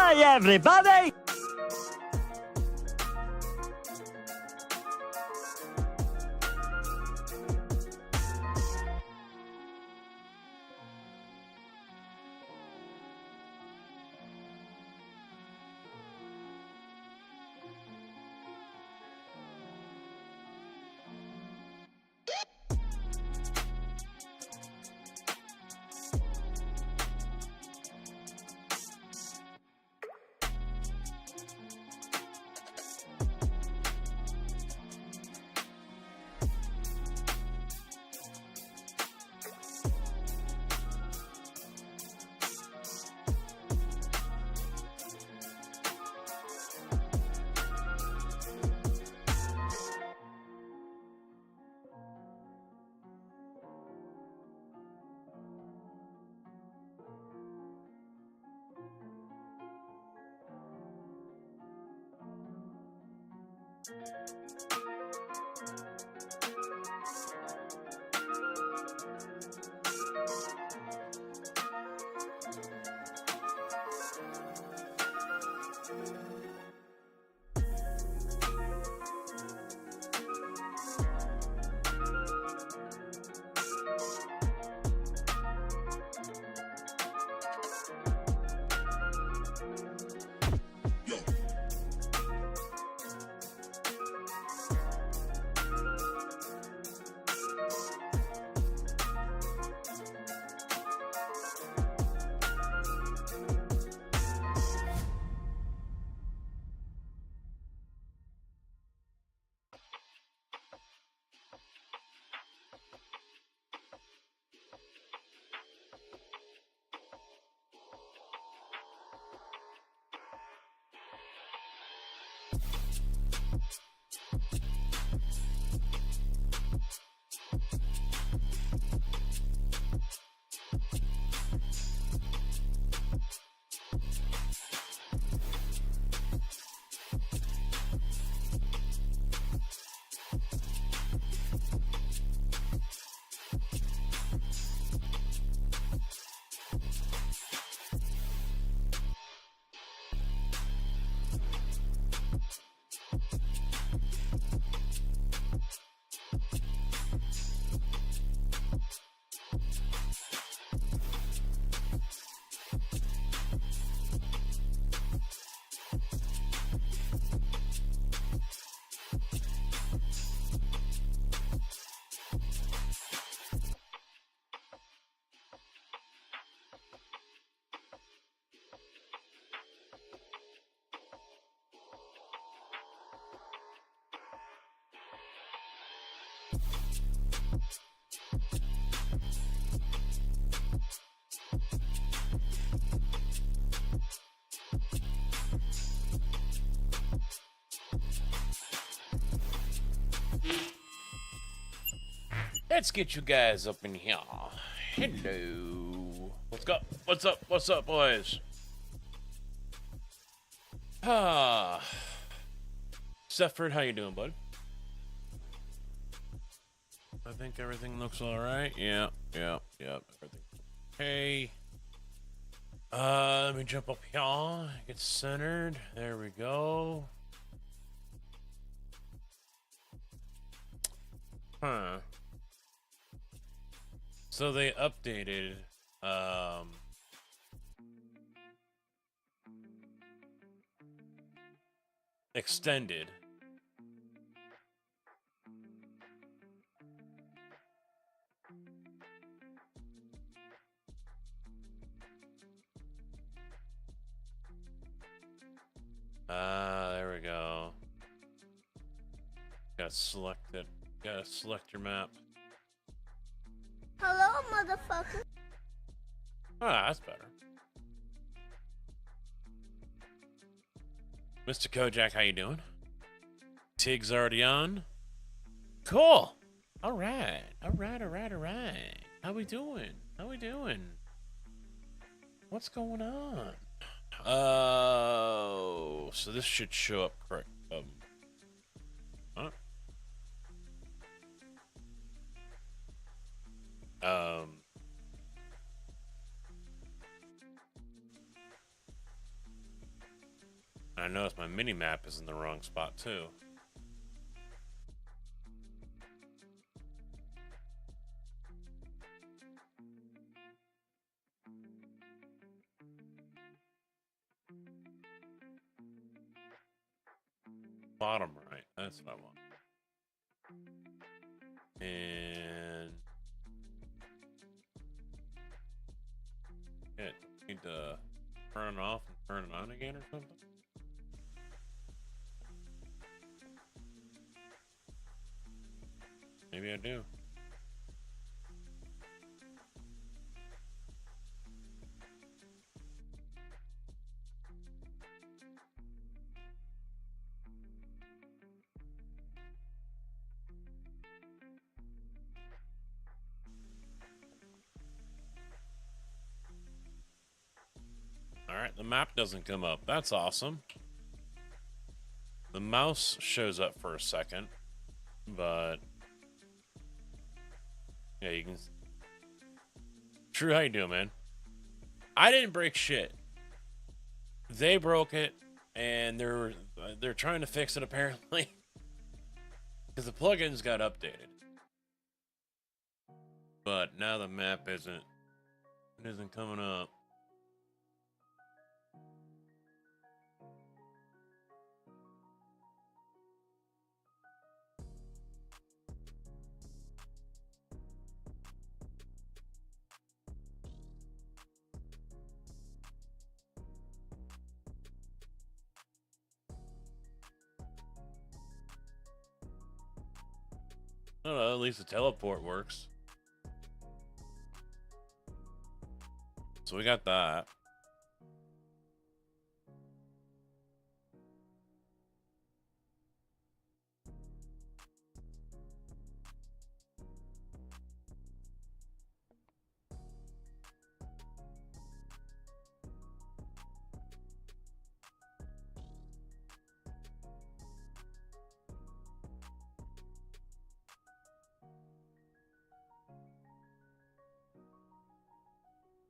Hi, everybody! Let's get you guys up in here. Hello. What's up? What's up? What's up, boys? Sefford, how you doing, bud? I think everything looks all right. Yeah. Everything's okay. Let me jump up here. Get centered. There we go. Huh. So they updated, extended. There we go. Gotta select it. Gotta select your map. Hello, motherfucker. Ah, that's better. Mr. Kojak, how you doing? Tig's already on. Cool. All right. How we doing? What's going on? Oh, so this should show up correct. Huh? I notice my mini map is in the wrong spot too. Bottom right, that's what I want. And it need to turn it off and turn it on again or something. Maybe I do. Alright, the map doesn't come up. That's awesome. The mouse shows up for a second, but yeah, you can. True, how you doing, man? I didn't break shit. They broke it, and they're trying to fix it apparently because the plugins got updated. But now the map isn't coming up. I don't know, at least the teleport works. So we got that.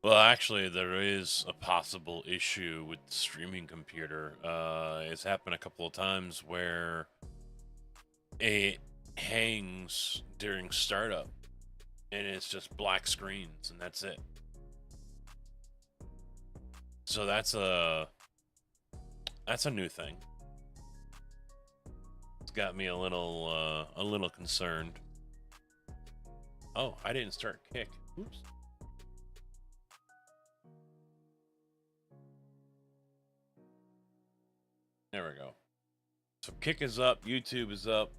Well, actually, there is a possible issue with the streaming computer. It's happened a couple of times where it hangs during startup, and it's just black screens, and that's it. So that's a new thing. It's got me a little concerned. Oh, I didn't start kick. Oops. There we go. So Kick is up, YouTube is up.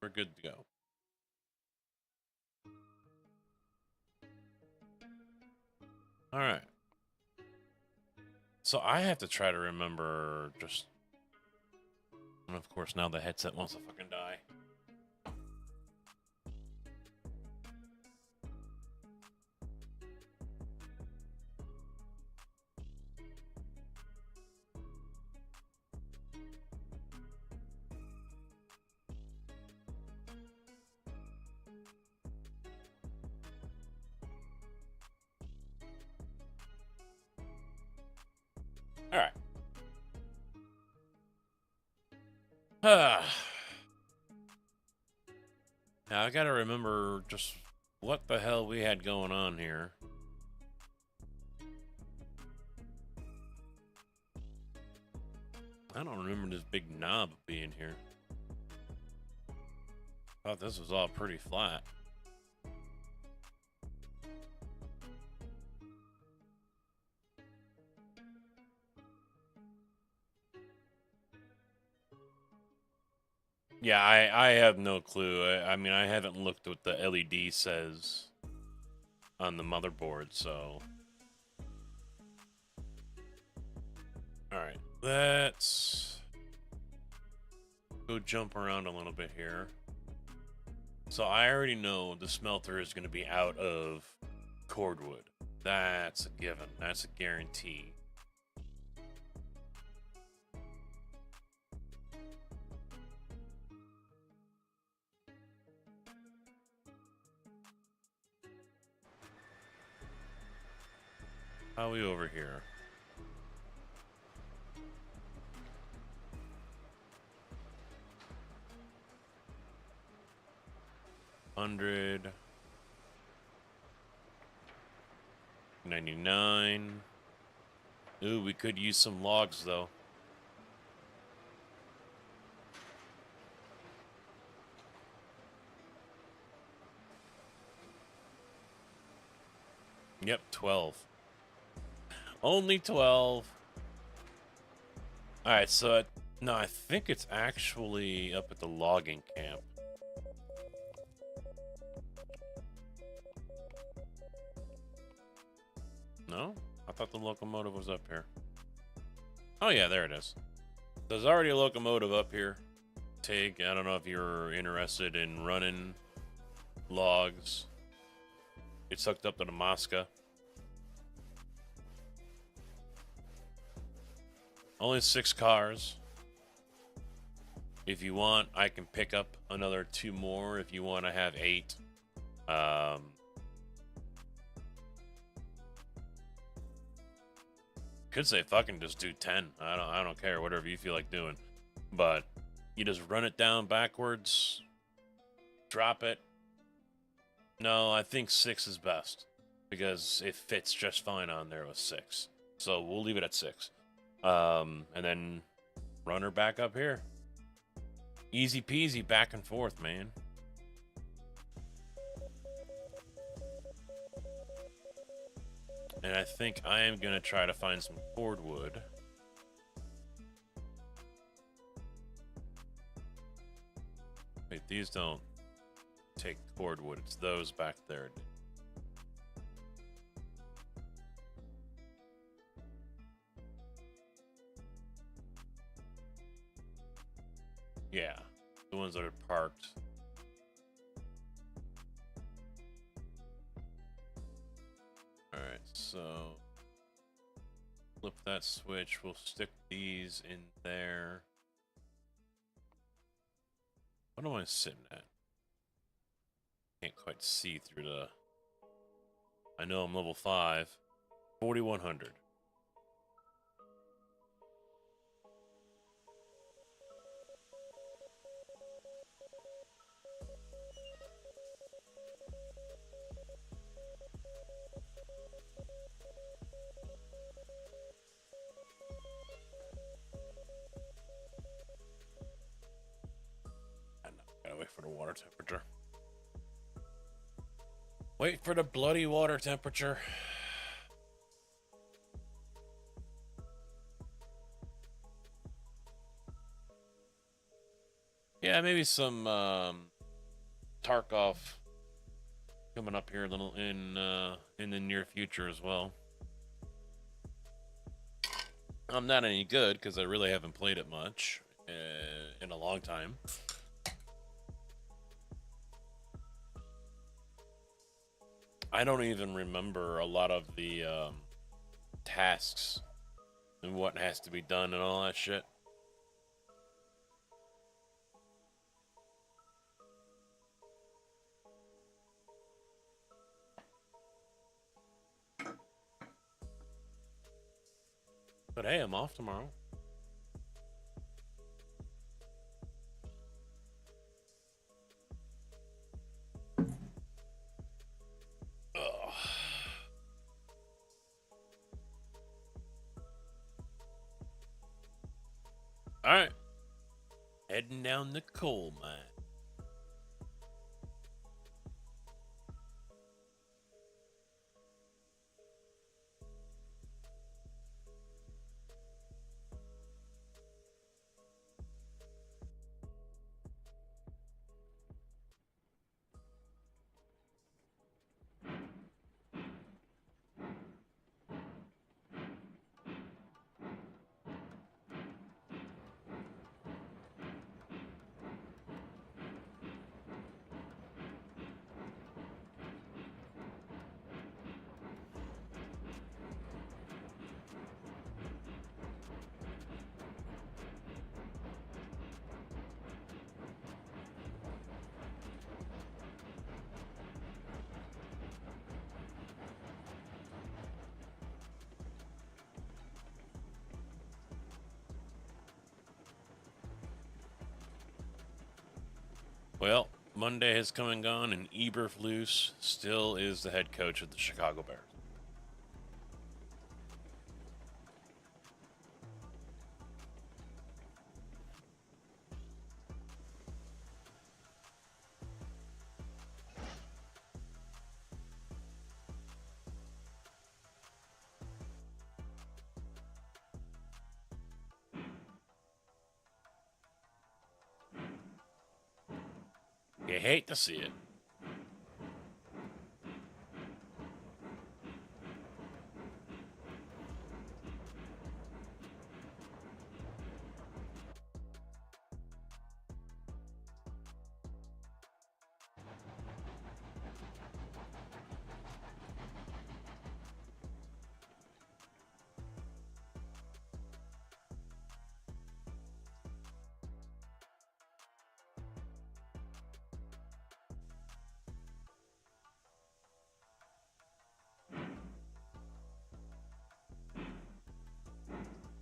We're good to go. All right. So I have to try to remember just. And of course, now the headset wants to fucking die. All right. Now I gotta remember just what the hell we had going on here. I don't remember this big knob being here. Thought this was all pretty flat. Yeah, I have no clue. I mean, I haven't looked what the LED says on the motherboard, so. Alright, let's go jump around a little bit here. So I already know the smelter is going to be out of cordwood. That's a given. That's a guarantee. How are we over here? $100. 99. Ooh, we could use some logs though. Yep, 12. Only 12. Alright, so no, I think it's actually up at the logging camp. No? I thought the locomotive was up here. Oh yeah, there it is. There's already a locomotive up here. I don't know if you're interested in running logs. It's hooked up to the Mosca. Only 6 cars. If you want, I can pick up another 2 more if you want to have 8. Could say fucking just do 10. I don't care, whatever you feel like doing. But you just run it down backwards, drop it. No, I think 6 is best because it fits just fine on there with 6. So we'll leave it at 6. And then run her back up here. Easy peasy, back and forth, man. And I think I am going to try to find some cordwood. Wait, these don't take cordwood. It's those back there. Yeah, the ones that are parked. Alright, so flip that switch. We'll stick these in there. What am I sitting at? Can't quite see through the... I know I'm level 5. 4,100. Gotta wait for the water temperature. Wait for the bloody water temperature. Yeah, maybe some Tarkov coming up here a little in the near future as well. I'm not any good because I really haven't played it much in a long time. I don't even remember a lot of the tasks and what has to be done and all that shit. But hey, I'm off tomorrow. Ugh. All right, heading down the coal mine. Well, Monday has come and gone, and Eberflus still is the head coach of the Chicago Bears. You hate to see it.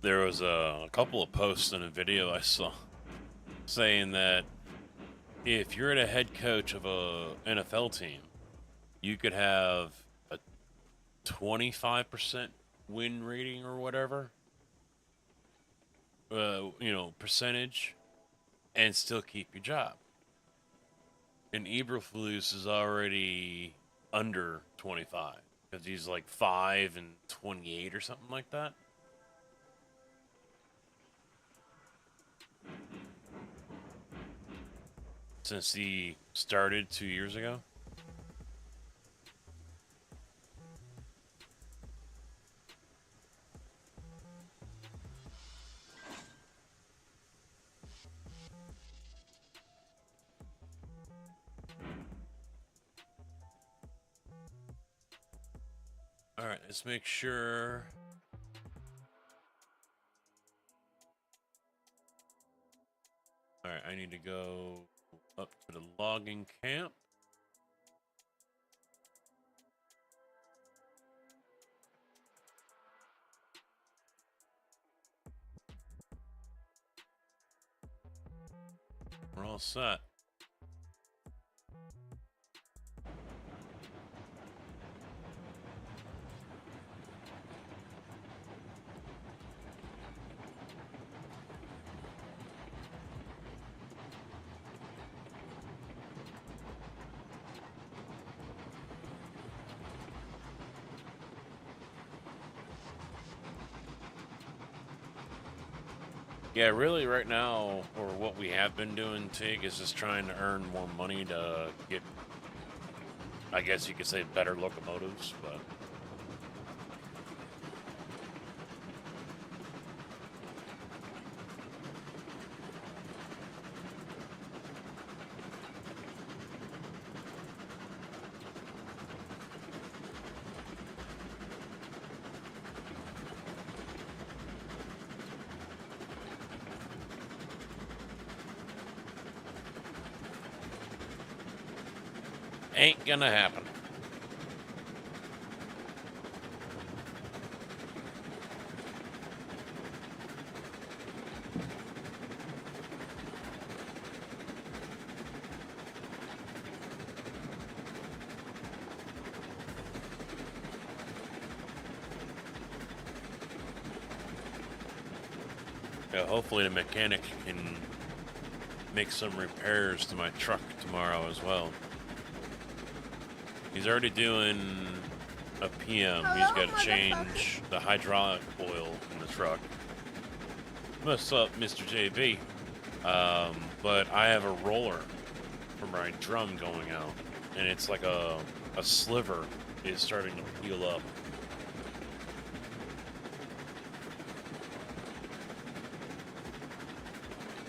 There was a couple of posts in a video I saw saying that if you're the head coach of a NFL team, you could have a 25% win rating or whatever, percentage, and still keep your job. And Eberflus is already under 25 because he's like 5-28 or something like that. Since he started 2 years ago. All right, let's make sure. All right, I need to go up to the logging camp. We're all set. Yeah, really, right now, or what we have been doing, Tig, is just trying to earn more money to get, I guess you could say, better locomotives, but. Ain't gonna happen. Yeah, hopefully the mechanic can make some repairs to my truck tomorrow as well. He's already doing a PM. He's got to change the hydraulic oil in the truck. What's up, Mr. JB? But I have a roller for my drum going out, and it's like a sliver is starting to peel up.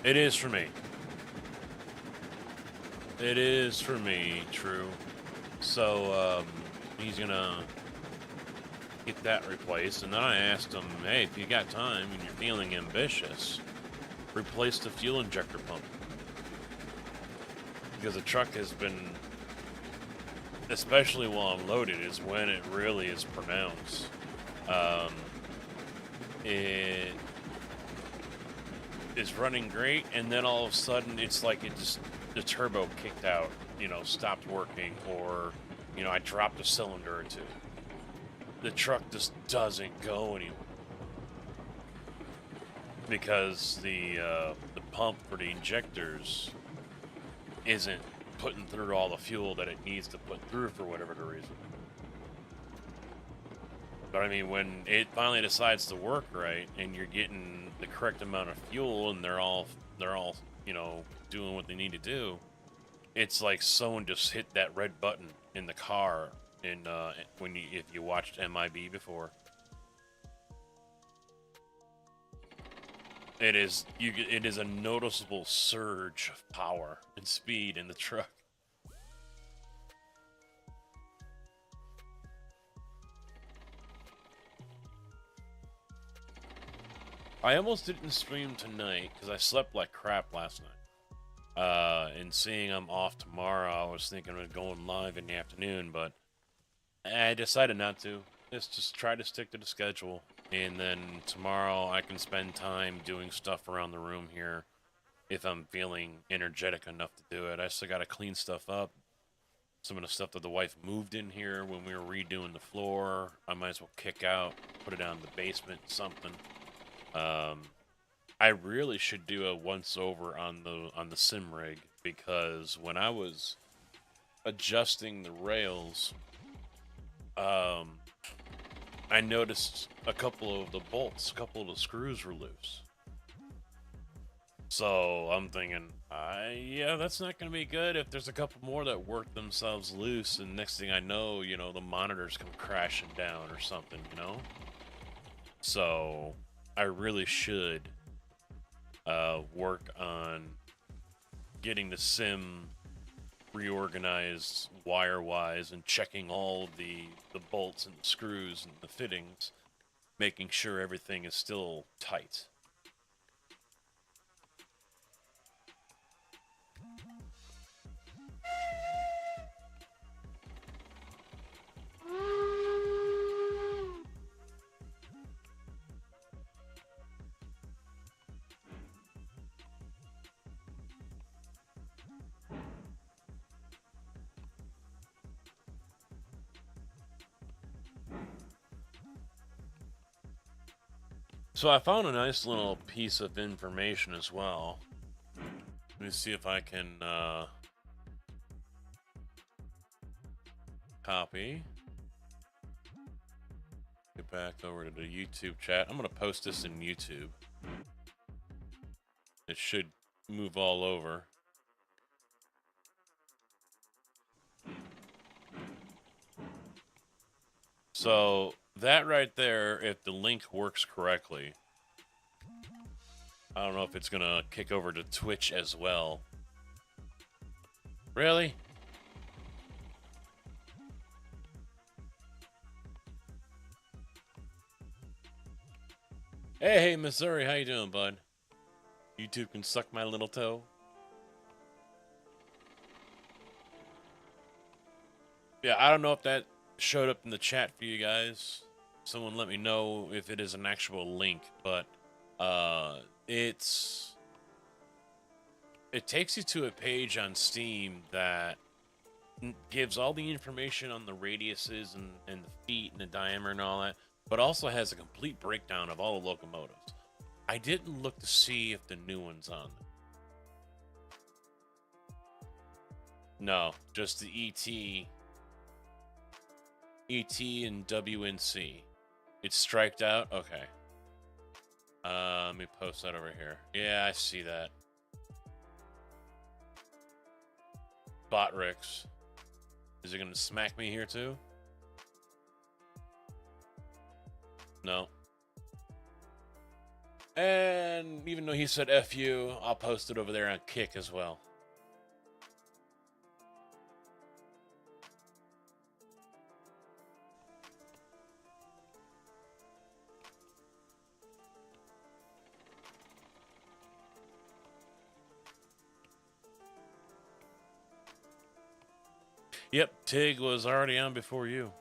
It is for me. It is for me, true. So, he's gonna get that replaced. And then I asked him, hey, if you got time and you're feeling ambitious, replace the fuel injector pump. Because the truck has been, especially while I'm loaded, is when it really is pronounced. is running great, and then all of a sudden it's like the turbo kicked out, stopped working, or I dropped a cylinder or two. The truck just doesn't go anywhere because the pump for the injectors isn't putting through all the fuel that it needs to put through for whatever the reason. But I mean, when it finally decides to work right, and you're getting the correct amount of fuel, and they're all doing what they need to do, it's like someone just hit that red button in the car. And if you watched MIB before, it is a noticeable surge of power and speed in the truck. I almost didn't stream tonight because I slept like crap last night. And seeing I'm off tomorrow, I was thinking of going live in the afternoon, but I decided not to. Just try to stick to the schedule. And then tomorrow I can spend time doing stuff around the room here if I'm feeling energetic enough to do it. I still got to clean stuff up. Some of the stuff that the wife moved in here when we were redoing the floor, I might as well kick out, put it down in the basement, something. I really should do a once over on the sim rig, because when I was adjusting the rails, I noticed a couple of the bolts, a couple of the screws were loose. So I'm thinking, yeah, that's not going to be good if there's a couple more that work themselves loose, and next thing I know, the monitors come crashing down or something, So I really should work on getting the sim reorganized wire-wise and checking all of the bolts and the screws and the fittings, making sure everything is still tight. So I found a nice little piece of information as well. Let me see if I can copy. Get back over to the YouTube chat. I'm going to post this in YouTube. It should move all over. So that right there, if the link works correctly, I don't know if it's going to kick over to Twitch as well. Really? Hey, Missouri, how you doing, bud? YouTube can suck my little toe. Yeah, I don't know if that showed up in the chat for you guys. Someone let me know if it is an actual link, but it takes you to a page on Steam that gives all the information on the radiuses and the feet and the diameter and all that, but also has a complete breakdown of all the locomotives. I didn't look to see if the new one's on there. No, just the ET and WNC. It's striked out? Okay. Let me post that over here. Yeah, I see that. Botrix. Is it going to smack me here too? No. And even though he said F you, I'll post it over there on Kick as well. Yep, Tig was already on before you.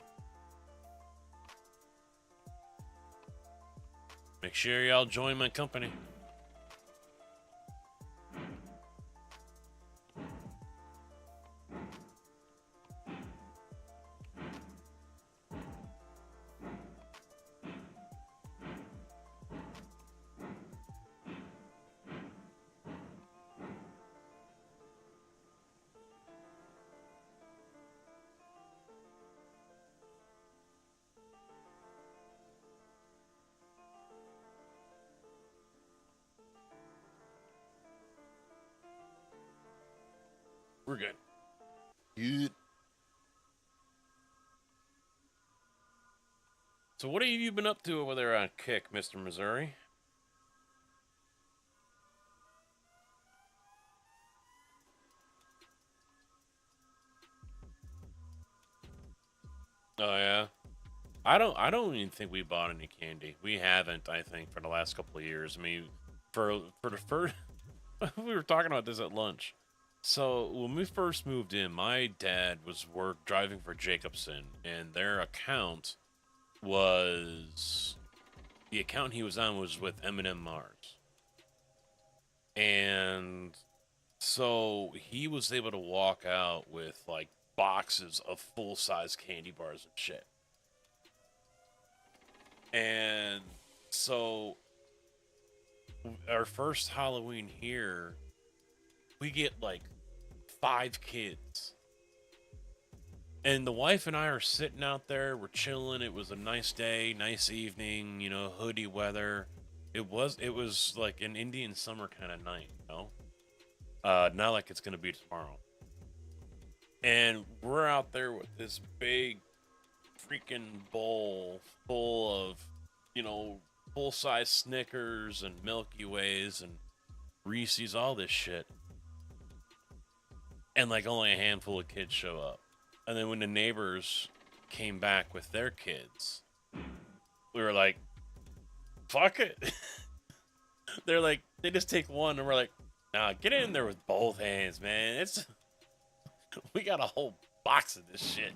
Make sure y'all join my company. We're good. Good. So what have you been up to over there on Kick, Mr. Missouri? Oh yeah. I don't even think we bought any candy. We haven't, I think, for the last couple of years. I mean, for the first we were talking about this at lunch. So when we first moved in, my dad was work driving for Jacobson, and their account was the account he was on was with M&M Mars, and so he was able to walk out with like boxes of full size candy bars and shit. And so our first Halloween here, we get like 5 kids. And the wife and I are sitting out there, we're chilling. It was a nice day, nice evening, hoodie weather. It was like an Indian summer kind of night, not like it's gonna be tomorrow. And we're out there with this big freaking bowl full of, you know, full size Snickers and Milky Ways and Reese's, all this shit. And like only a handful of kids show up. And then when the neighbors came back with their kids, we were like, fuck it. They're like, they just take one, and we're like, nah, get in there with both hands, man. We got a whole box of this shit.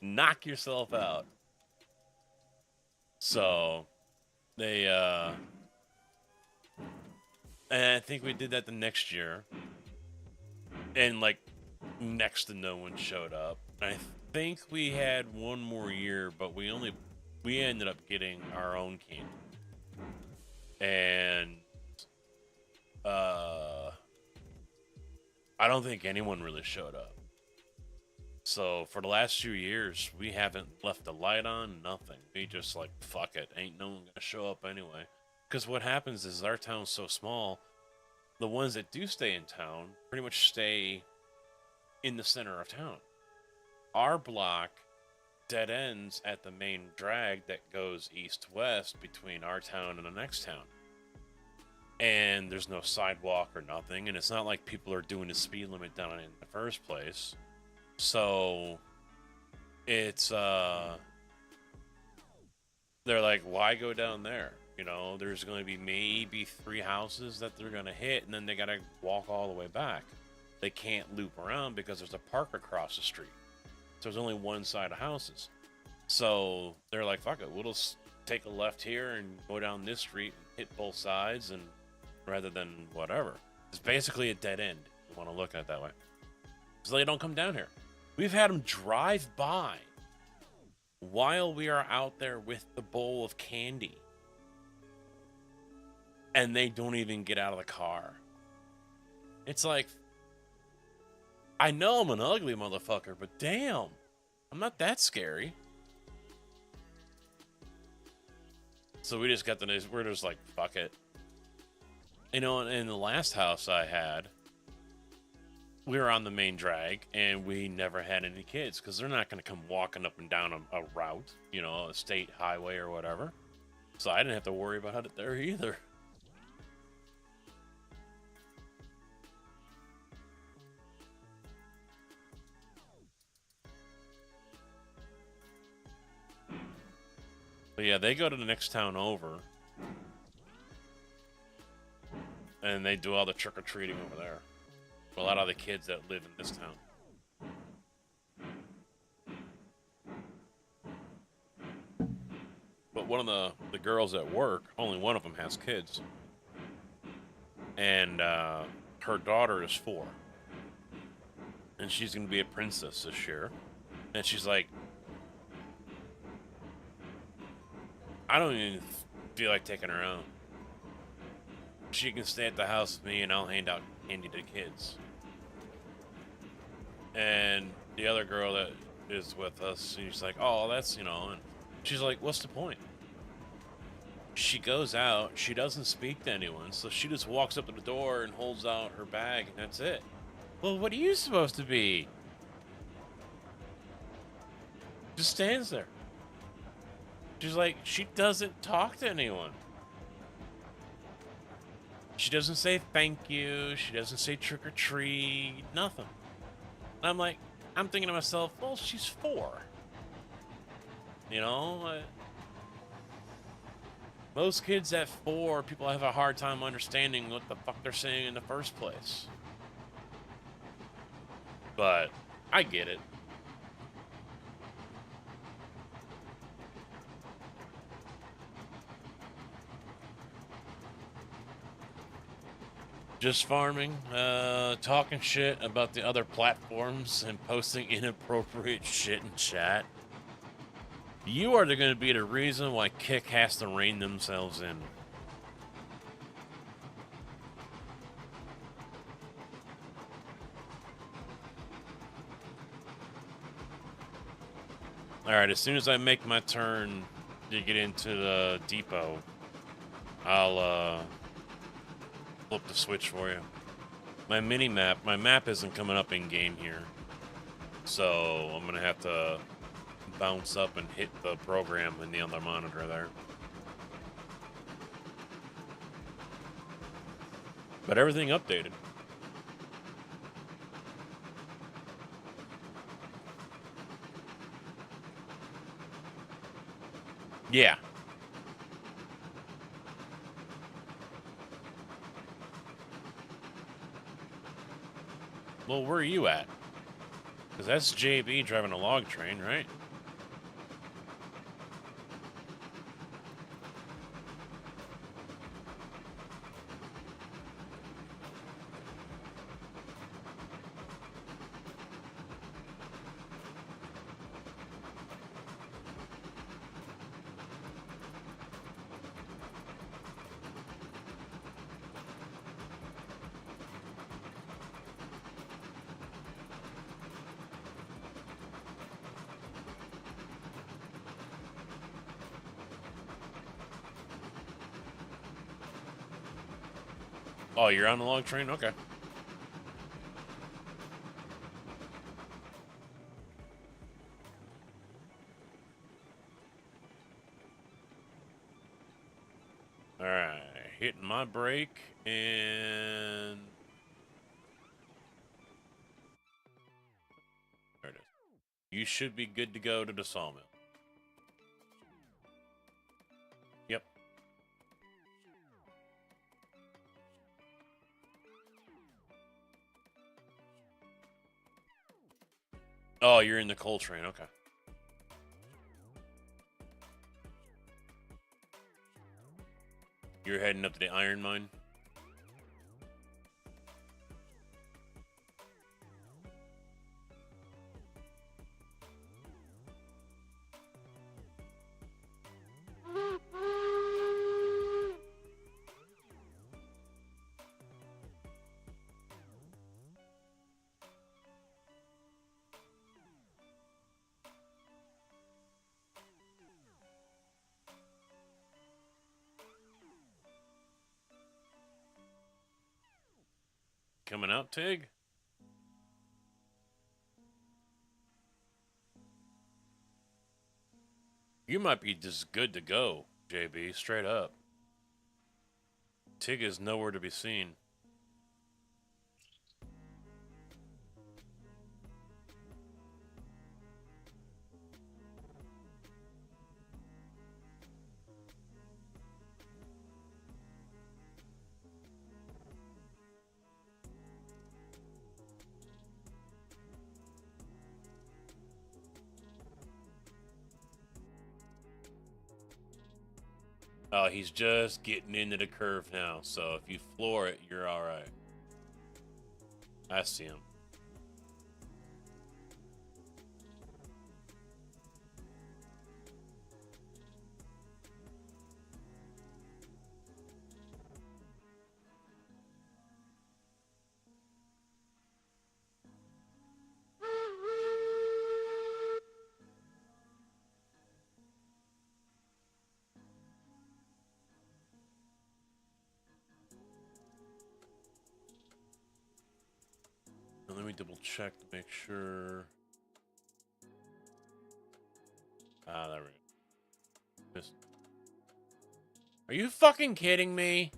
Knock yourself out. So they and I think we did that the next year. And like next to no one showed up. I think we had one more year, but we ended up getting our own candy. And I don't think anyone really showed up. So for the last few years, we haven't left the light on, nothing. We just like, fuck it, ain't no one gonna show up anyway. Because what happens is our town's so small, the ones that do stay in town pretty much stay in the center of town. Our block dead ends at the main drag that goes east-west between our town and the next town. And there's no sidewalk or nothing, and it's not like people are doing the speed limit down in the first place. So it's they're like, why go down there? You know, there's going to be maybe 3 houses that they're going to hit, and then they got to walk all the way back. They can't loop around because there's a park across the street. So there's only one side of houses. So they're like, fuck it, we'll just take a left here and go down this street and hit both sides, and rather than whatever. It's basically a dead end, if you want to look at it that way. So they don't come down here. We've had them drive by while we are out there with the bowl of candy. And they don't even get out of the car. It's like, I know I'm an ugly motherfucker, but damn, I'm not that scary. So we just got we're just like, fuck it. You know, in the last house I had, we were on the main drag, and we never had any kids, because they're not going to come walking up and down a route, you know, a state highway or whatever. So I didn't have to worry about it there either. But yeah, they go to the next town over, and they do all the trick-or-treating over there. A lot of the kids that live in this town. But one of the girls at work, only one of them has kids. And her daughter is 4. And she's going to be a princess this year. And she's like, I don't even feel like taking her out. She can stay at the house with me, and I'll hand out candy to kids. And the other girl that is with us, she's like, oh, that's, and she's like, what's the point? She goes out, she doesn't speak to anyone, so she just walks up to the door and holds out her bag, and that's it. Well, what are you supposed to be? Just stands there. She's like, she doesn't talk to anyone. She doesn't say thank you. She doesn't say trick or treat. Nothing. And I'm like, I'm thinking to myself, well, she's 4. You know, most kids at 4, people have a hard time understanding what the fuck they're saying in the first place. But I get it. Just farming, talking shit about the other platforms and posting inappropriate shit in chat. You are going to be the reason why Kick has to rein themselves in. Alright, as soon as I make my turn to get into the depot, I'll flip the switch for you. My map isn't coming up in game here. So I'm gonna have to bounce up and hit the program in the other monitor there. But everything updated. Yeah. Well, where are you at? Because that's JB driving a log train, right? Oh, you're on the log train? Okay. Alright. Hitting my brake and... There it is. You should be good to go to the sawmill. Yep. Oh, you're in the coal train. Okay. You're heading up to the iron mine? Coming out, Tig? You might be just good to go, JB, straight up. Tig is nowhere to be seen. Oh, he's just getting into the curve now, so if you floor it, you're alright. I see him. double check to make sure. Ah, there we go. Just... Are you fucking kidding me?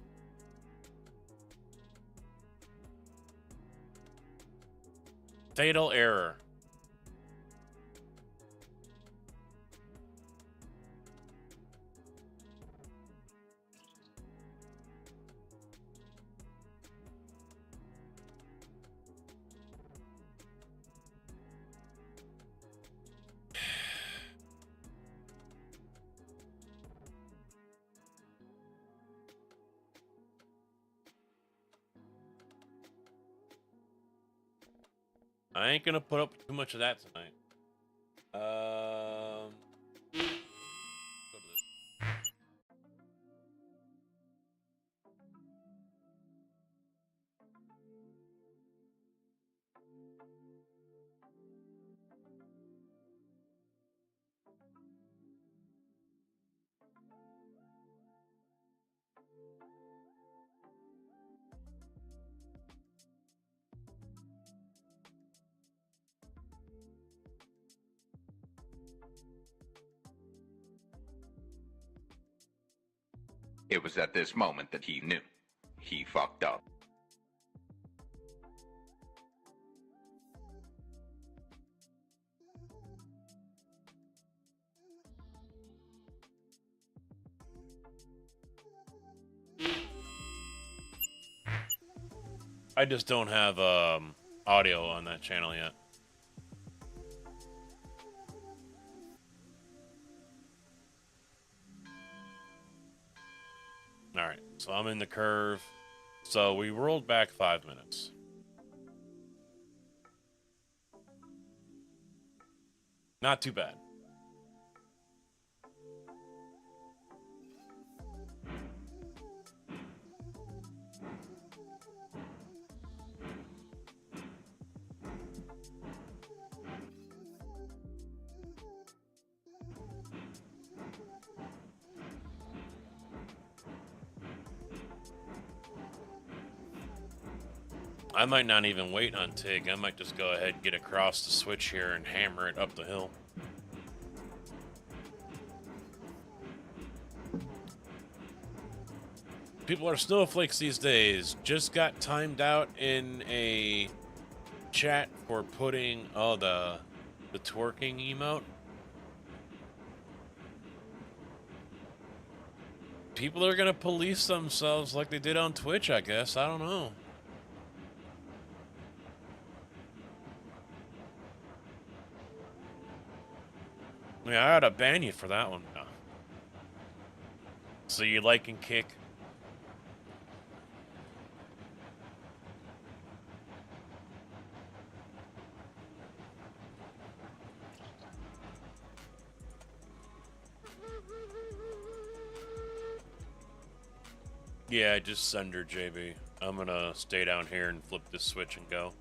Fatal error. I ain't gonna put up too much of that tonight. Go to this. It was at this moment that he knew. He fucked up. I just don't have audio on that channel yet. Alright, so I'm in the curve. So we rolled back 5 minutes. Not too bad. I might not even wait on Tig. I might just go ahead and get across the switch here and hammer it up the hill. People are snowflakes these days. Just got timed out in a chat for putting the twerking emote. People are gonna police themselves like they did on Twitch, I guess. I don't know. I mean, I ought to ban you for that one. No. So you like and kick? Yeah, just send her, JB. I'm gonna stay down here and flip this switch and go.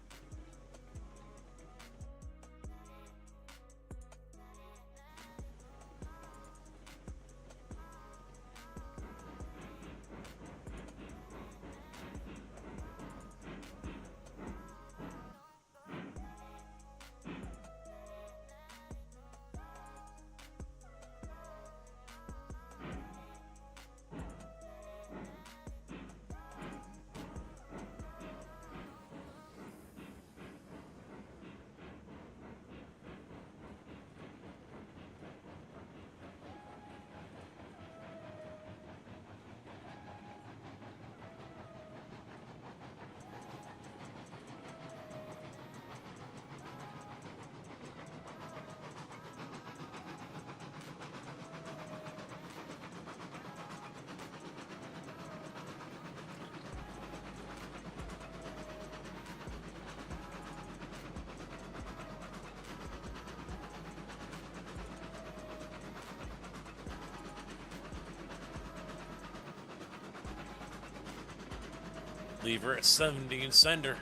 Leave her at 70 and send her.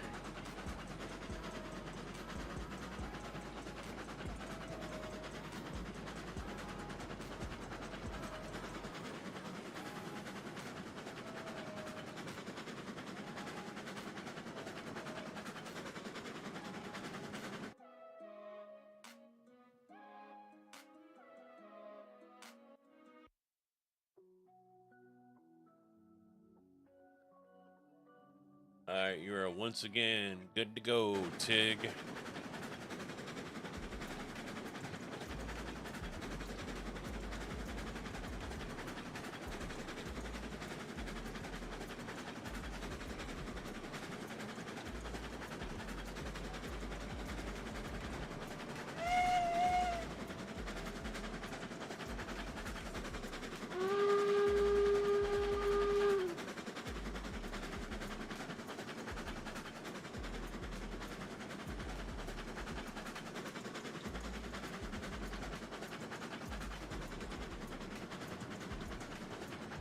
Alright, you are once again good to go, Tig.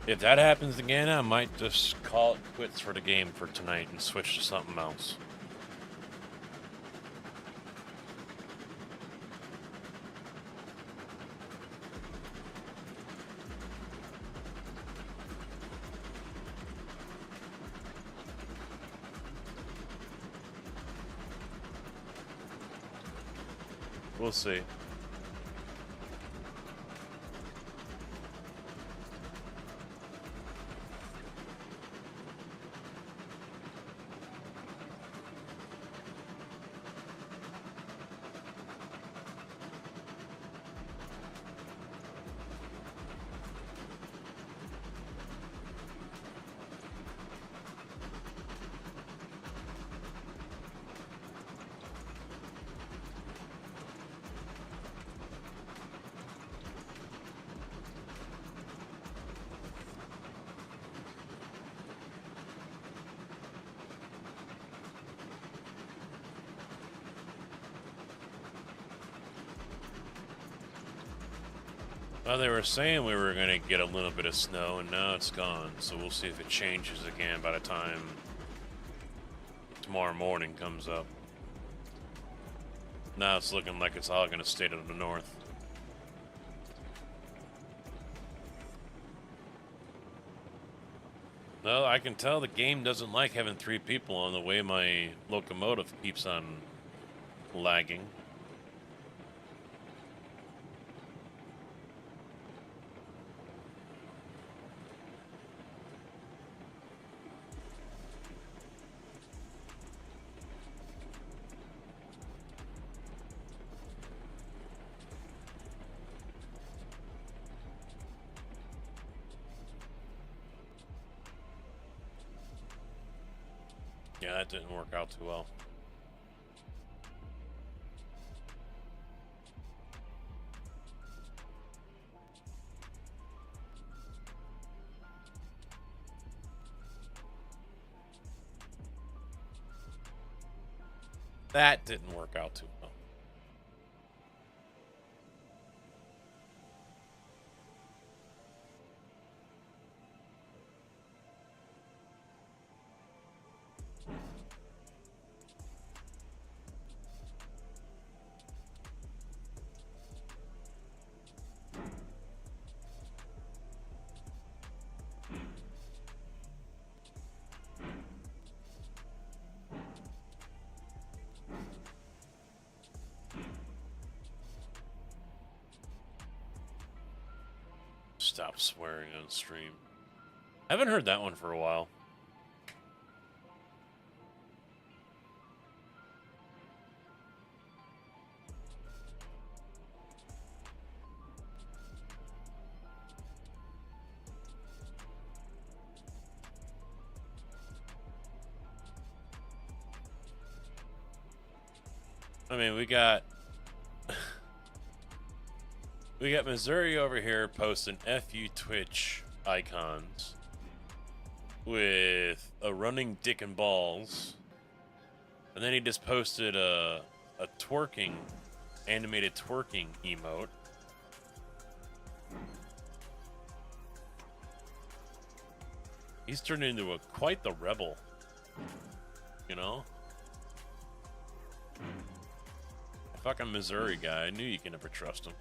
If that happens again, I might just call it quits for the game for tonight and switch to something else. We'll see. Well, they were saying we were going to get a little bit of snow, and now it's gone. So we'll see if it changes again by the time tomorrow morning comes up. Now it's looking like it's all going to stay to the north. Well, I can tell the game doesn't like having 3 people on the way my locomotive keeps on lagging. Yeah, that didn't work out too well. That didn't work out too well. Stop swearing on stream. I haven't heard that one for a while. I mean, we got Missouri over here posting FU Twitch icons with a running dick and balls, and then he just posted a twerking, animated twerking emote. He's turned into quite the rebel, you know? Fucking Missouri guy. I knew you could never trust him.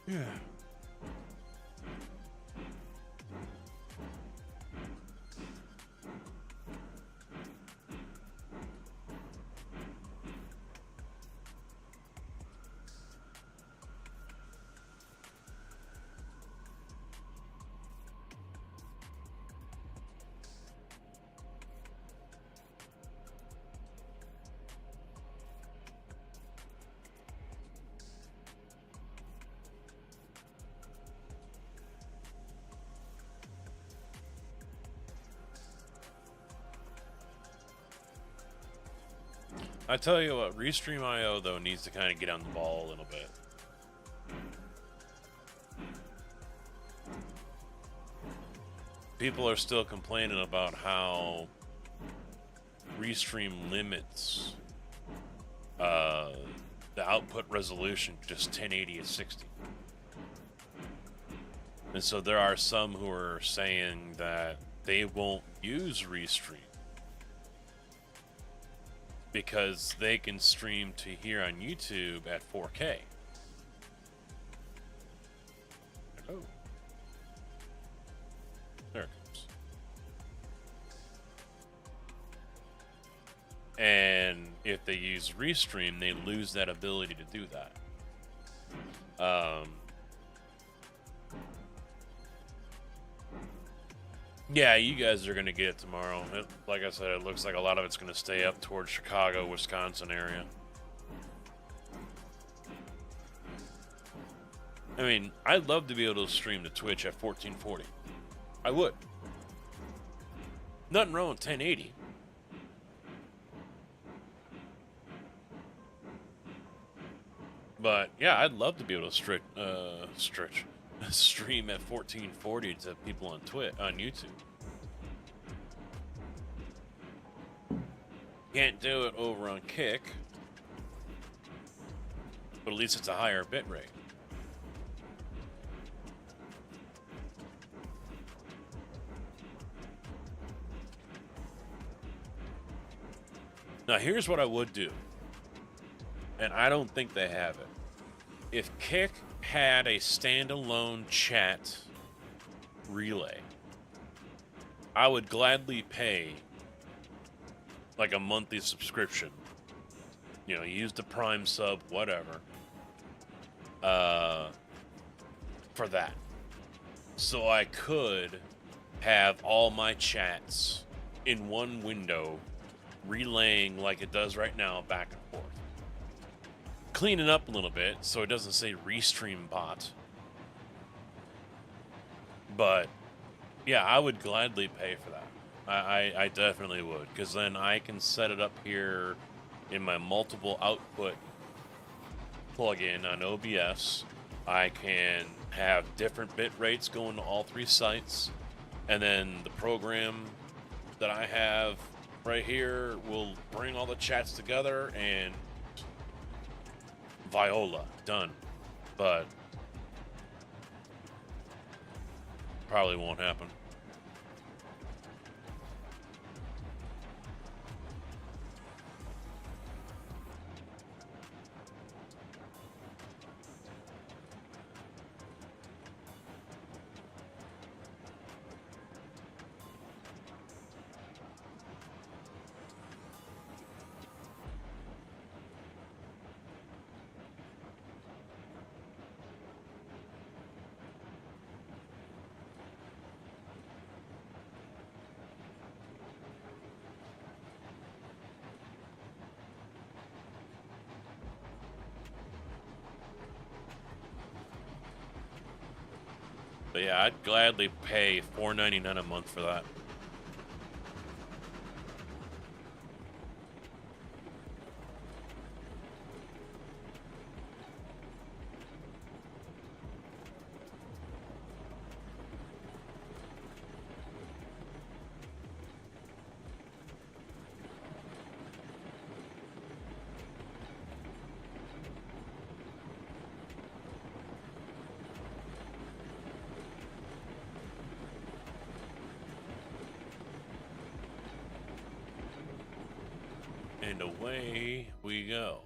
Yeah. I tell you what, Restream.io though needs to kind of get on the ball a little bit. People are still complaining about how Restream limits the output resolution to just 1080 at 60. And so there are some who are saying that they won't use Restream because they can stream to here on YouTube at 4K. Hello. There it comes. And if they use Restream, they lose that ability to do that. Yeah, you guys are going to get it tomorrow. Like I said, it looks like a lot of it's going to stay up towards Chicago, Wisconsin area. I mean, I'd love to be able to stream to Twitch at 1440. I would. Nothing wrong with 1080. But yeah, I'd love to be able to stream at 1440 to people on YouTube. Can't do it over on Kick, but at least it's a higher bit rate. Now here's what I would do, and I don't think they have it. If Kick had a standalone chat relay, I would gladly pay like a monthly subscription. You know, use the Prime sub, whatever, for that. So I could have all my chats in one window, relaying like it does right now, back and forth. Clean it up a little bit so it doesn't say Restream bot. But yeah, I would gladly pay for that. I definitely would, because then I can set it up here in my multiple output plugin on OBS. I can have different bit rates going to all three sites, and then the program that I have right here will bring all the chats together and Viola, done. But probably won't happen. But yeah, I'd gladly pay $4.99 a month for that. And away we go.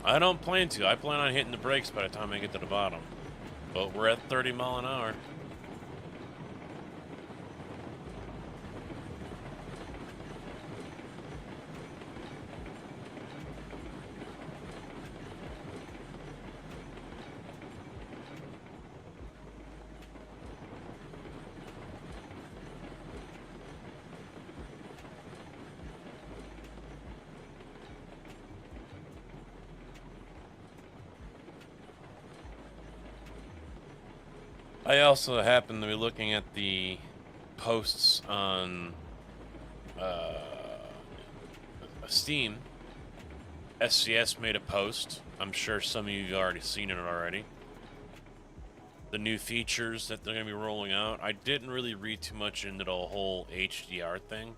I don't plan to. I plan on hitting the brakes by the time I get to the bottom. But we're at 30 mile an hour. I also happen to be looking at the posts on Steam. SCS made a post. I'm sure some of you have already seen it already. The new features that they're going to be rolling out. I didn't really read too much into the whole HDR thing.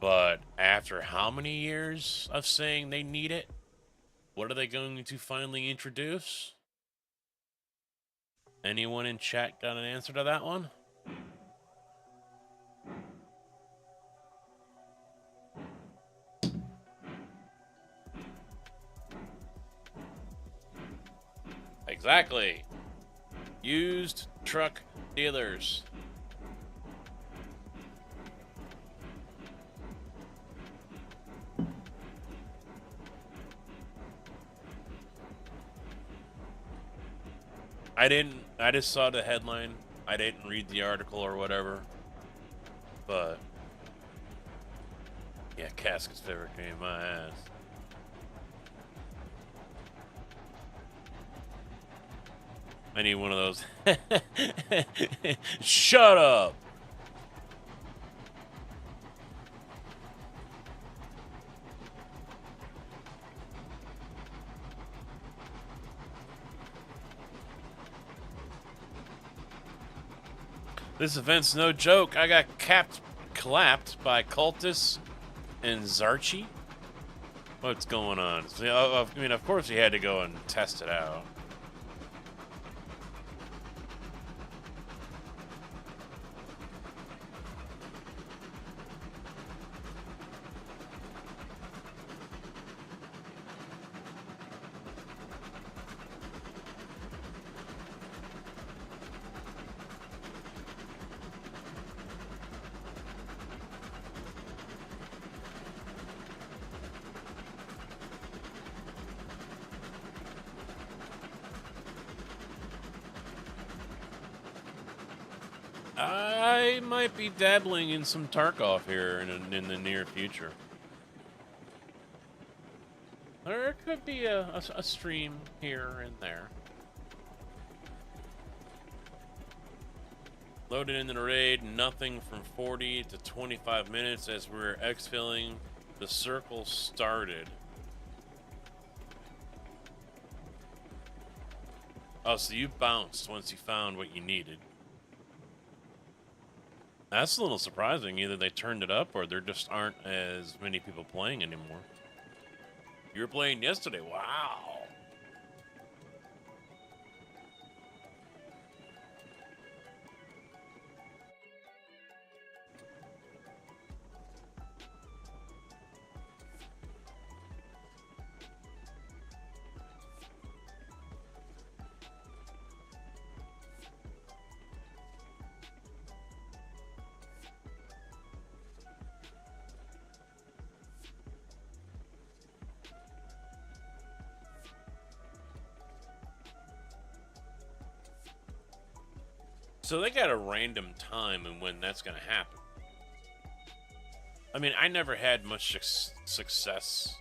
But after how many years of saying they need it, what are they going to finally introduce? Anyone in chat got an answer to that one? Exactly. Used truck dealers. I just saw the headline. I didn't read the article or whatever. But yeah, Casket's favorite game, my ass. I need one of those. Shut up. This event's no joke. I got clapped by cultists and Zarchi. What's going on? So, I mean, of course he had to go and test it out. I might be dabbling in some Tarkov here in the near future. There could be a stream here and there. Loaded into the raid, nothing from 40 to 25 minutes as we were exfilling. The circle started. Oh, so you bounced once you found what you needed. That's a little surprising. Either they turned it up or there just aren't as many people playing anymore. You were playing yesterday. Wow. So they got a random time and when that's going to happen. I mean, I never had much success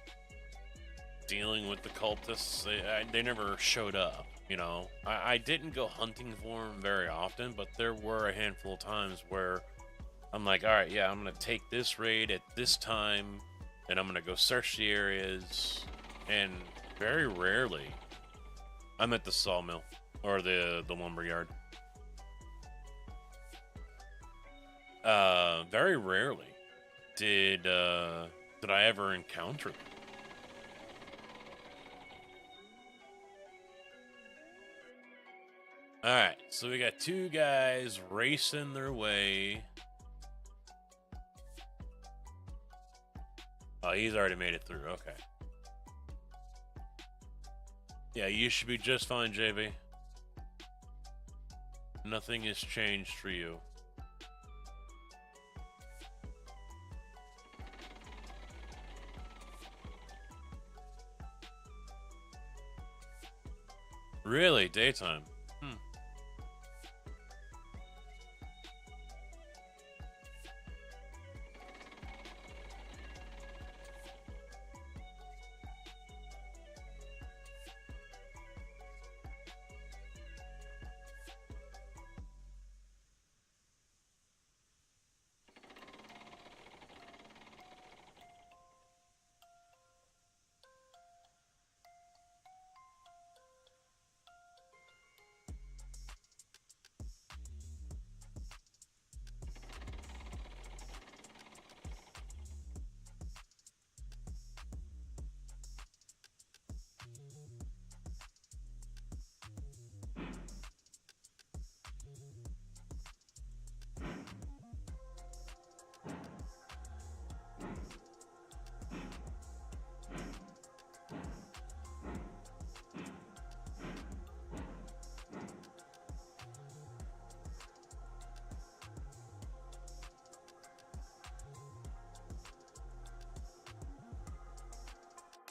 dealing with the cultists. They never showed up, you know. I didn't go hunting for them very often, but there were a handful of times where I'm like, all right, yeah, I'm going to take this raid at this time, and I'm going to go search the areas, and very rarely, I'm at the sawmill or the lumber yard. Very rarely did I ever encounter them. Alright, so we got two guys racing their way. Oh, he's already made it through, okay. Yeah, you should be just fine, JB. Nothing has changed for you. Really? Daytime?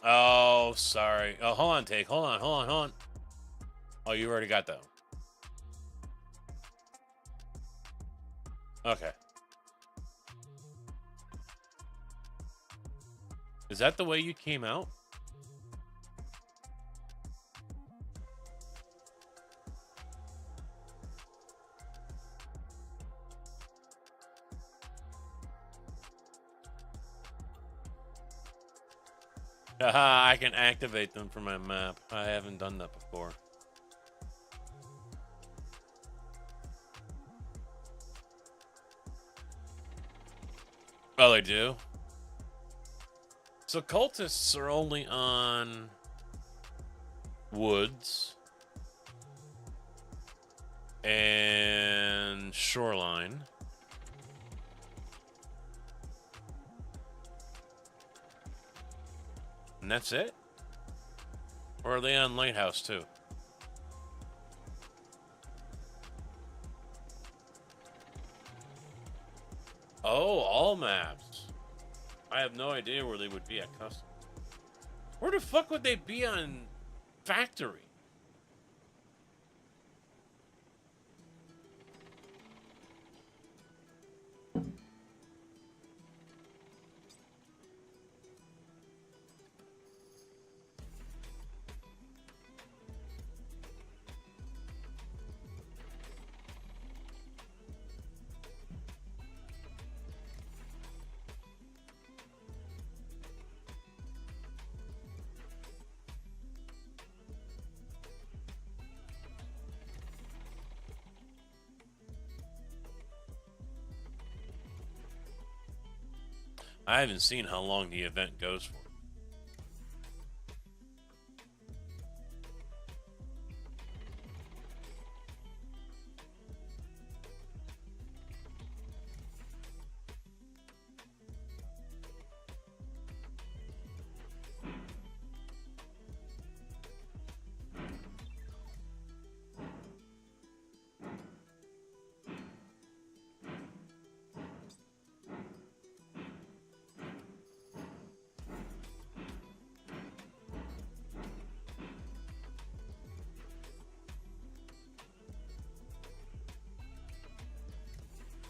Oh, sorry. Oh, hold on, Take. Hold on. Oh, you already got that one. Okay. Is that the way you came out? Haha, I can activate them for my map. I haven't done that before. Oh, they do? So cultists are only on woods and shoreline. And that's it? Or are they on Lighthouse too? Oh, all maps. I have no idea where they would be at custom. Where the fuck would they be on factory? I haven't seen how long the event goes for.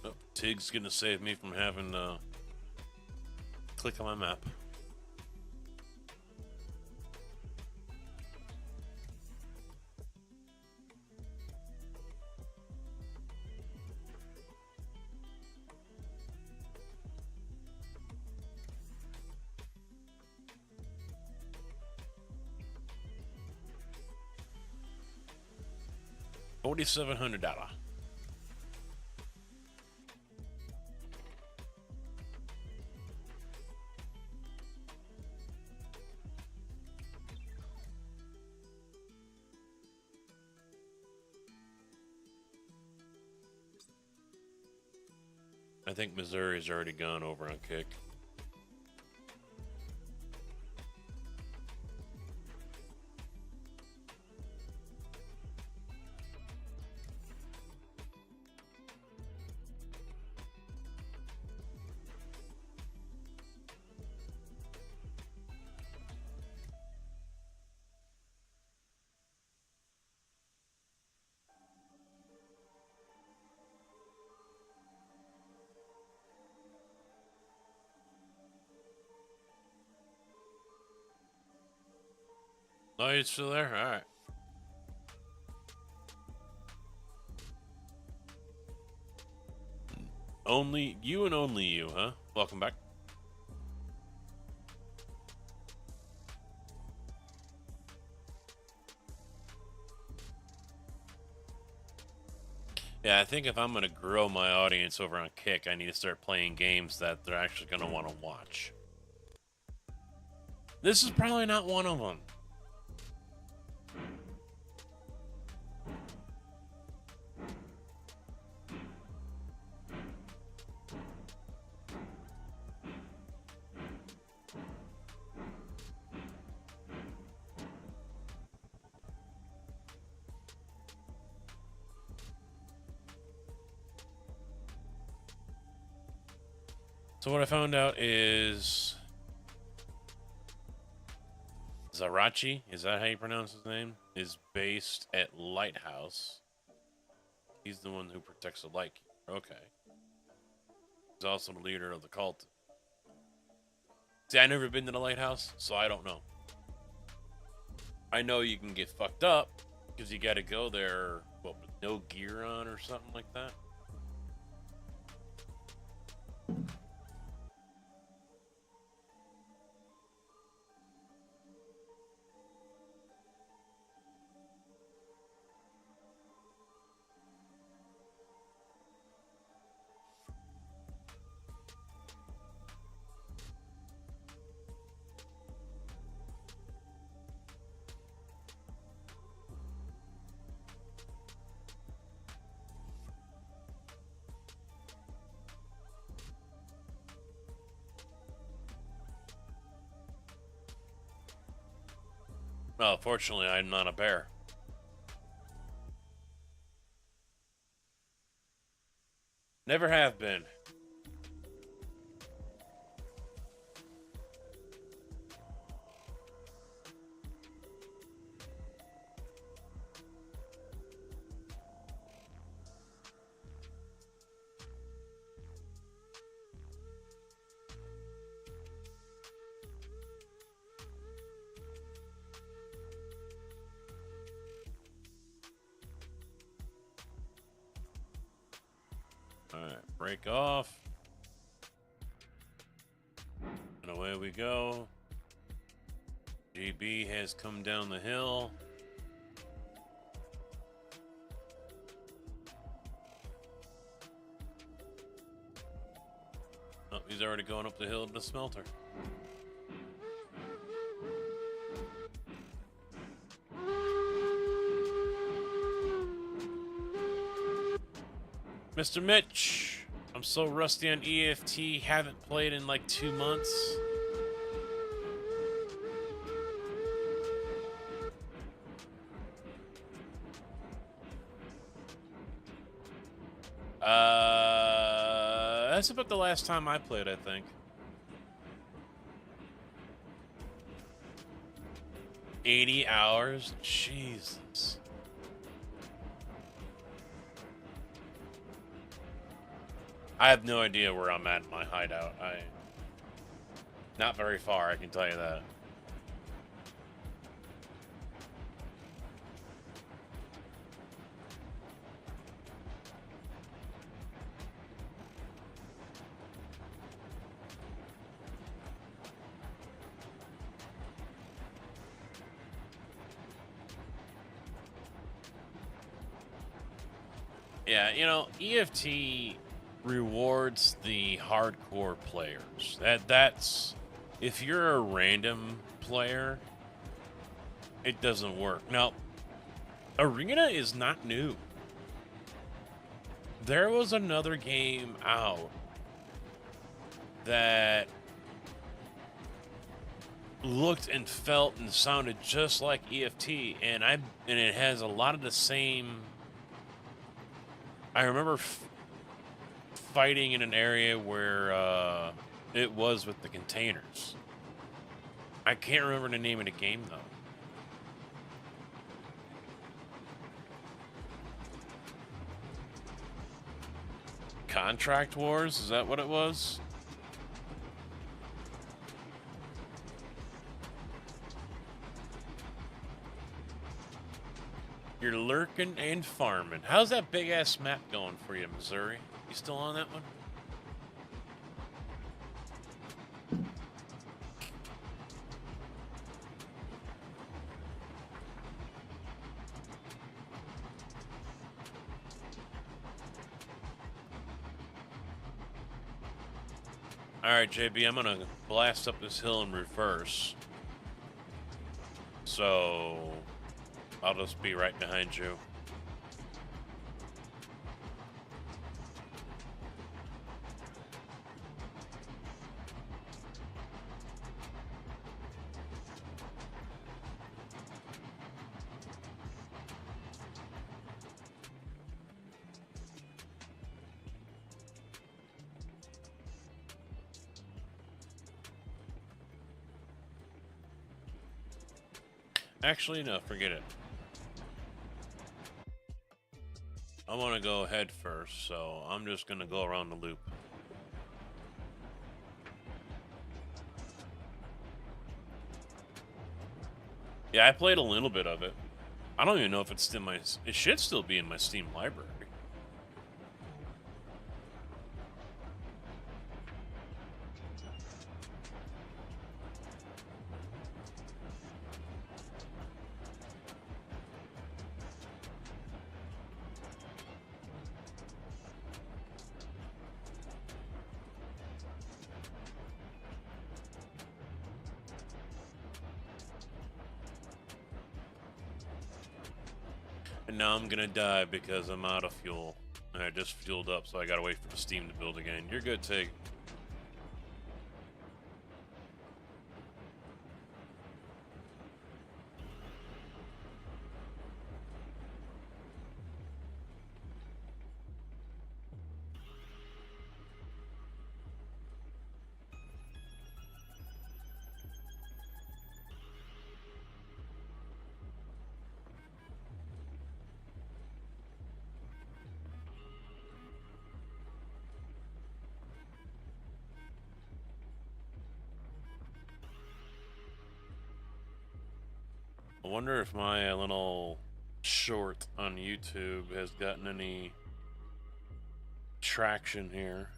Oh, Tig's gonna save me from having to click on my map. $4,700. I think Missouri's already gone over on kick. Oh, you're still there? All right. Only you and only you, huh? Welcome back. Yeah, I think if I'm going to grow my audience over on Kick, I need to start playing games that they're actually going to want to watch. This is probably not one of them. So what I found out is Zarachi, is that how you pronounce his name? Is based at Lighthouse. He's the one who protects the light keeper. Okay. He's also the leader of the cult. See, I've never been to the Lighthouse, so I don't know. I know you can get fucked up because you got to go there, what, with no gear on or something like that. Well, fortunately, I'm not a bear. Never have been. Alright, break off. And away we go. GB has come down the hill. Oh, he's already going up the hill to the smelter. Mr. Mitch, I'm so rusty on EFT, haven't played in like 2 months. That's about the last time I played, I think. 80 hours? Jesus. I have no idea where I'm at in my hideout. Not very far, I can tell you that. Yeah, you know, EFT rewards the hardcore players. That's if you're a random player, it doesn't work. Now, Arena is not new. There was another game out that looked and felt and sounded just like EFT, and it has a lot of the same. I remember fighting in an area where it was with the containers. I can't remember the name of the game though. Contract Wars? Is that what it was? You're lurking and farming. How's that big ass map going for you, Missouri? You still on that one? Alright, JB, I'm gonna blast up this hill in reverse. So I'll just be right behind you. Actually, no, forget it. I want to go head first, so I'm just going to go around the loop. Yeah, I played a little bit of it. I don't even know if it's still my... It should still be in my Steam library. And now I'm gonna die because I'm out of fuel. And I just fueled up, so I gotta wait for the steam to build again. You're good, Tig. I wonder if my little short on YouTube has gotten any traction here.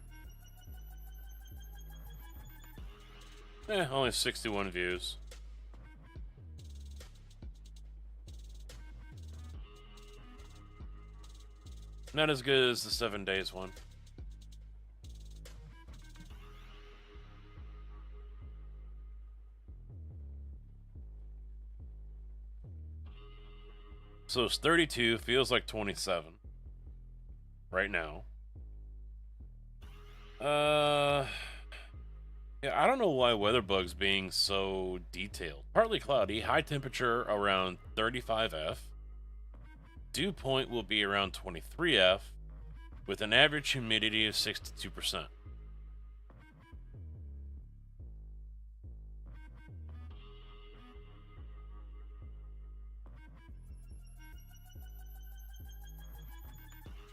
Only 61 views. Not as good as the 7 days one. So it's 32, feels like 27 right now. Yeah, I don't know why Weatherbug's being so detailed. Partly cloudy, high temperature around 35F. Dew point will be around 23F with an average humidity of 62%.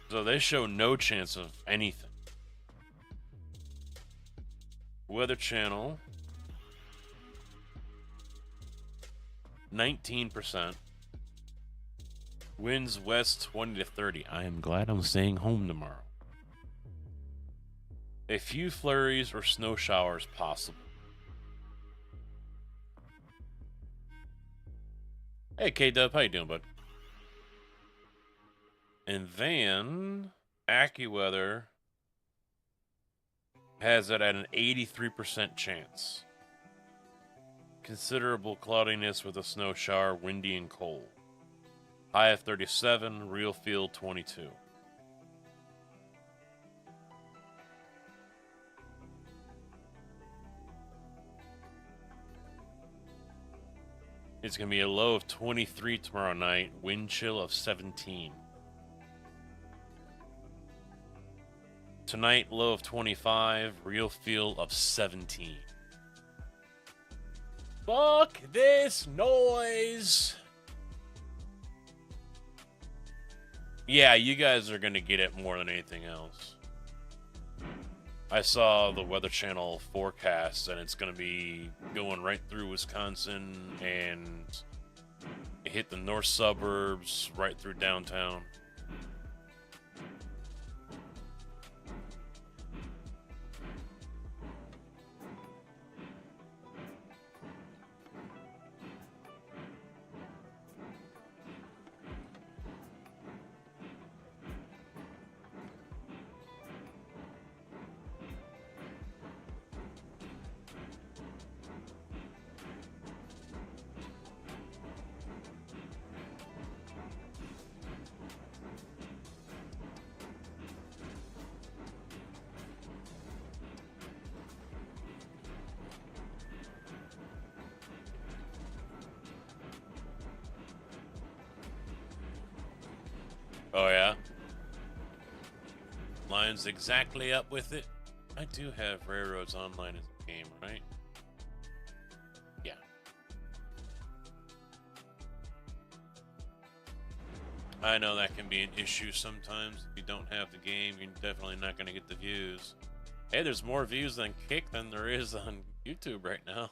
So they show no chance of anything. Weather Channel, 19%. Winds west 20 to 30. I am glad I'm staying home tomorrow. A few flurries or snow showers possible. Hey, K-Dub, how you doing, bud? And then AccuWeather has it at an 83% chance. Considerable cloudiness with a snow shower, windy and cold. High of 37, real feel 22. It's going to be a low of 23 tomorrow night, wind chill of 17. Tonight, low of 25, real feel of 17. Fuck this noise! Yeah, you guys are gonna get it more than anything else. I saw the Weather Channel forecast, and it's gonna be going right through Wisconsin and hit the north suburbs, right through downtown. Oh, yeah? Lines exactly up with it. I do have Railroads Online as a game, right? Yeah. I know that can be an issue sometimes. If you don't have the game, you're definitely not going to get the views. Hey, there's more views on Kick than there is on YouTube right now.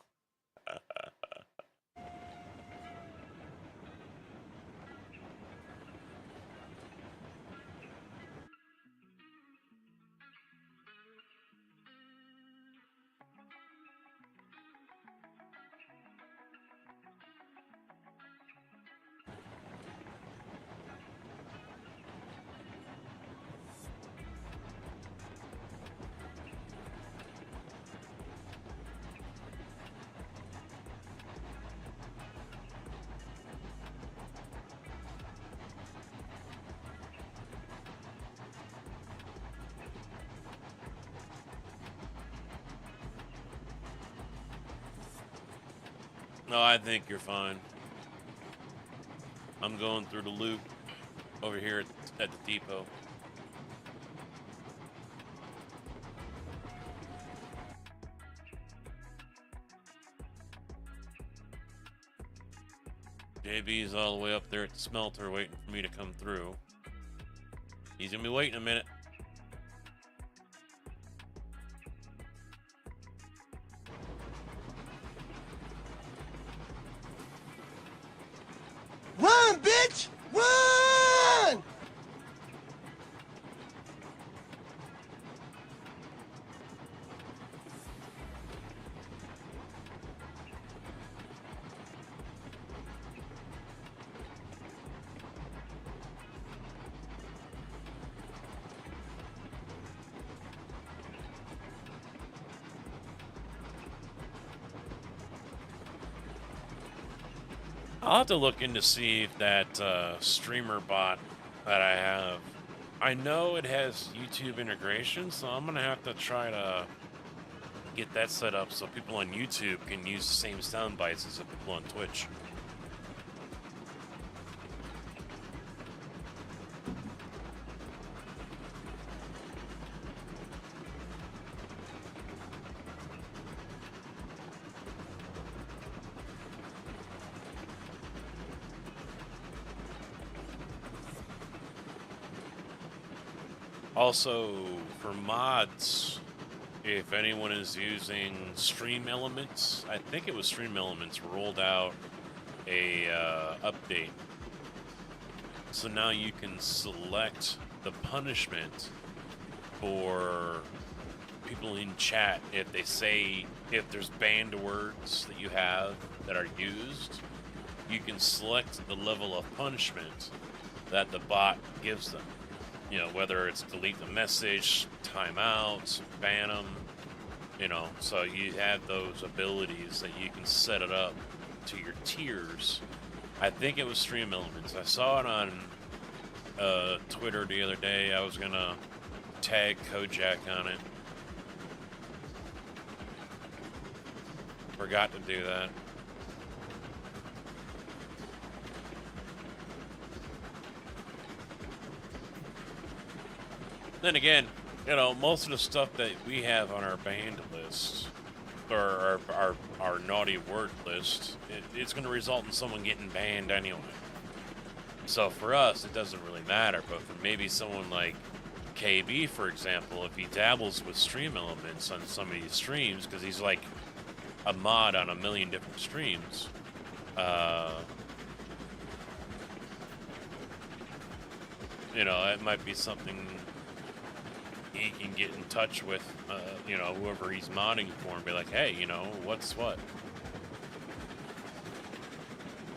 No, I think you're fine. I'm going through the loop over here at the depot. JB's all the way up there at the smelter waiting for me to come through. He's gonna be waiting a minute. Run, bitch! Run! I'll have to look into see if that streamer bot that I have. I know it has YouTube integration, so I'm gonna have to try to get that set up so people on YouTube can use the same sound bites as the people on Twitch. Also, for mods, if anyone is using Stream Elements, I think it was Stream Elements rolled out a update. So now you can select the punishment for people in chat if they say, if there's banned words that you have that are used, you can select the level of punishment that the bot gives them. You know, whether it's delete the message, timeouts, ban them, you know, so you have those abilities that you can set it up to your tiers. I think it was Stream Elements. I saw it on Twitter the other day. I was going to tag Kojak on it. Forgot to do that. Then again, you know, most of the stuff that we have on our banned list, or our naughty word list, it's going to result in someone getting banned anyway. So for us, it doesn't really matter. But for maybe someone like KB, for example, if he dabbles with Stream Elements on some of these streams, because he's like a mod on a million different streams, you know, it might be something he can get in touch with, you know, whoever he's modding for and be like, hey, you know, what's what?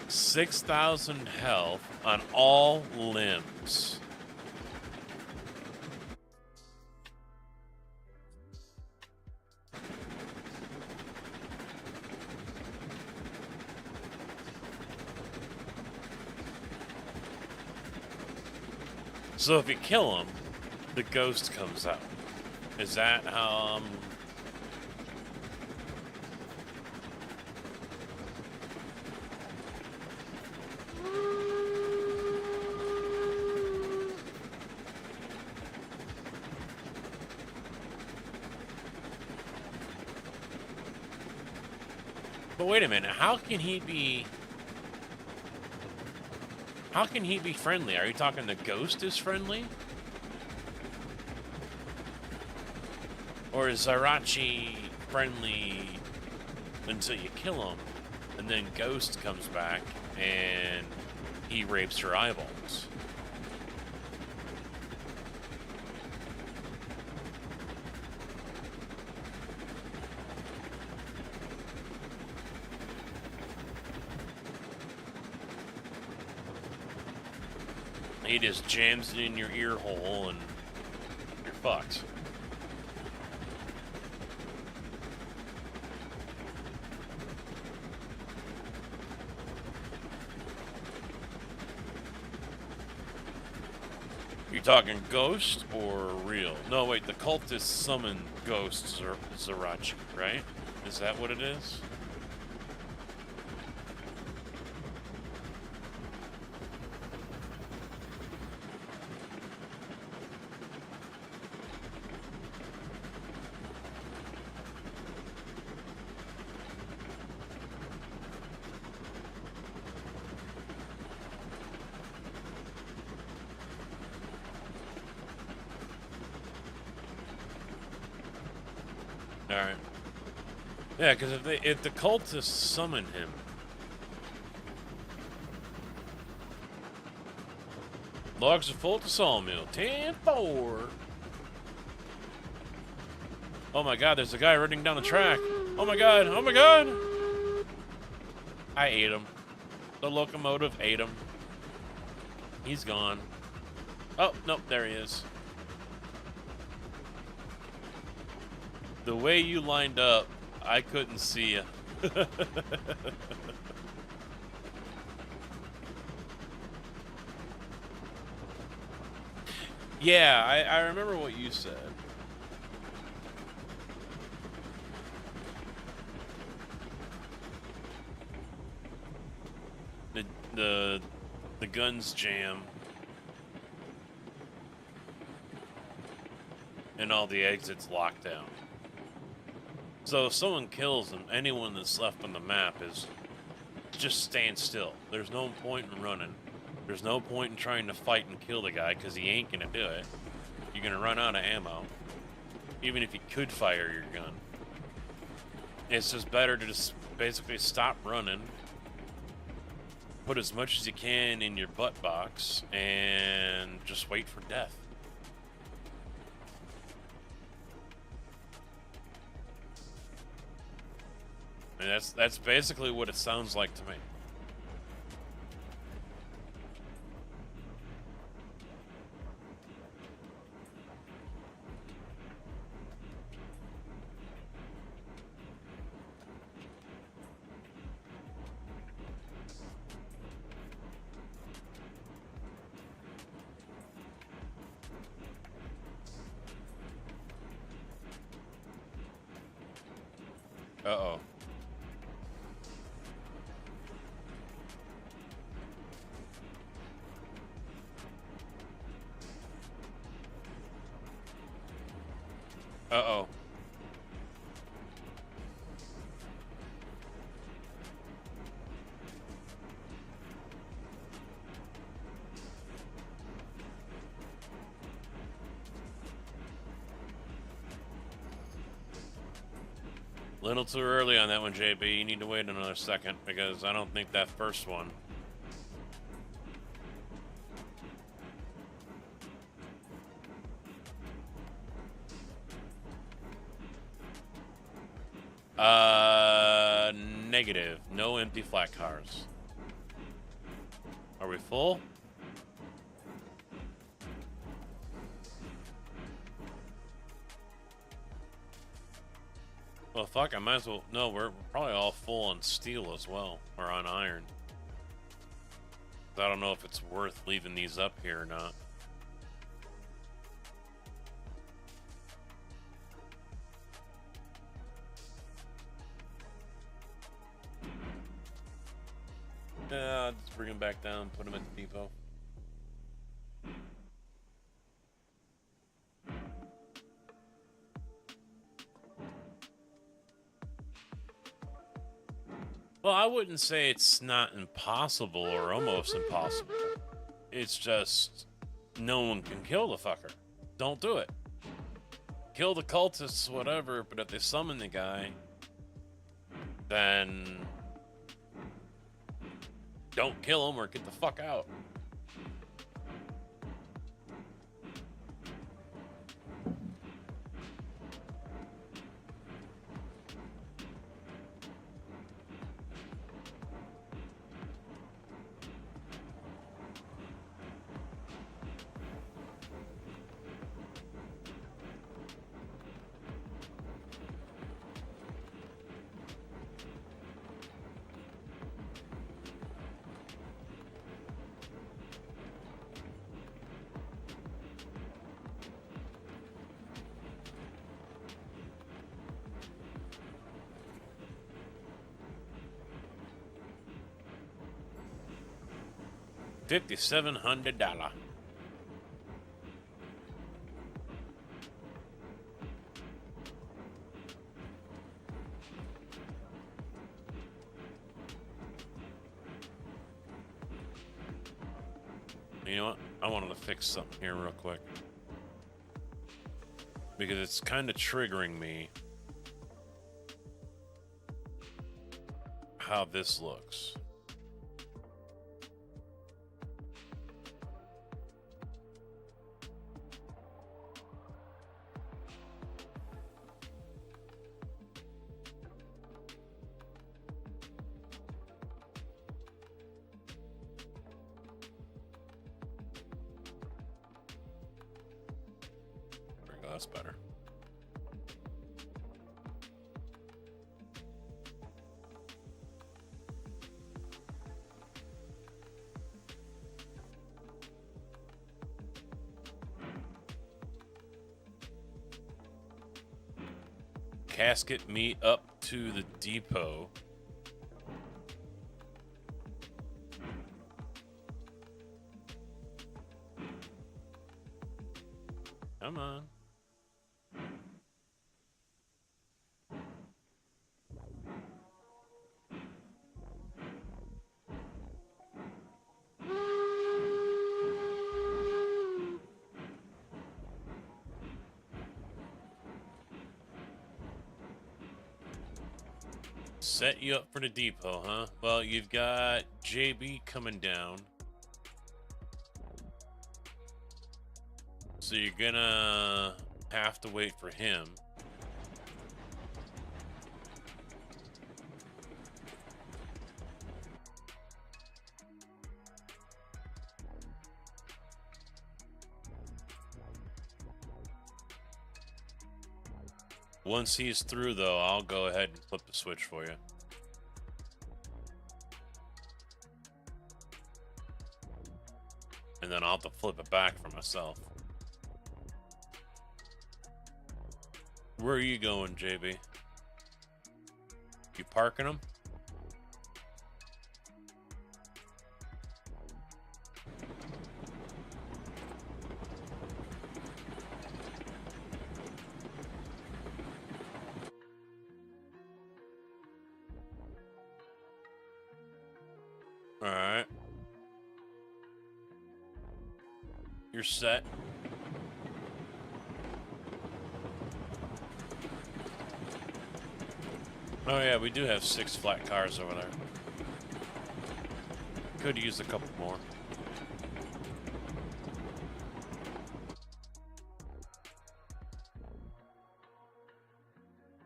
6,000 health on all limbs. So if you kill him, the ghost comes out. Is that how, But wait a minute, how can he be... How can he be friendly? Are you talking the ghost is friendly? Or is Zarachi friendly until you kill him, and then Ghost comes back and he rapes her eyeballs? He just jams it in your ear hole and you're fucked. You talking ghost or real? No, wait, the cultists summon ghosts or Zarachi, right? Is that what it is? Alright. Yeah, because if the cultists summon him, logs are full to sawmill. 10-4. Oh my god, there's a guy running down the track. Oh my god, oh my god! I ate him. The locomotive ate him. He's gone. Oh, nope, there he is. The way you lined up, I couldn't see you. Yeah, I remember what you said. The guns jam. And all the exits locked down. So if someone kills them, anyone that's left on the map is just stand still. There's no point in running. There's no point in trying to fight and kill the guy because he ain't gonna do it. You're gonna run out of ammo. Even if you could fire your gun. It's just better to just basically stop running. Put as much as you can in your butt box and just wait for death. And that's basically what it sounds like to me. Uh-oh. Uh-oh. Little too early on that one, JB. You need to wait another second because I don't think that first one. Negative. No empty flat cars. Are we full? Well, fuck, I might as well... No, we're probably all full on steel as well. Or on iron. I don't know if it's worth leaving these up here or not. Just bring them back down, put them at the depot. Well, I wouldn't say it's not impossible or almost impossible. It's just no one can kill the fucker. Don't do it. Kill the cultists, whatever, but if they summon the guy, then don't kill him or get the fuck out. $5,700. You know what? I wanted to fix something here real quick. Because it's kind of triggering me how this looks. There we go, that's better. Casket me up to the depot. Come on. Set you up for the depot, huh? Well, you've got JB coming down. So you're gonna have to wait for him. Once he's through, though, I'll go ahead and flip the switch for you. And then I'll have to flip it back for myself. Where are you going, JB? You parking them? All right. You're set. Oh yeah, we do have 6 flat cars over there. Could use a couple more.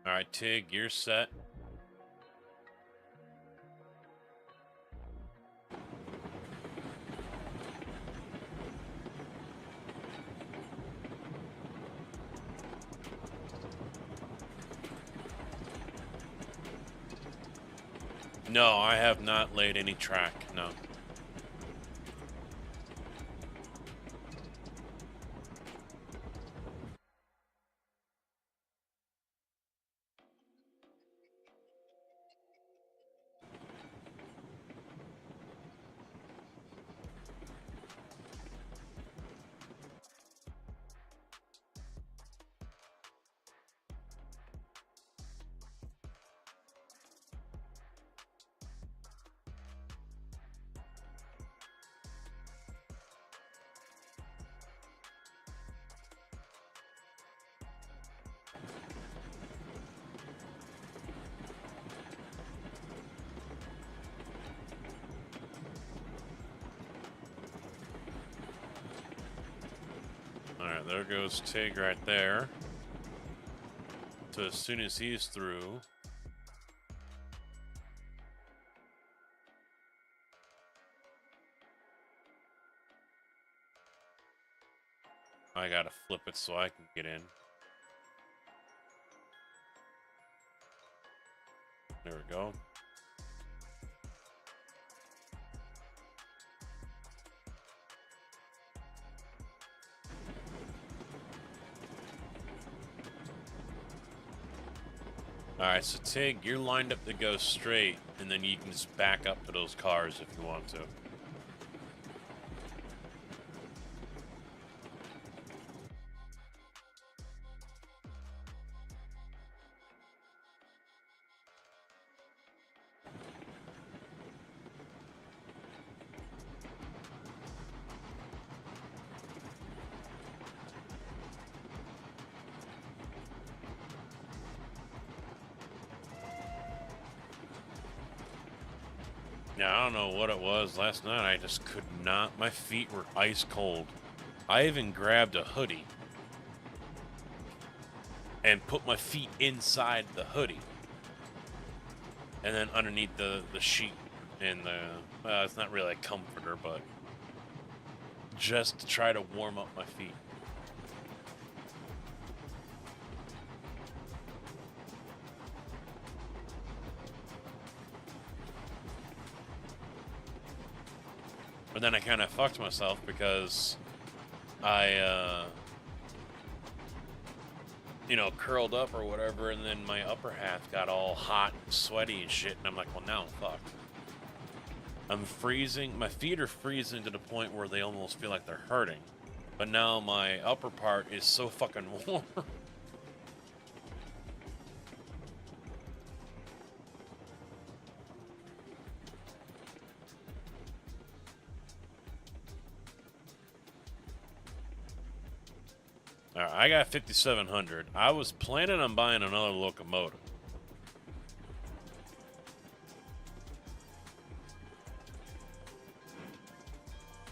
All right, Tig, you're set. No, I have not laid any track, no. Alright, there goes Tig right there. So as soon as he's through... I gotta flip it so I can get in. There we go. Alright, so Tig, you're lined up to go straight, and then you can just back up to those cars if you want to. Now, I don't know what it was. Last night, I just could not. My feet were ice cold. I even grabbed a hoodie and put my feet inside the hoodie. And then underneath the sheet and the... it's not really a comforter, but just to try to warm up my feet. But then I kind of fucked myself because I, you know, curled up or whatever, and then my upper half got all hot and sweaty and shit, and I'm like, well, now I'm fucked. I'm freezing. My feet are freezing to the point where they almost feel like they're hurting. But now my upper part is so fucking warm. Alright, I got 5,700. I was planning on buying another locomotive.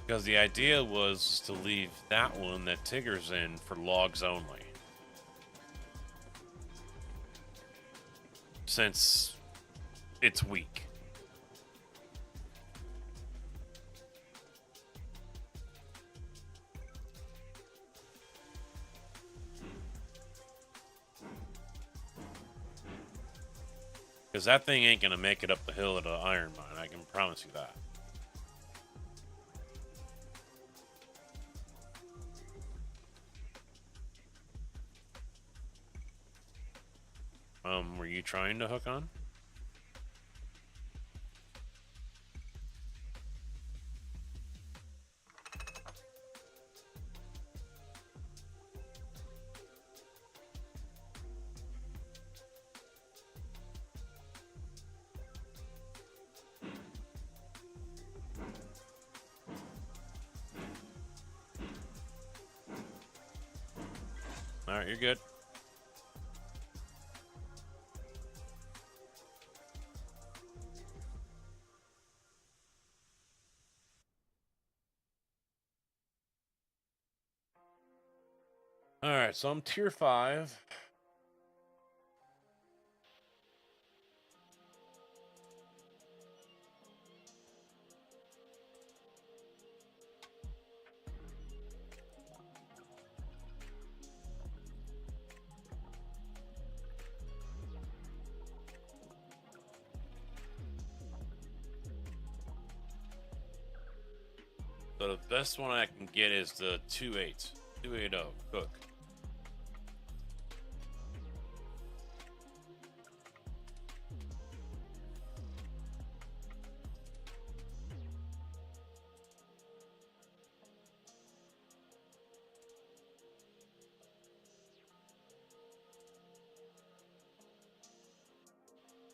Because the idea was to leave that one that Tigger's in for logs only. Since it's weak. Because that thing ain't going to make it up the hill to the iron mine. I can promise you that. Were you trying to hook on? Alright, you're good. Alright, so I'm tier 5. So the best one I can get is the 280 Cook.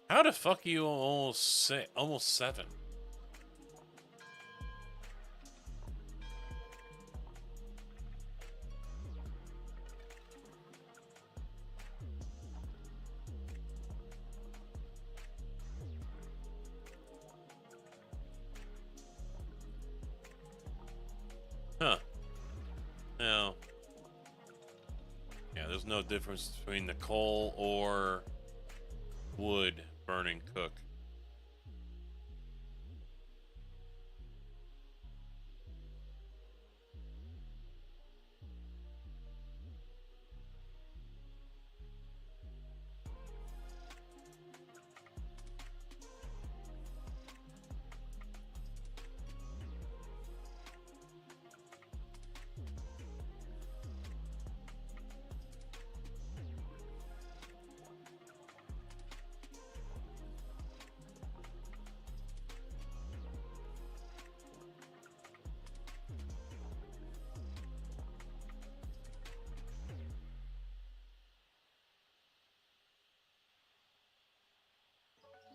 How the fuck are you almost 7? Huh. Now, was no difference between the coal or wood burning cook.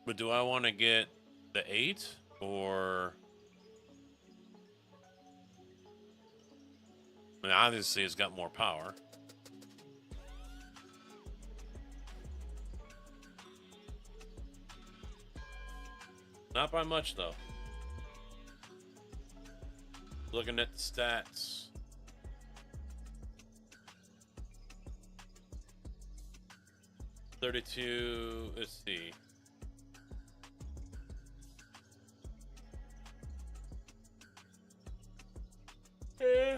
But do I want to get the 8 or? I mean, obviously, it's got more power. Not by much, though. Looking at the stats. $32. Let's see. Yeah.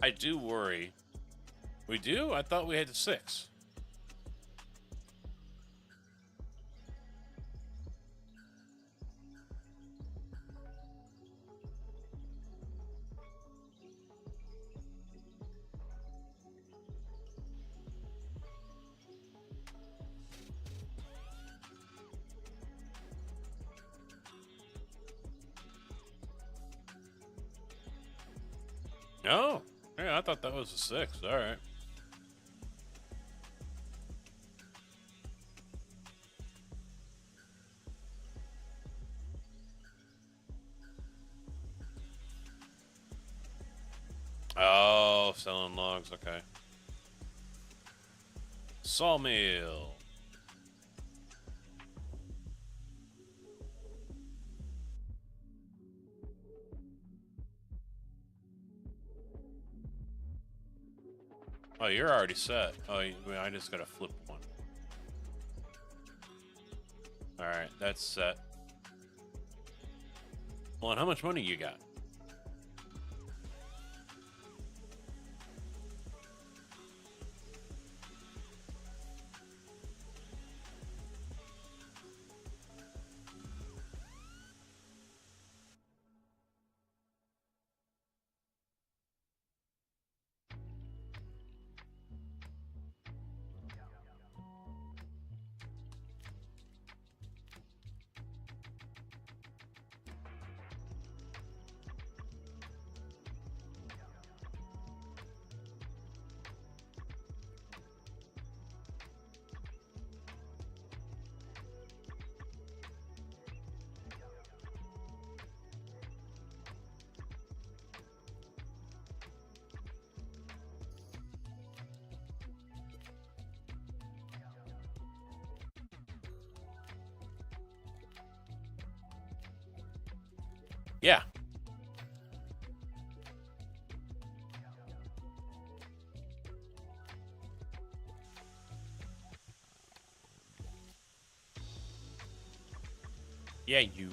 I do worry. We do? I thought we had 6. Oh, yeah, I thought that was a 6. All right. Oh, selling logs. Okay. Sawmill. Oh, you're already set. Oh, I just gotta flip one. All right, that's set. Well, and how much money you got? Yeah. Yeah, you.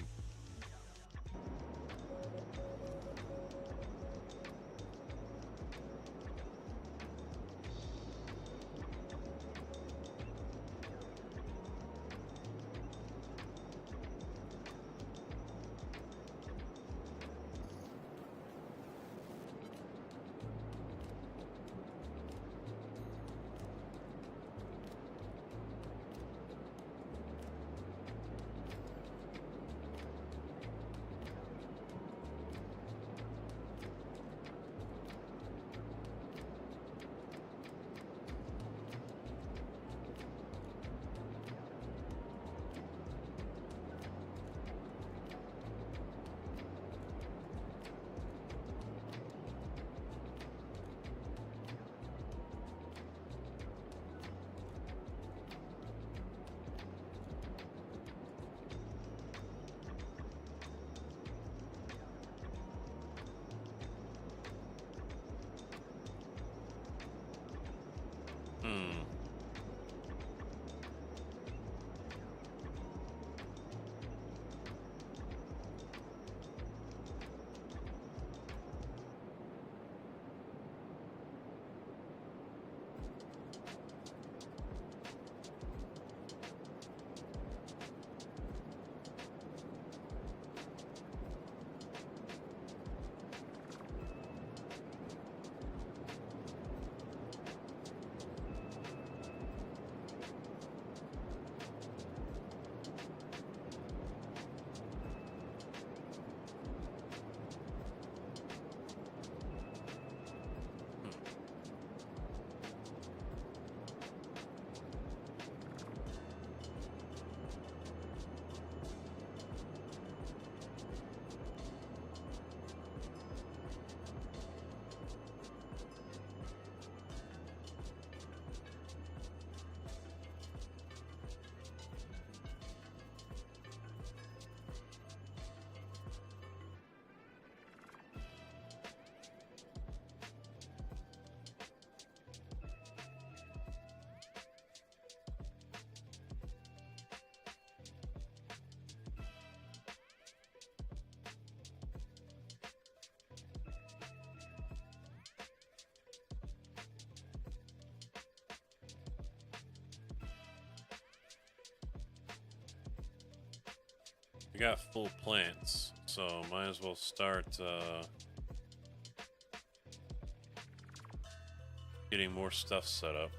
Hmm. We got full plants, so might as well start getting more stuff set up.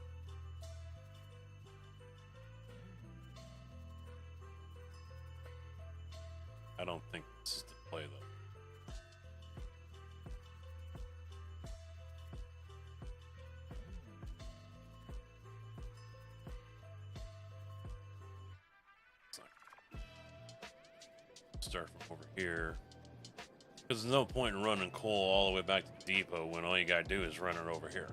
I don't think this is the play though. Start from over here. Because there's no point in running coal all the way back to the depot when all you gotta do is run it over here.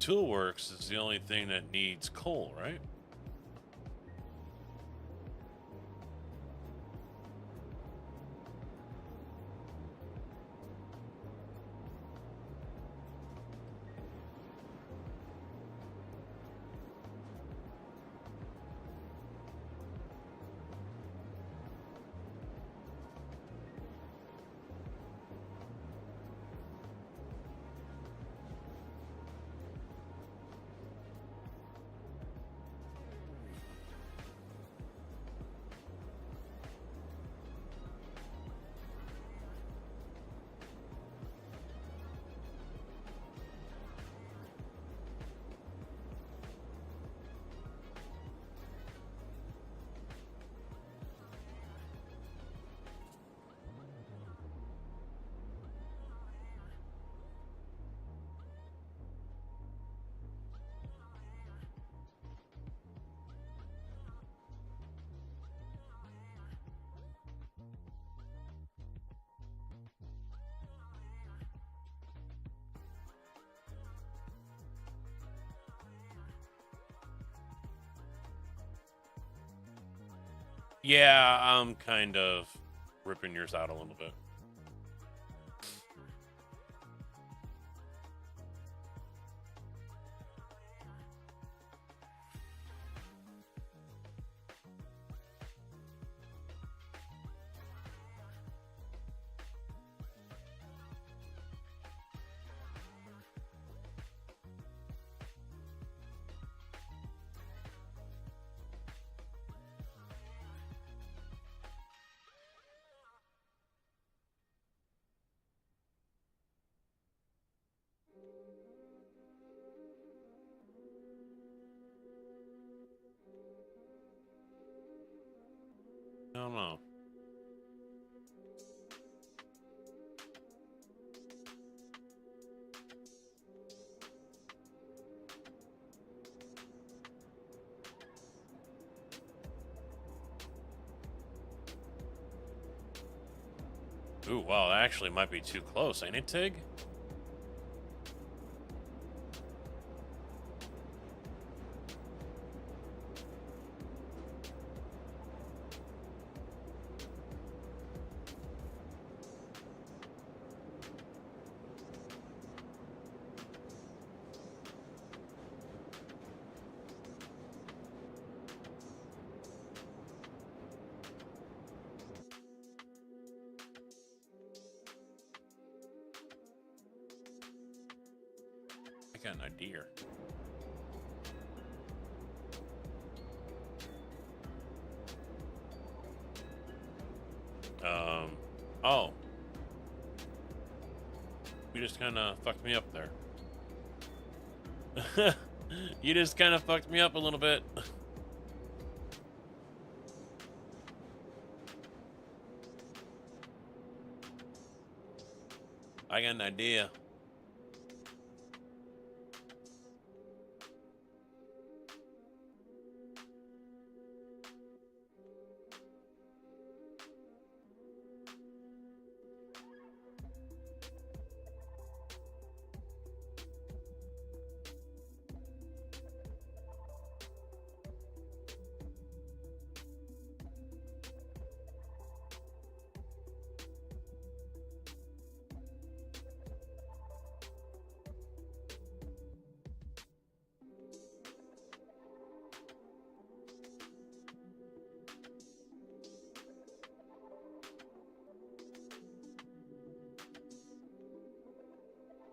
Toolworks is the only thing that needs coal, right? Yeah, I'm kind of ripping yours out a little bit. don't know. Ooh, wow, that actually might be too close, ain't it, Tig? I got an idea. Oh. You just kind of fucked me up there. You just kind of fucked me up a little bit. I got an idea.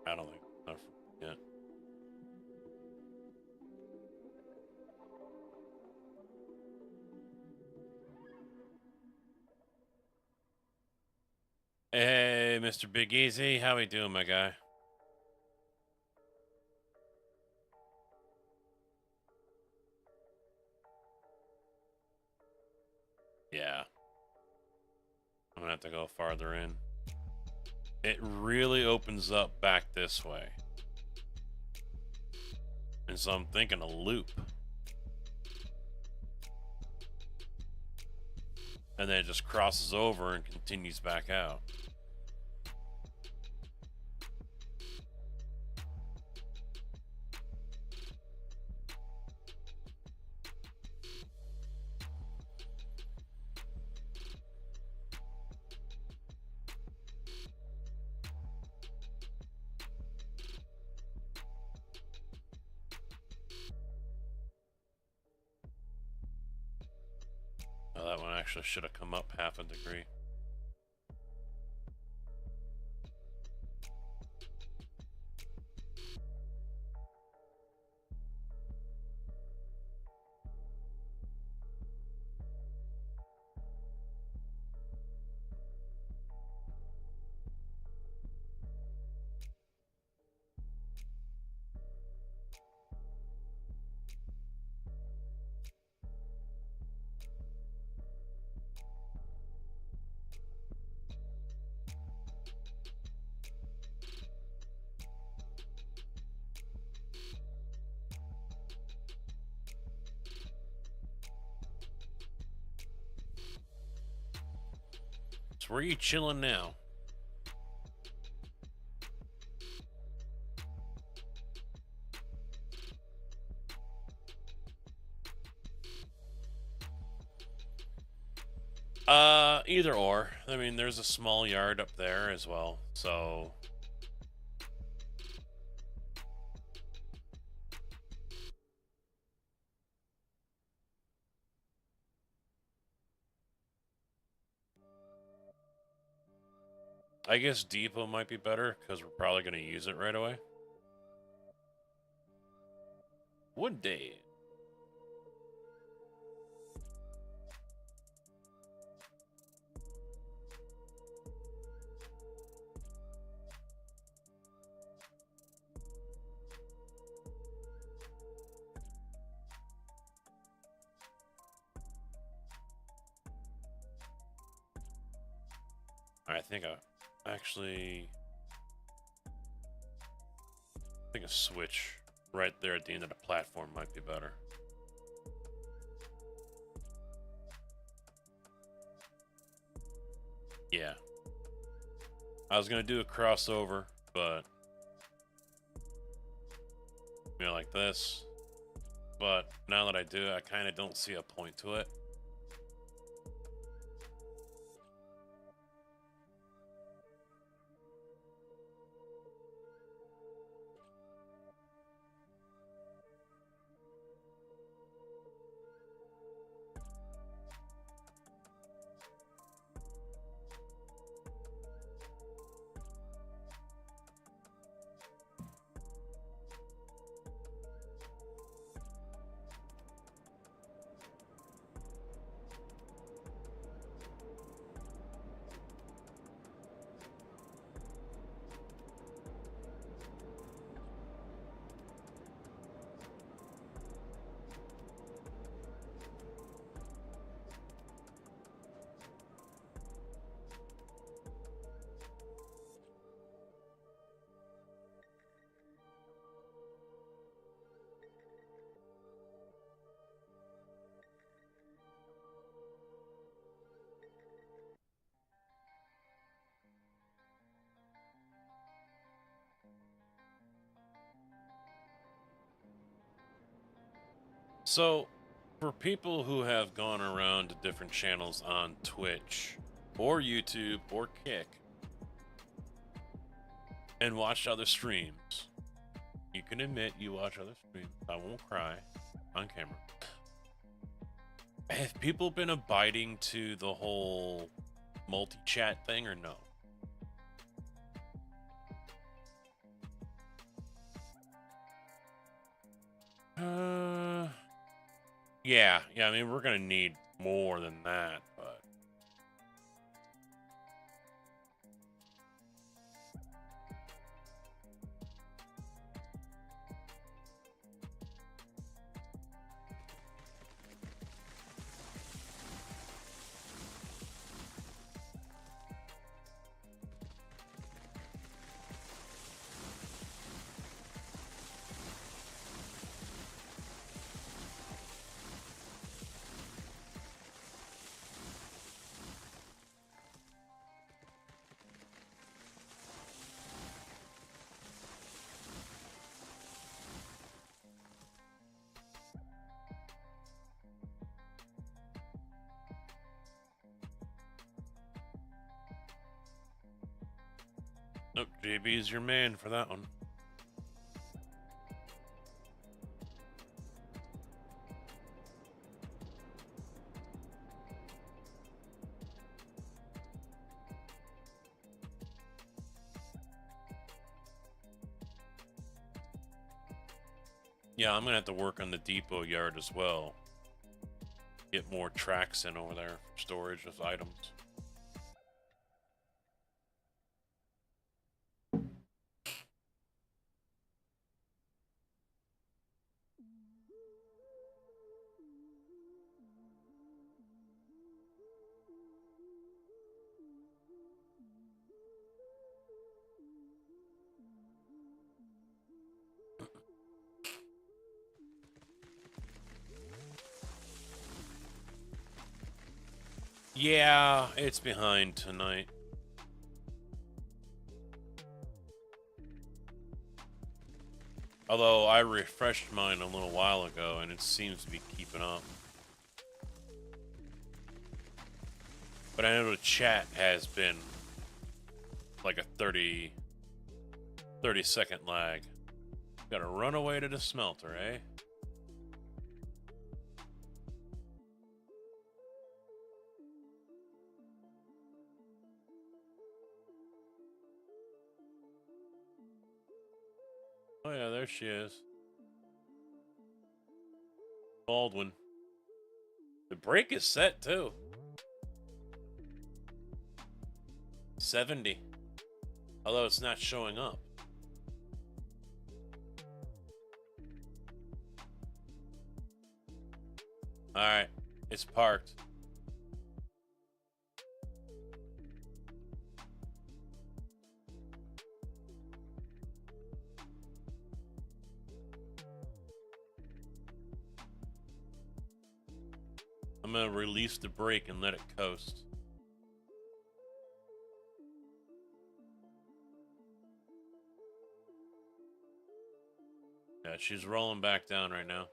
I don't think enough yet. Hey, Mr. Big Easy, how we doing, my guy? Yeah. I'm gonna have to go farther in. It really opens up back this way. And so I'm thinking a loop. And then it just crosses over and continues back out. Oh, that one actually should have come up half a degree. So where are you chilling now? Either or. I mean, there's a small yard up there as well, so... I guess Depot might be better, because we're probably going to use it right away. Would they? I think a switch right there at the end of the platform might be better. Yeah. I was gonna do a crossover, but like this. But now that I do, I kind of don't see a point to it. So, for people who have gone around to different channels on Twitch or YouTube or Kick and watched other streams, you can admit you watch other streams. I won't cry on camera. Have people been abiding to the whole multi-chat thing or no? Yeah, I mean, we're gonna need more than that, but nope, JB is your man for that one. Yeah, I'm gonna have to work on the depot yard as well. Get more tracks in over there for storage of items. Yeah, it's behind tonight. Although I refreshed mine a little while ago and it seems to be keeping up. But I know the chat has been like a 30 second lag. Gotta run away to the smelter, eh? Oh yeah, there she is. Baldwin. The break is set too. 70. Although it's not showing up. Alright, it's parked. I'm gonna release the brake and let it coast. Yeah, she's rolling back down right now.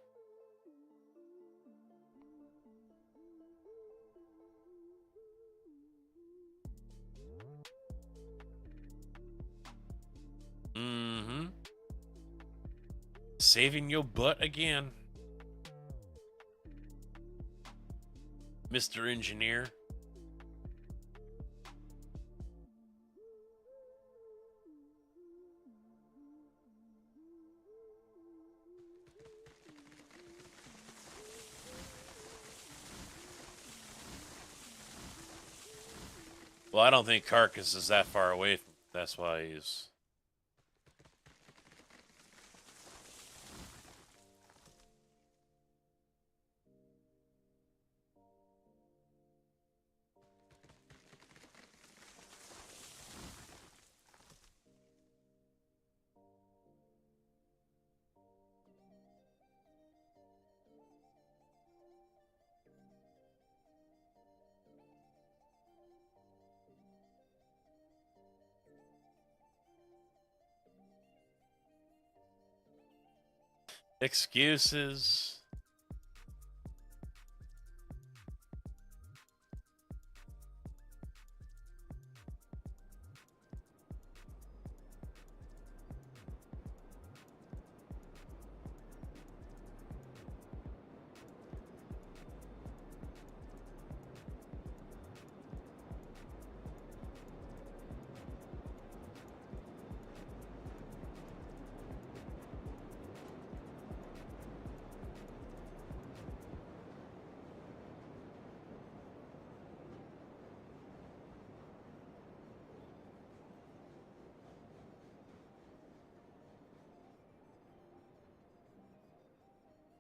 Mm-hmm. Saving your butt again, Mr. Engineer. Well, I don't think Carcass is that far away from. That's why he's. Excuses.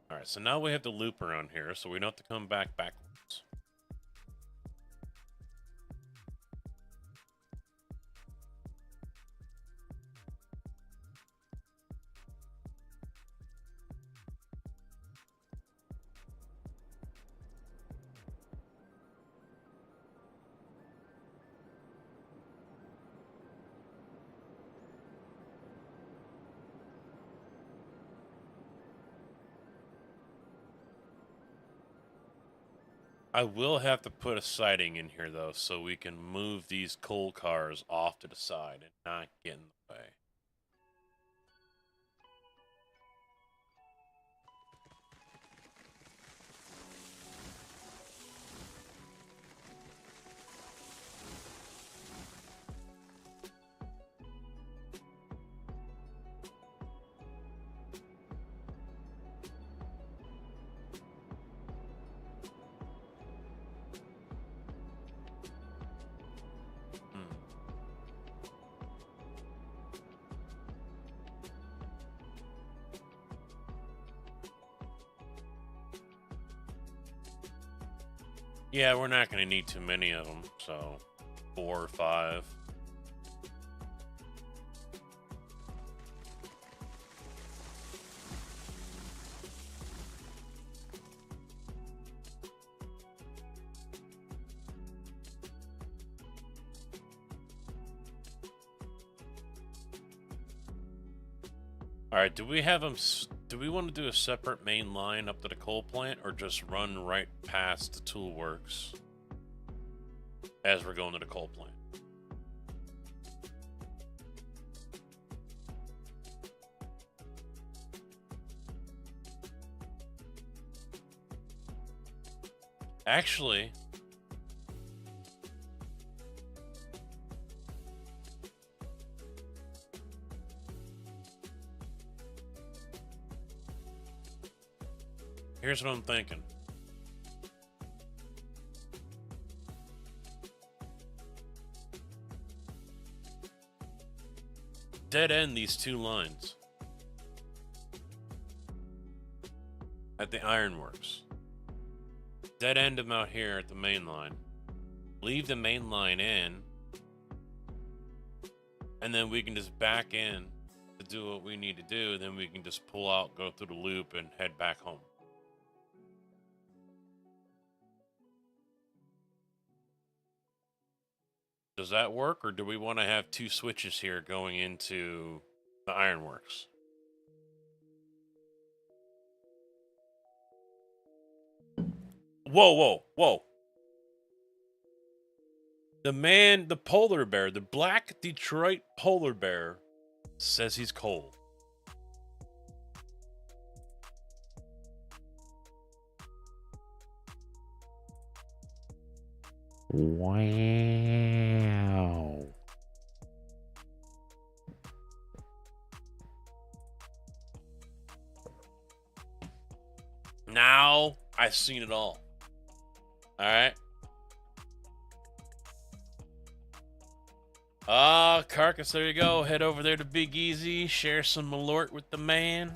All right, so now we have to loop around here, so we don't have to come backwards. I will have to put a siding in here, though, so we can move these coal cars off to the side and not get in the way. Yeah, we're not going to need too many of them, so 4 or 5. All right, do we have them? Do we want to do a separate main line up to the coal plant, or just run right past the tool works as we're going to the coal plant? Actually, here's what I'm thinking. Dead end these 2 lines at the ironworks. Dead end them out here at the main line. Leave the main line in, and then we can just back in to do what we need to do. Then we can just pull out, go through the loop, and head back home. Does that work, or do we want to have 2 switches here going into the ironworks? Whoa, whoa, whoa. The polar bear, the black Detroit polar bear, says he's cold. Wow. Now I've seen it all. All right. Carcass, there you go. Head over there to Big Easy. Share some Malort with the man.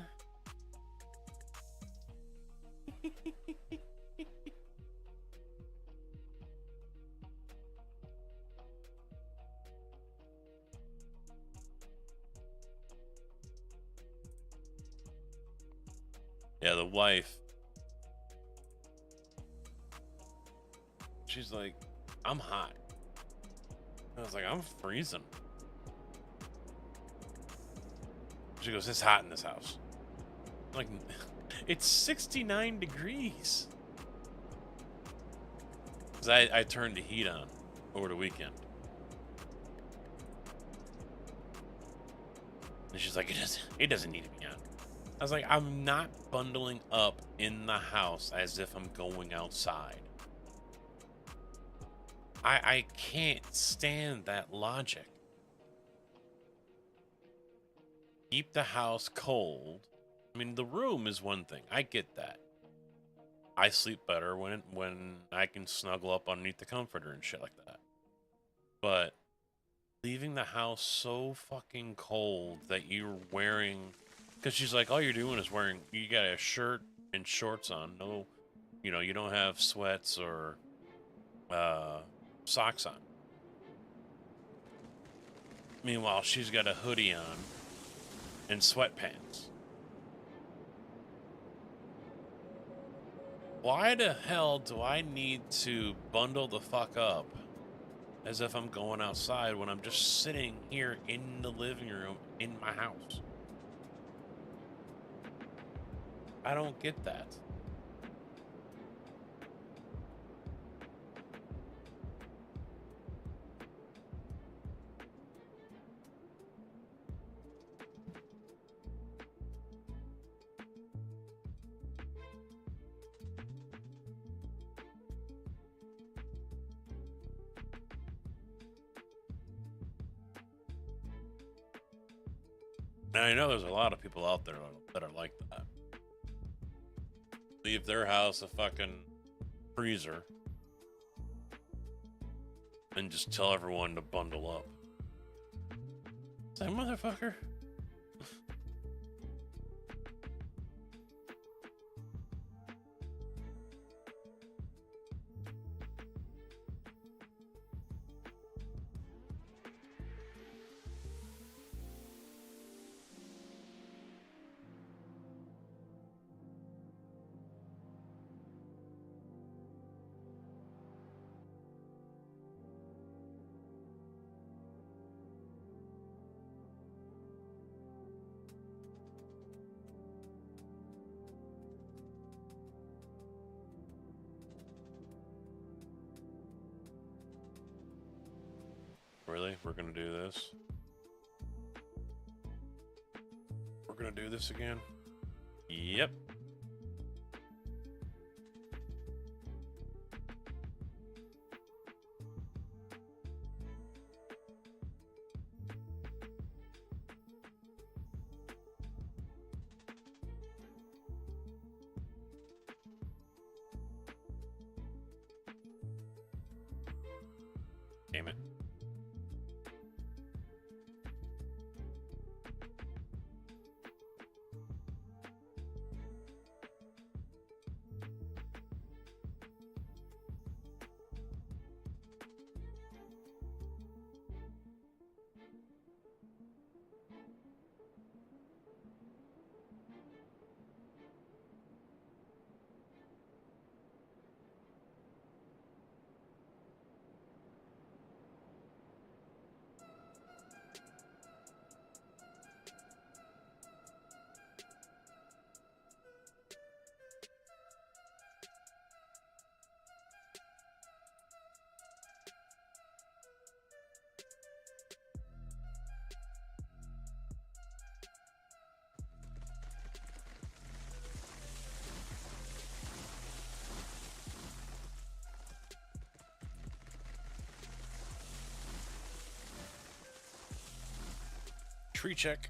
Yeah, the wife. She's like, I'm hot. I was like, I'm freezing. She goes, it's hot in this house. I'm like, it's 69 degrees. Because I turned the heat on over the weekend. And she's like, it doesn't need to be on. I was like, I'm not bundling up in the house as if I'm going outside. I can't stand that logic. Keep the house cold. I mean, the room is one thing. I get that. I sleep better when I can snuggle up underneath the comforter and shit like that. But leaving the house so fucking cold that you're wearing... Because she's like, all you're doing is wearing... You got a shirt and shorts on. No, you don't have sweats or socks on. Meanwhile, she's got a hoodie on and sweatpants. Why the hell do I need to bundle the fuck up as if I'm going outside when I'm just sitting here in the living room in my house? I don't get that. And I know there's a lot of people out there that are like that. Leave their house a fucking freezer and just tell everyone to bundle up. It's like, motherfucker. Really? We're gonna do this? We're gonna do this again? Yep. Damn it. tree check.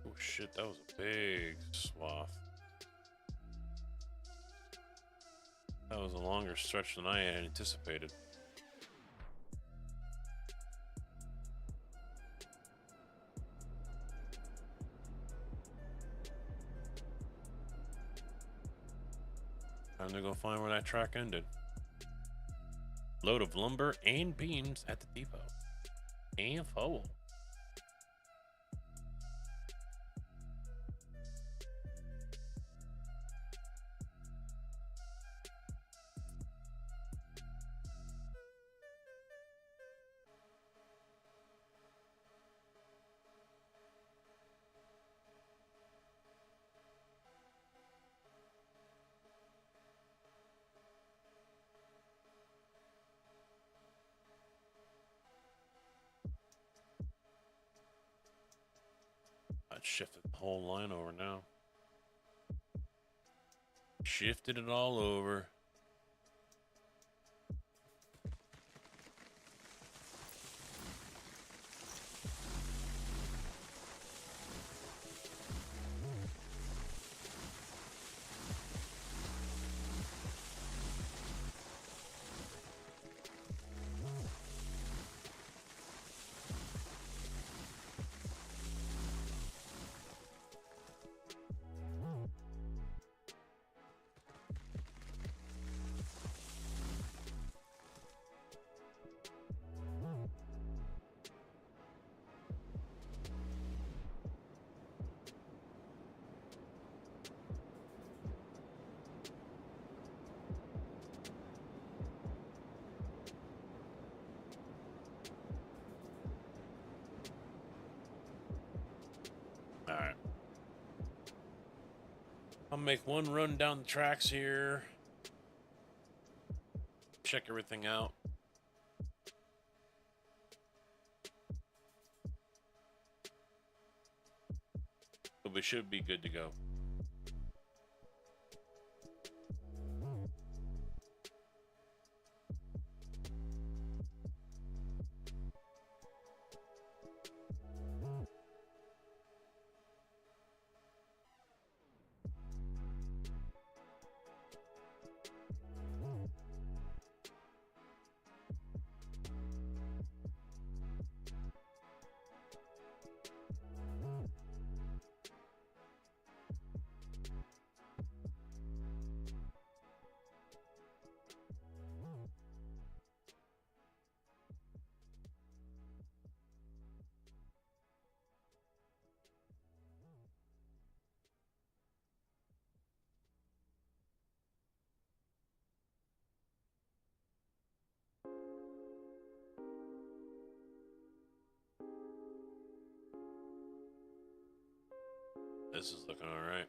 Oh shit, that was a big swath. That was a longer stretch than I had anticipated. Time to go find where that track ended. Load of lumber and beams at the depot. And forward. I'd shifted the whole line over now. Shifted it all over. Alright. I'll make one run down the tracks here. Check everything out. But we should be good to go. This is looking all right.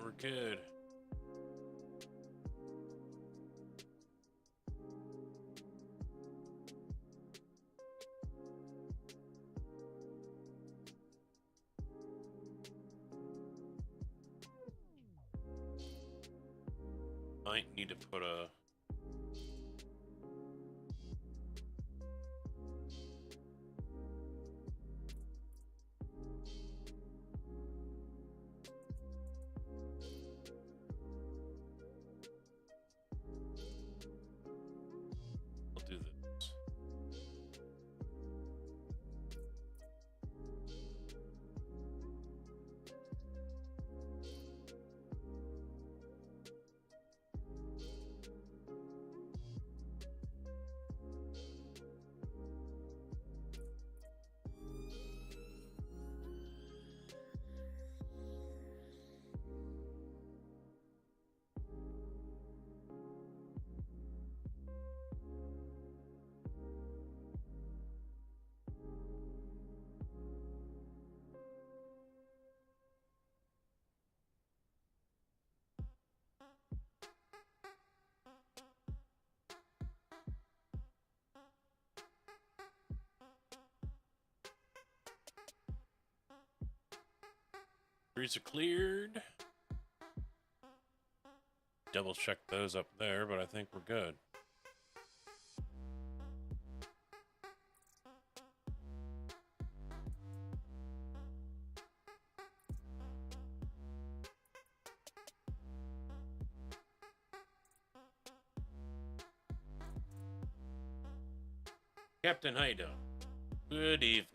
we're good. Might need to put a... I'll do this. Streets are cleared. Double check those up there, but I think we're good. Captain, how you doing? Good evening.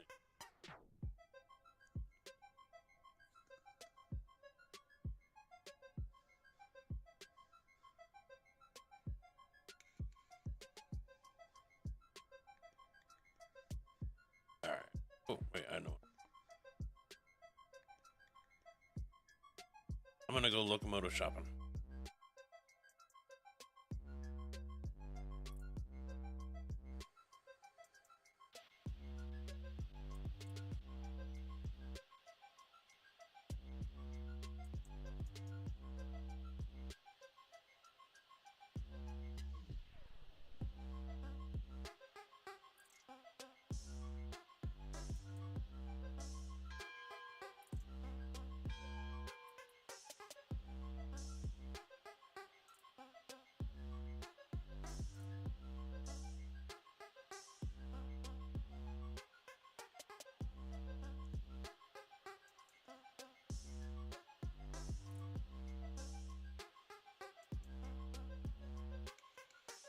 Alright. Oh, wait, I know. I'm gonna go locomotive shopping.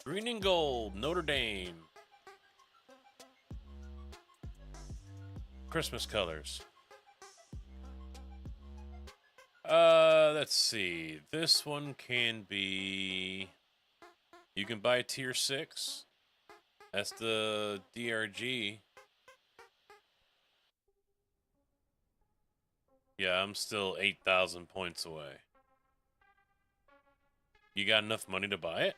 Green and gold, Notre Dame. Christmas colors. Let's see. This one can be... You can buy tier 6. That's the DRG. Yeah, I'm still 8,000 points away. You got enough money to buy it?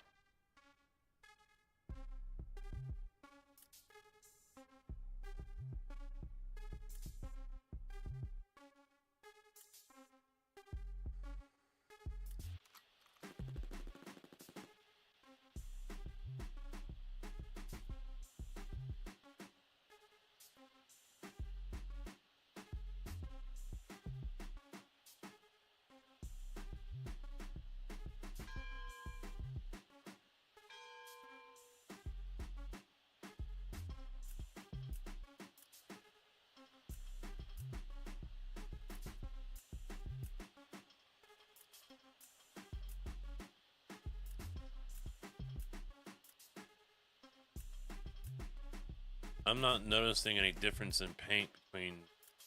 I'm not noticing any difference in paint between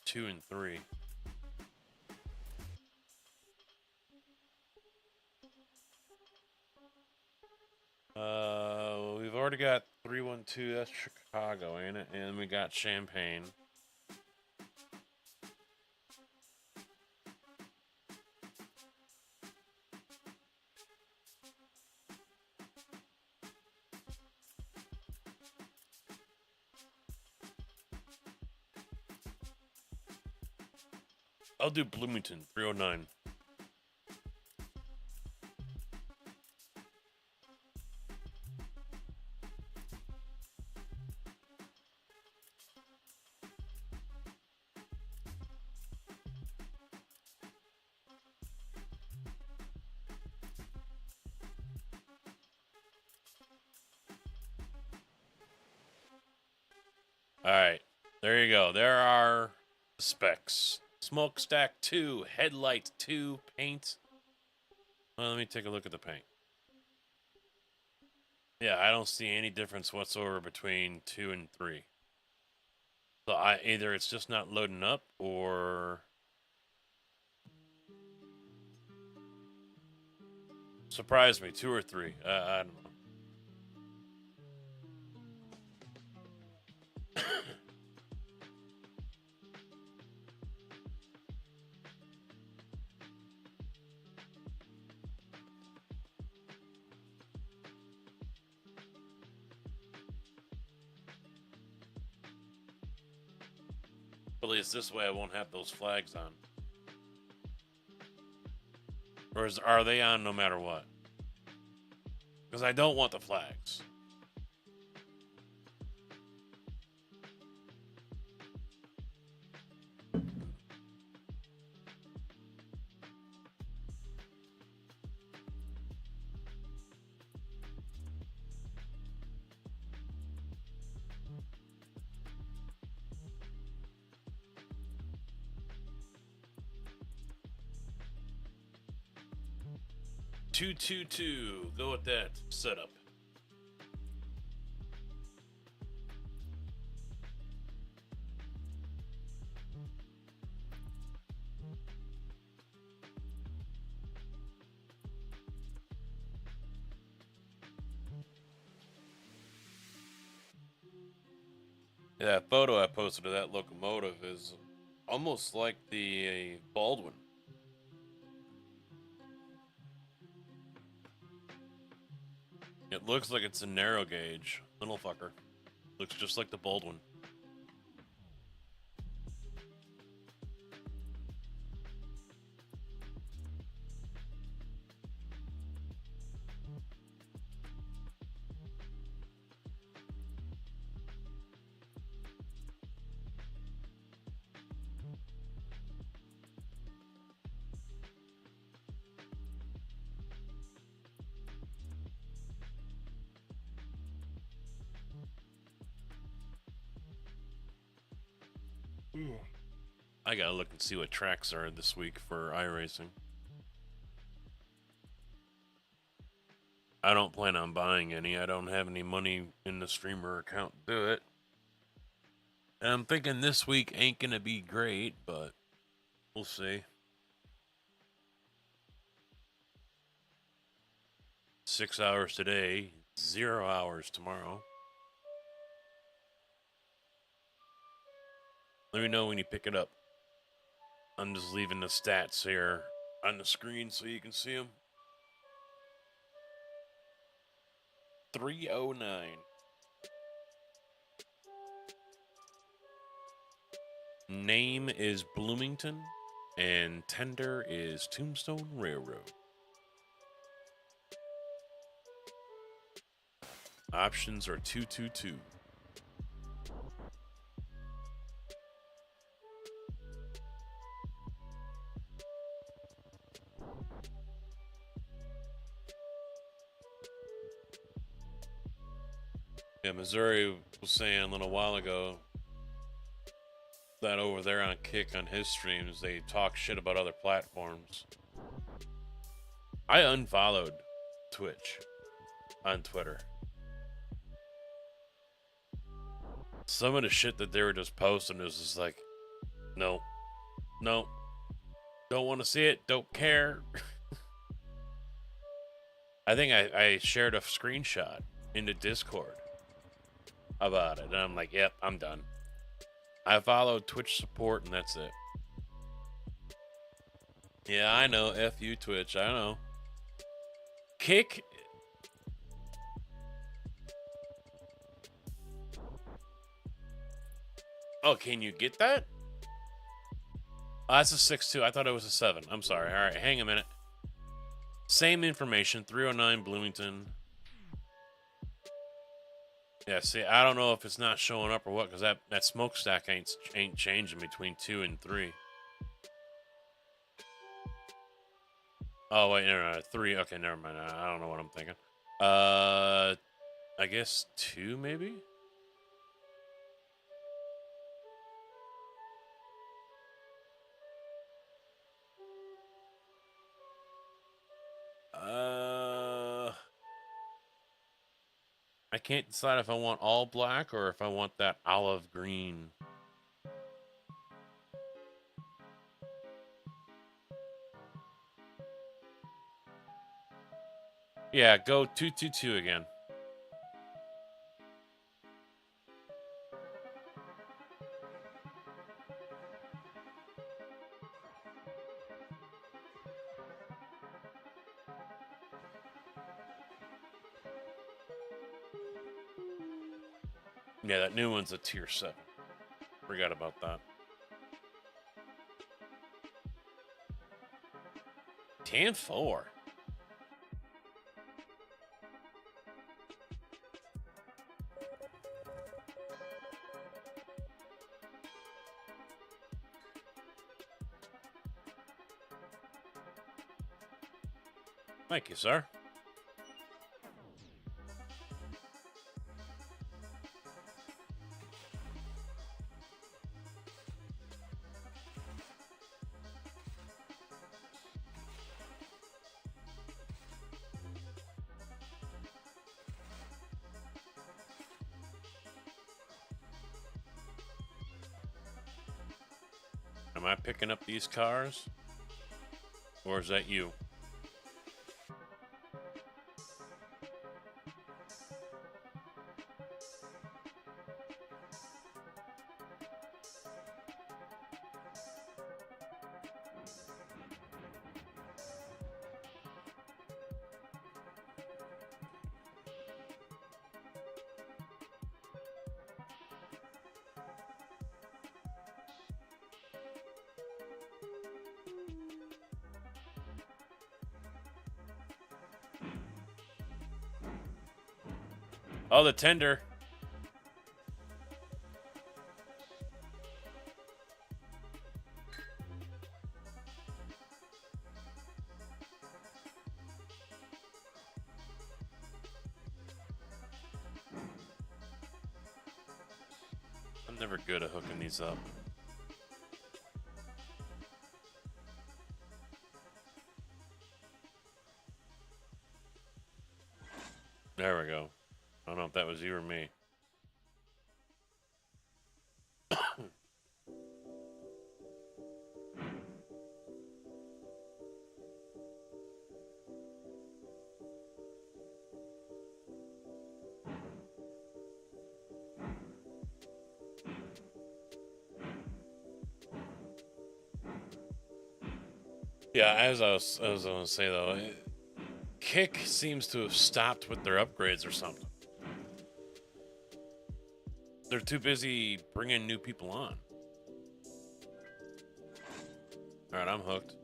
2 and 3. We've already got 312, that's Chicago, ain't it? And we got Champagne. I'll do Bloomington, 309. All right, there you go. There are the specs. Smokestack 2, headlight 2, paint. Well, let me take a look at the paint. Yeah, I don't see any difference whatsoever between 2 and 3. So either it's just not loading up, or surprise me, 2 or 3. I don't know. At least this way I won't have those flags on. Or are they on no matter what? Because I don't want the flags. Two. Go with that setup. Yeah, that photo I posted of that locomotive is almost like the Baldwin. It looks like it's a narrow gauge. Little fucker. Looks just like the Baldwin. I gotta look and see what tracks are this week for iRacing. I don't plan on buying any. I don't have any money in the streamer account to do it. And I'm thinking this week ain't gonna be great, but we'll see. 6 hours today, 0 hours tomorrow. Let me know when you pick it up. I'm just leaving the stats here on the screen so you can see them. 309. Name is Bloomington, and tender is Tombstone Railroad. Options are 222. Yeah, Missouri was saying a little while ago that over there on Kick on his streams, they talk shit about other platforms. I unfollowed Twitch on Twitter. Some of the shit that they were just posting was just like, no, don't want to see it, don't care. I think I shared a screenshot into Discord about it, and I'm like, yep, I'm done. I followed Twitch support, and that's it. Yeah, I know. F you, Twitch. I know. Kick. Oh, can you get that? Oh, that's a 6-2. I thought it was a 7. I'm sorry. All right, hang a minute. Same information. 309 Bloomington. Yeah, see, I don't know if it's not showing up or what, because that smokestack ain't changing between 2 and 3. Oh, wait, no, 3. Okay, never mind. I don't know what I'm thinking. I guess 2, maybe? I can't decide if I want all black or if I want that olive green. Yeah, go 222 again. Yeah, that new one's a tier 7. Forgot about that. 10-4. Thank you, sir. Am I picking up these cars? Or is that you? Oh, the tender. I'm never good at hooking these up. There we go. I don't know if that was you or me. Yeah, as I was going to say though, Kick seems to have stopped with their upgrades or something. They're too busy bringing new people on. All right, I'm hooked.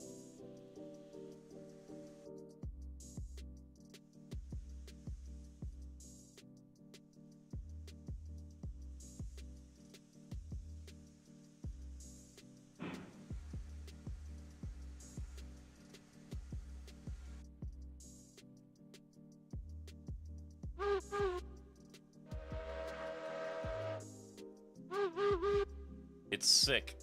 It's sick.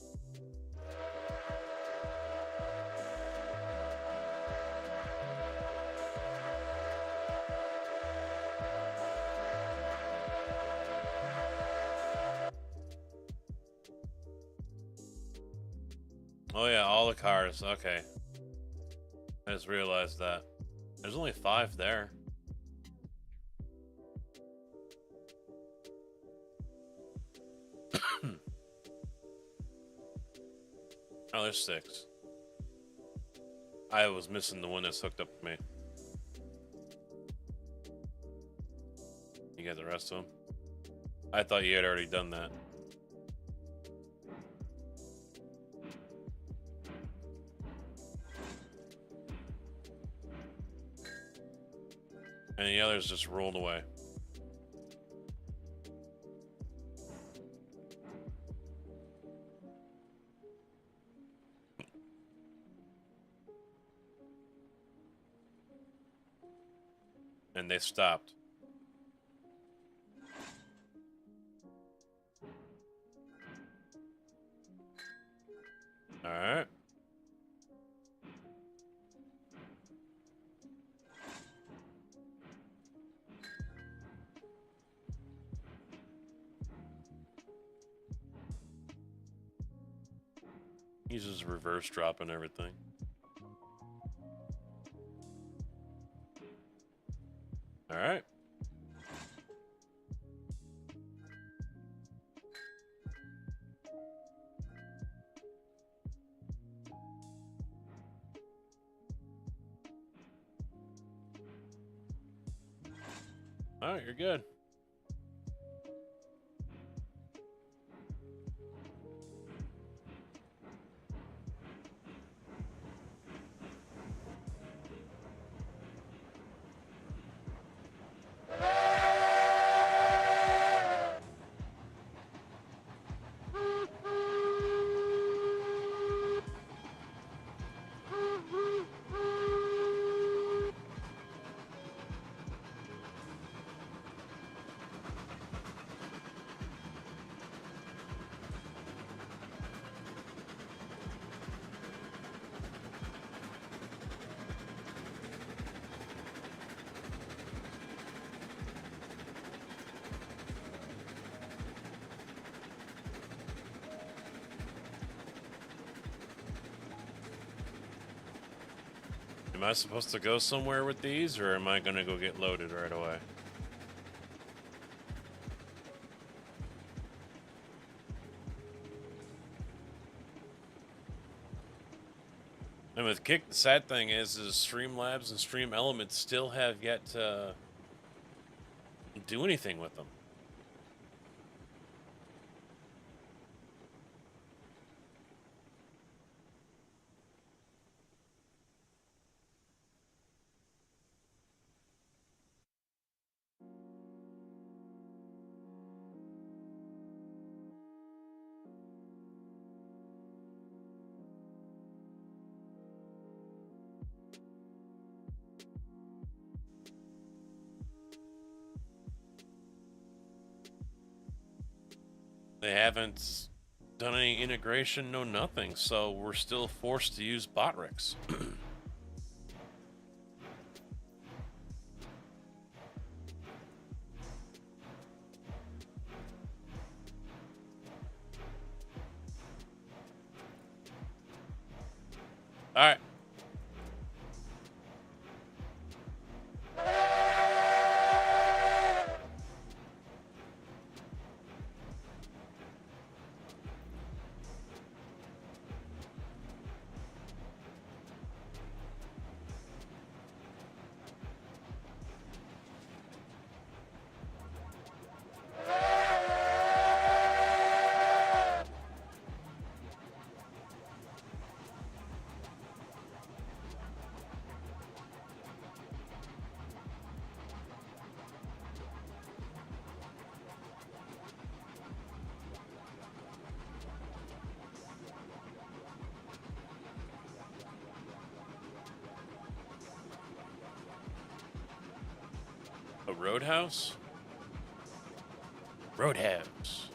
Oh yeah, all the cars. Okay. I just realized that. There's only 5 there. Oh, there's 6. I was missing the one that's hooked up to me. You got the rest of them? I thought you had already done that. And the others just rolled away. And they stopped. All right. Uses reverse drop and everything. All right. All right, you're good. Am I supposed to go somewhere with these, or am I gonna go get loaded right away? And with Kick, the sad thing is Streamlabs and Stream Elements still have yet to do anything with them. They haven't done any integration, no nothing, so we're still forced to use Botrix. All right. A roadhouse? Roadhouse.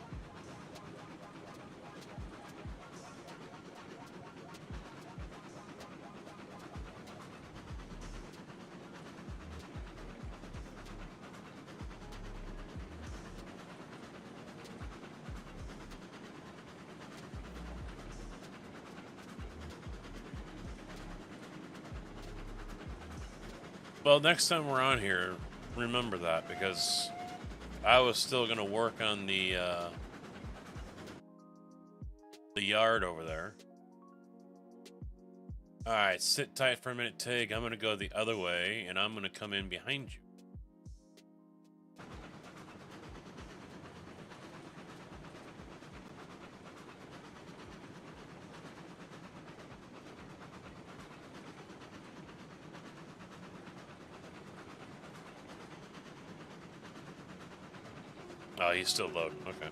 Well, next time we're on here, remember that, because I was still gonna work on the yard over there. All right, sit tight for a minute, Tig. I'm gonna go the other way, and I'm gonna come in behind you. Oh, he's still loading. Okay.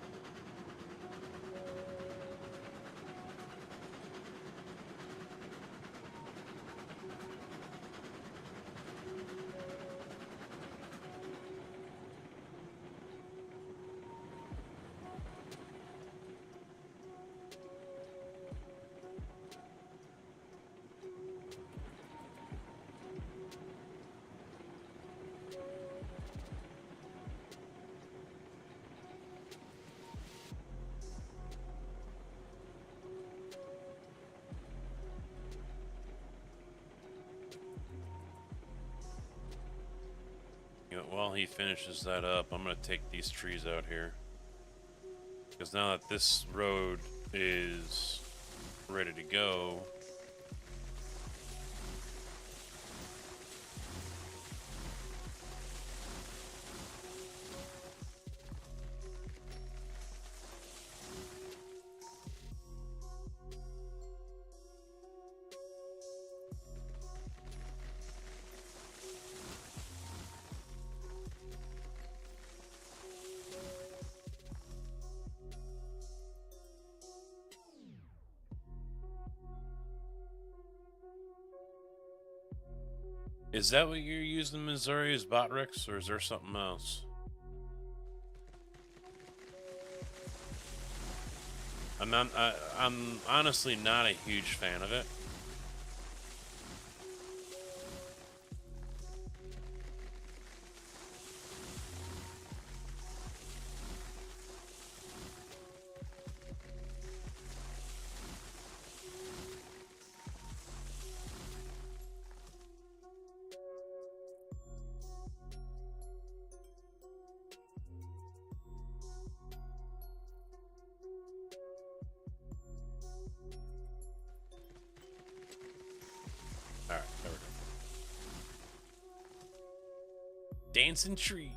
You know, while he finishes that up, I'm gonna take these trees out here. Because now that this road is ready to go, is that what you're using in Missouri as Botrix, or is there something else? I'm honestly not a huge fan of it. Alright, there we go. Dancing tree.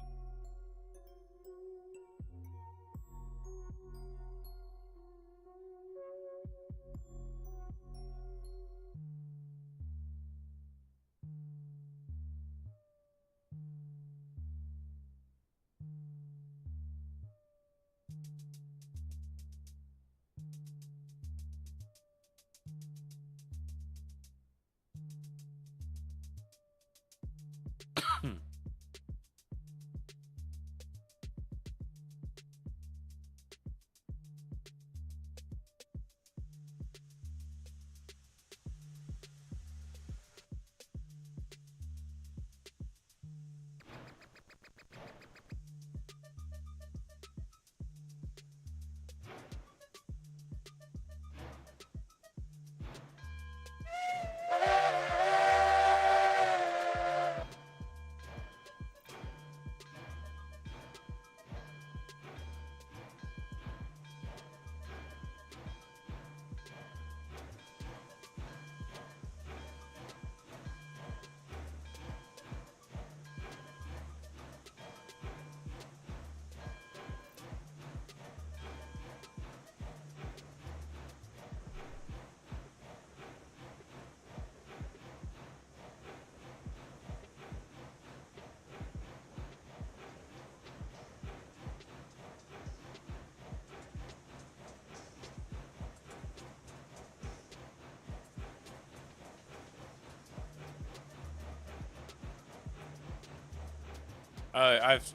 I've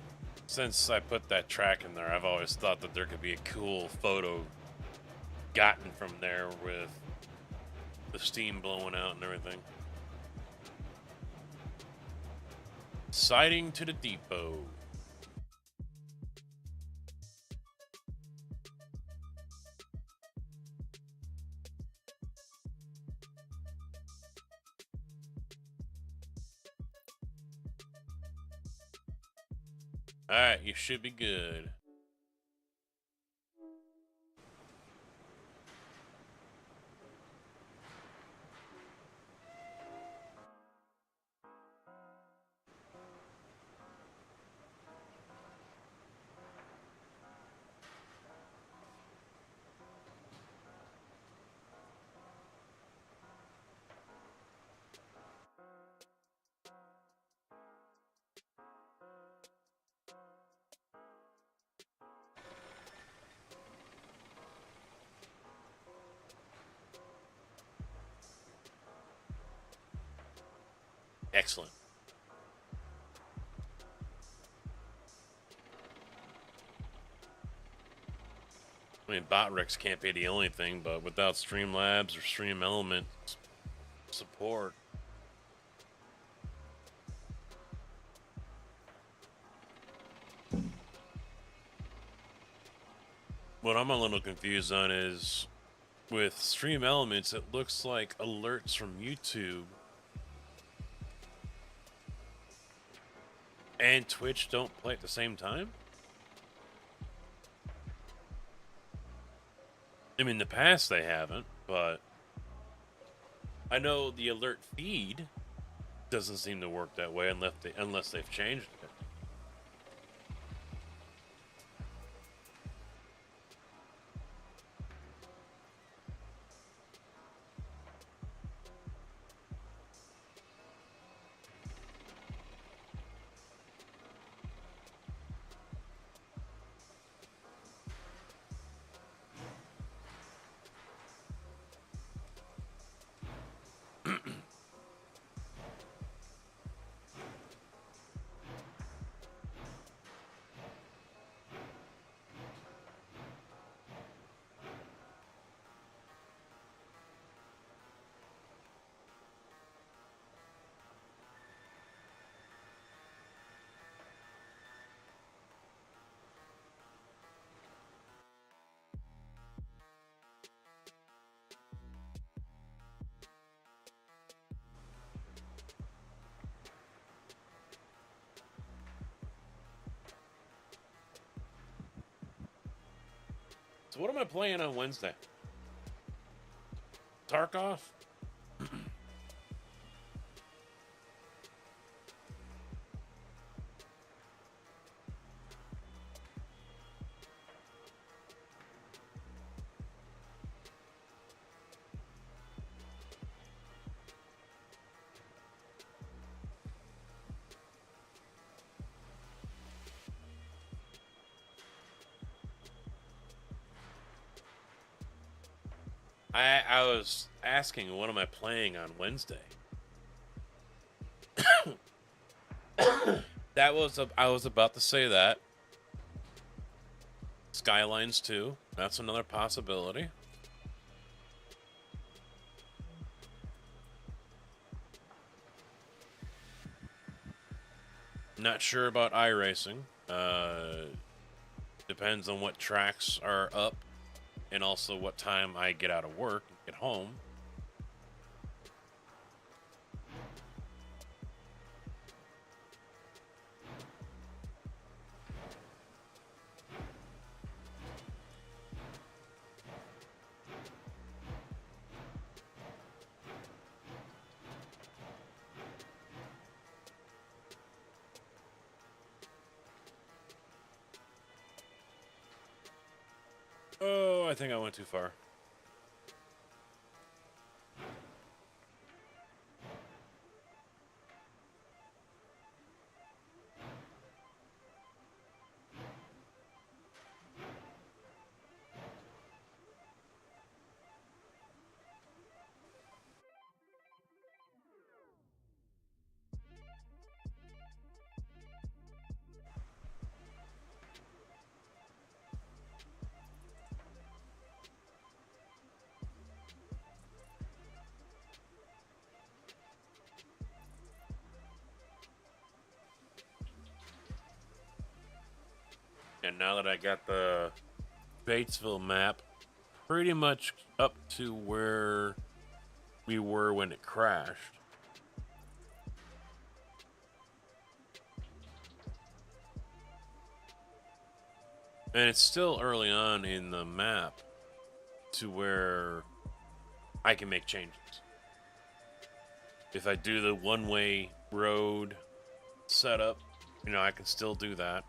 since I put that track in there, I've always thought that there could be a cool photo gotten from there with the steam blowing out and everything. Siding to the depot. Alright, you should be good. Excellent. I mean, Botrix can't be the only thing, but without Streamlabs or Stream Elements support, what I'm a little confused on is with Stream Elements, it looks like alerts from YouTube And Twitch don't play at the same time? I mean, in the past they haven't, but I know the alert feed doesn't seem to work that way unless they've changed it. So what am I playing on Wednesday? Tarkov? I was asking, what am I playing on Wednesday? I was about to say that. Skylines 2, that's another possibility. Not sure about iRacing. Depends on what tracks are up and also what time I get out of work and get home. Oh, I think I went too far. And now that I got the Batesville map pretty much up to where we were when it crashed. And it's still early on in the map to where I can make changes. If I do the one-way road setup, you know, I can still do that.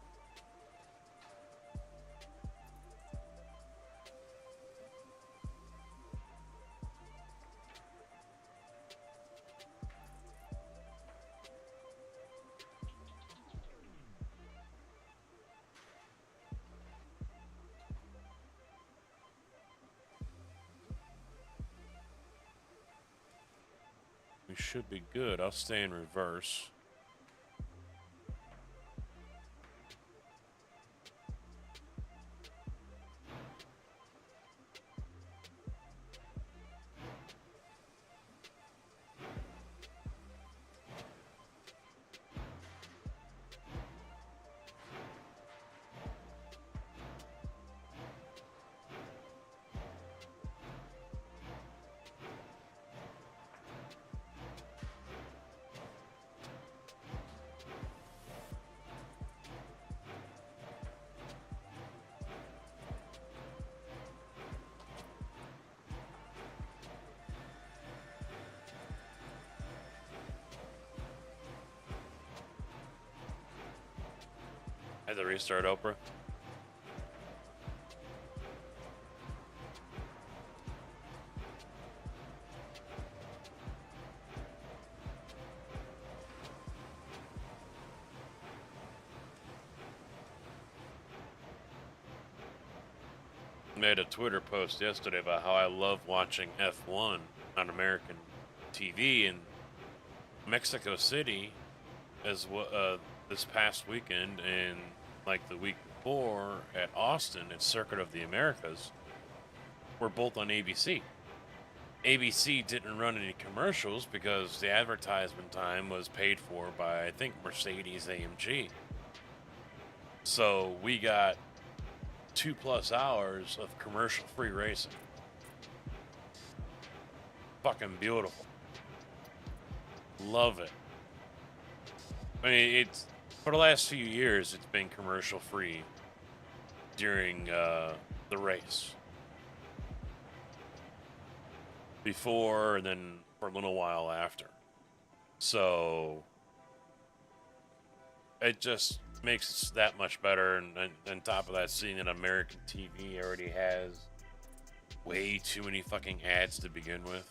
We should be good. I'll stay in reverse. Had to restart Oprah. Made a Twitter post yesterday about how I love watching F1 on American TV in Mexico City, as this past weekend and like the week before at Austin at Circuit of the Americas were both on ABC. ABC didn't run any commercials because the advertisement time was paid for by, I think, Mercedes AMG. So we got 2+ hours of commercial-free racing. Fucking beautiful. Love it. I mean, it's for the last few years, it's been commercial-free during the race. Before and then for a little while after. So it just makes it that much better. And on top of that, seeing that American TV already has way too many fucking ads to begin with.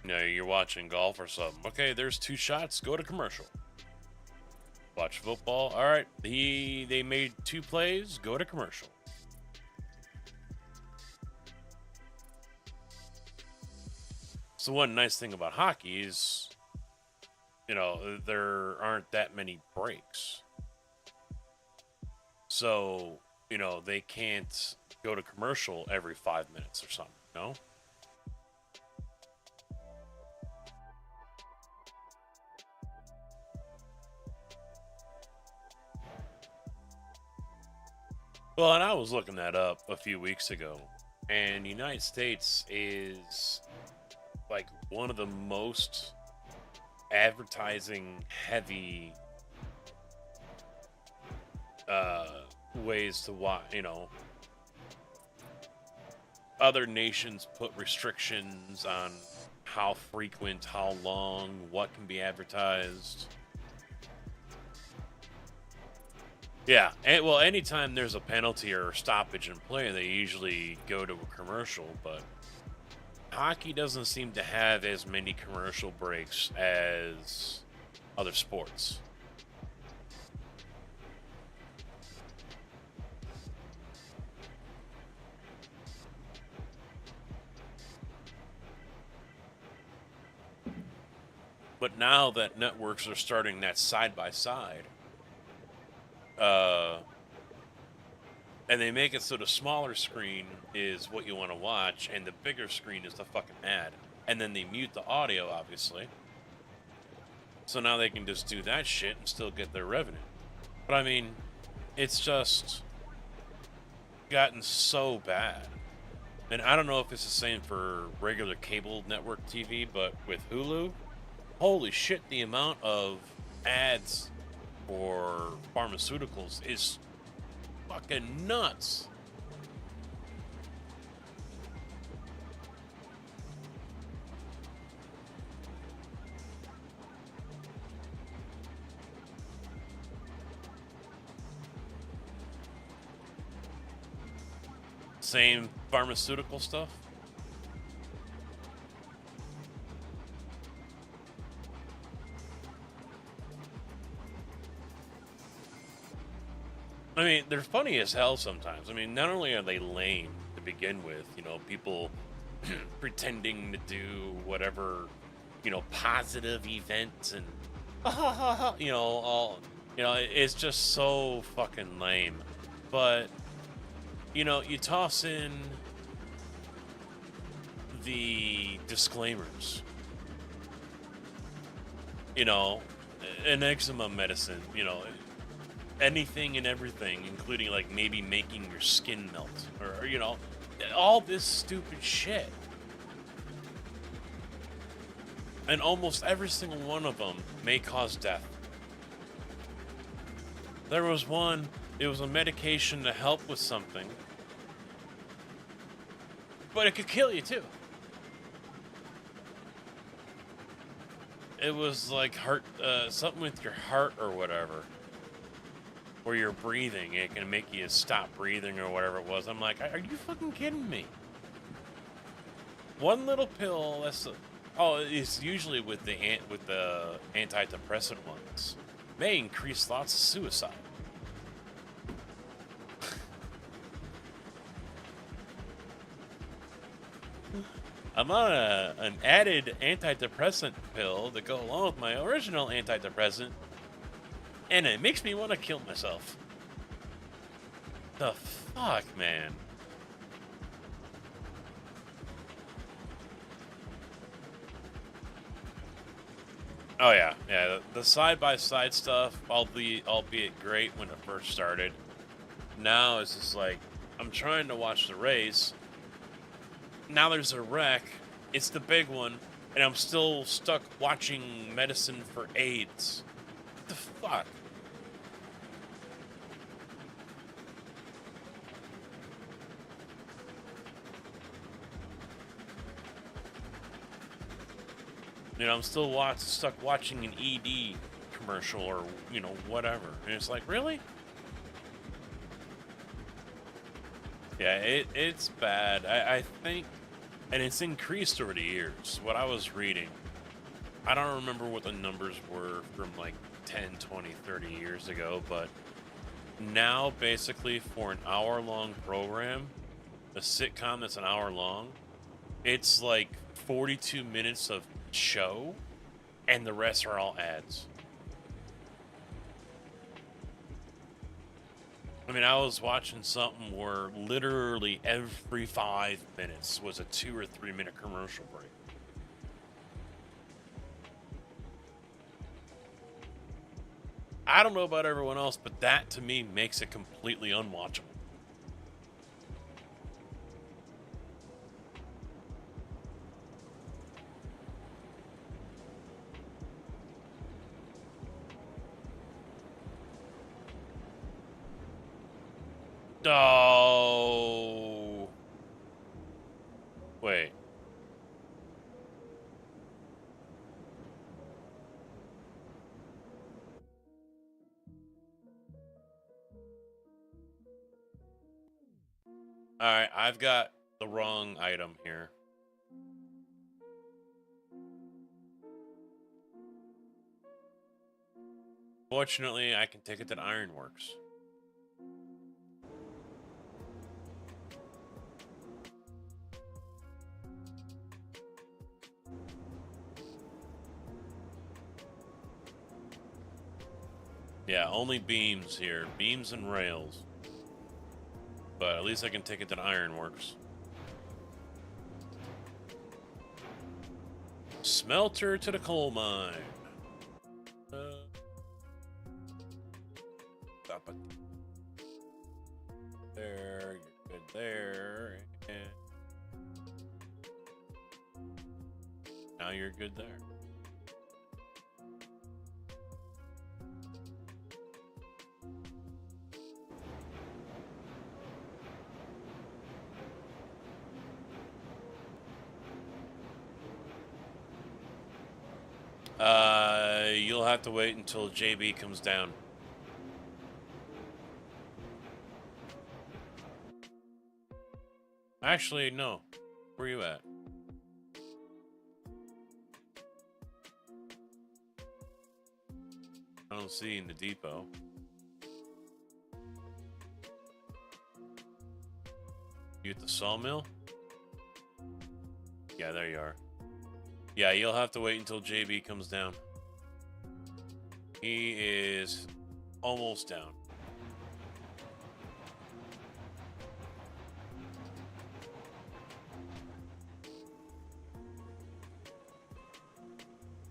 You know, you're watching golf or something. Okay, there's 2 shots. Go to commercial. Watch football. All right, they made 2 plays. Go to commercial. So one nice thing about hockey is, you know, there aren't that many breaks. So, you know, they can't go to commercial every 5 minutes or something, no? Well, and I was looking that up a few weeks ago, and the United States is like one of the most advertising heavy ways to watch. You know, other nations put restrictions on how frequent, how long, what can be advertised. Yeah, and, well, anytime there's a penalty or stoppage in play, they usually go to a commercial, but hockey doesn't seem to have as many commercial breaks as other sports. But now that networks are starting that side by side, and they make it so the smaller screen is what you want to watch, and the bigger screen is the fucking ad. And then they mute the audio, obviously. So now they can just do that shit and still get their revenue. But I mean, it's just gotten so bad. And I don't know if it's the same for regular cable network TV, but with Hulu, holy shit, the amount of ads for pharmaceuticals is fucking nuts. Same pharmaceutical stuff? I mean, they're funny as hell sometimes. I mean, not only are they lame to begin with, you know, people pretending to do whatever, you know, positive events and, you know, all, you know, it's just so fucking lame. But, you know, you toss in the disclaimers, you know, an eczema medicine, you know, anything and everything, including like maybe making your skin melt or you know, all this stupid shit. And almost every single one of them may cause death. There was one, it was a medication to help with something, but it could kill you too. it was like heart, something with your heart or whatever, where you're breathing. It can make you stop breathing or whatever it was. I'm like, are you fucking kidding me? One little pill. Oh, it's usually with the antidepressant ones. May increase thoughts of suicide. I'm on an added antidepressant pill to go along with my original antidepressant, and it makes me want to kill myself. The fuck, man? Oh yeah, yeah. The side-by-side stuff, albeit great when it first started. Now it's just like I'm trying to watch the race. Now there's a wreck. It's the big one, and I'm still stuck watching medicine for AIDS. What the fuck? You know, I'm still stuck watching an ED commercial or, you know, whatever. And it's like, really? Yeah, it's bad. I think, and it's increased over the years. What I was reading, I don't remember what the numbers were from like 10, 20, 30 years ago, but now basically for an hour-long program, a sitcom that's an hour long, it's like 42 minutes of show, and the rest are all ads. I mean, I was watching something where literally every 5 minutes was a 2 or 3 minute commercial break. I don't know about everyone else, but that to me makes it completely unwatchable. Oh. Wait. Alright, I've got the wrong item here. Fortunately, I can take it to the Ironworks. Yeah, only beams here. Beams and rails. But at least I can take it to the Ironworks. Smelter to the coal mine. Stop it. There, you're good there. And now you're good there. You'll have to wait until JB comes down. Actually, no. Where you at? I don't see you in the depot. You at the sawmill? Yeah, there you are. Yeah, you'll have to wait until JB comes down. He is almost down.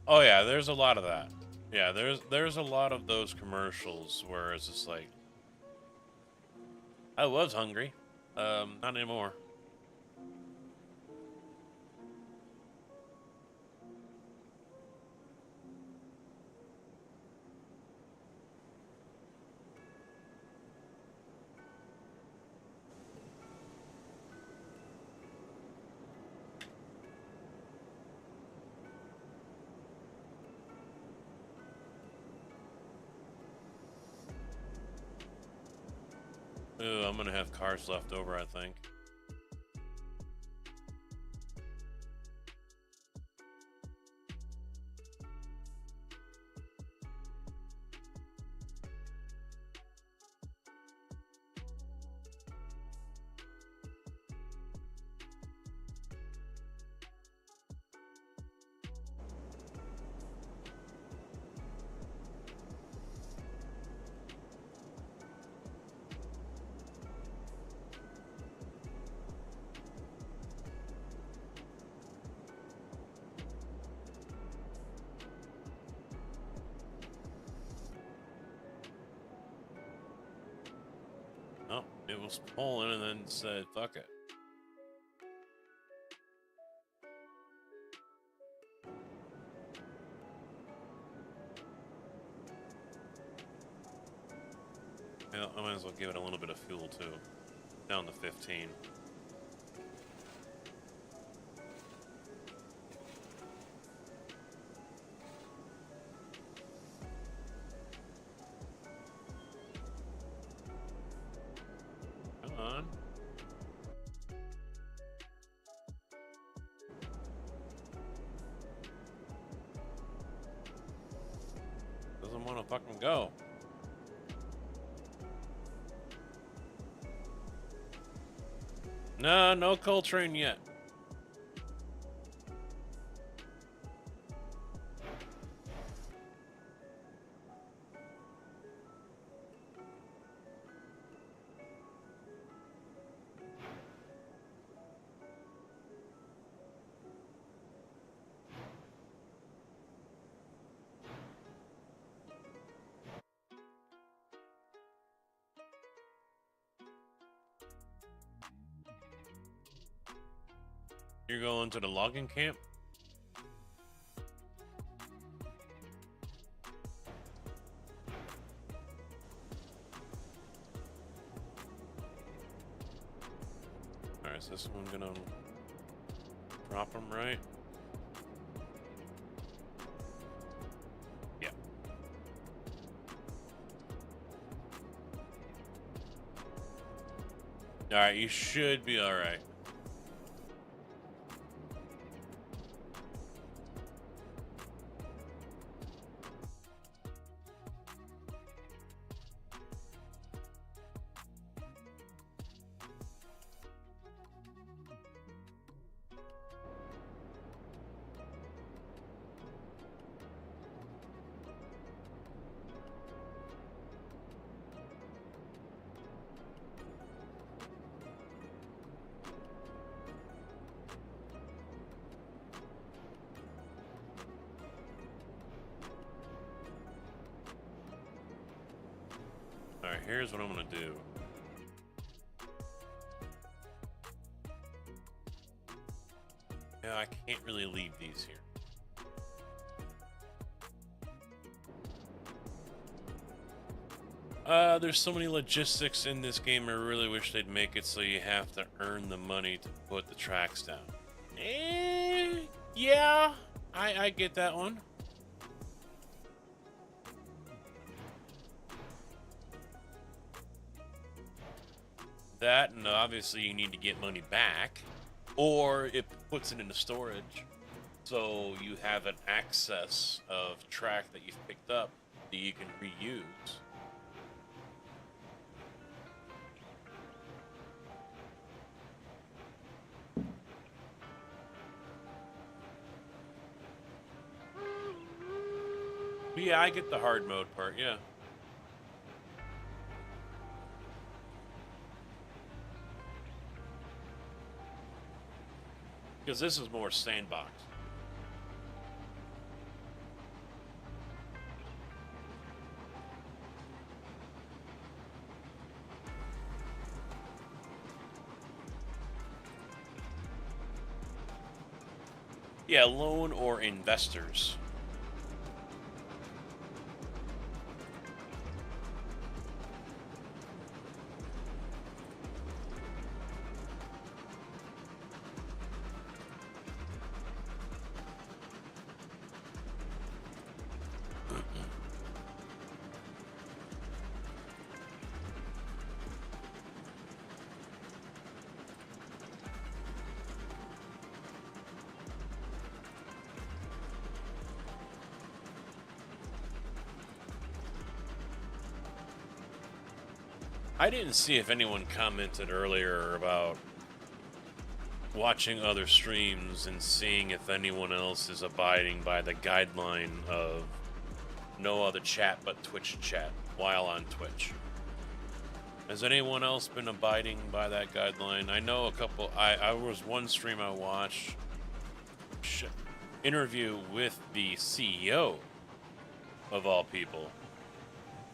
Oh yeah, there's a lot of that. Yeah, there's a lot of those commercials where it's just like, I was hungry. Not anymore. Ooh, I'm gonna have cars left over, I think. Oh, it was pulling and then said, fuck it. Well, I might as well give it a little bit of fuel too. Down to 15. Come on. Doesn't want to fucking go. No, no Coltrane yet. You're going to the logging camp? Alright, is this one gonna drop him right? Yeah. Alright, you should be alright. Alright, here's what I'm gonna do. Yeah, I can't really leave these here. There's so many logistics in this game, I really wish they'd make it so you have to earn the money to put the tracks down. Yeah, I get that one. That, and obviously you need to get money back, or it puts it into storage, so you have an excess of track that you've picked up that you can reuse. But yeah, I get the hard mode part, yeah. Because this is more sandbox. Yeah, loan or investors. I didn't see if anyone commented earlier about watching other streams and seeing if anyone else is abiding by the guideline of no other chat but Twitch chat while on Twitch. Has anyone else been abiding by that guideline? I know a couple. I was one stream I watched. Interview with the CEO of all people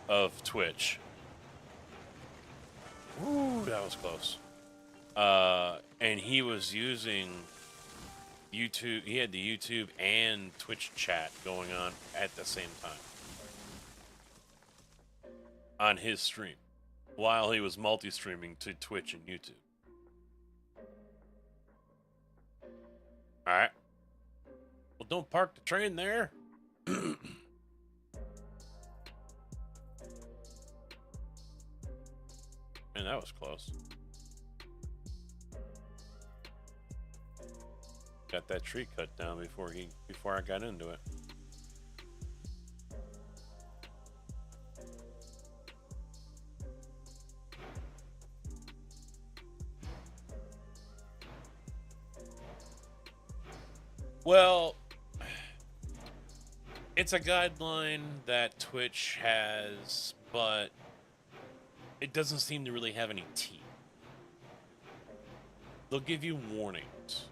of Twitch. Ooh, that was close. And he was using YouTube. He had the YouTube and Twitch chat going on at the same time on his stream while he was multi-streaming to Twitch and YouTube. All right. Well, don't park the train there. And that was close. Got that tree cut down before I got into it. Well, it's a guideline that Twitch has, but it doesn't seem to really have any teeth. They'll give you warnings.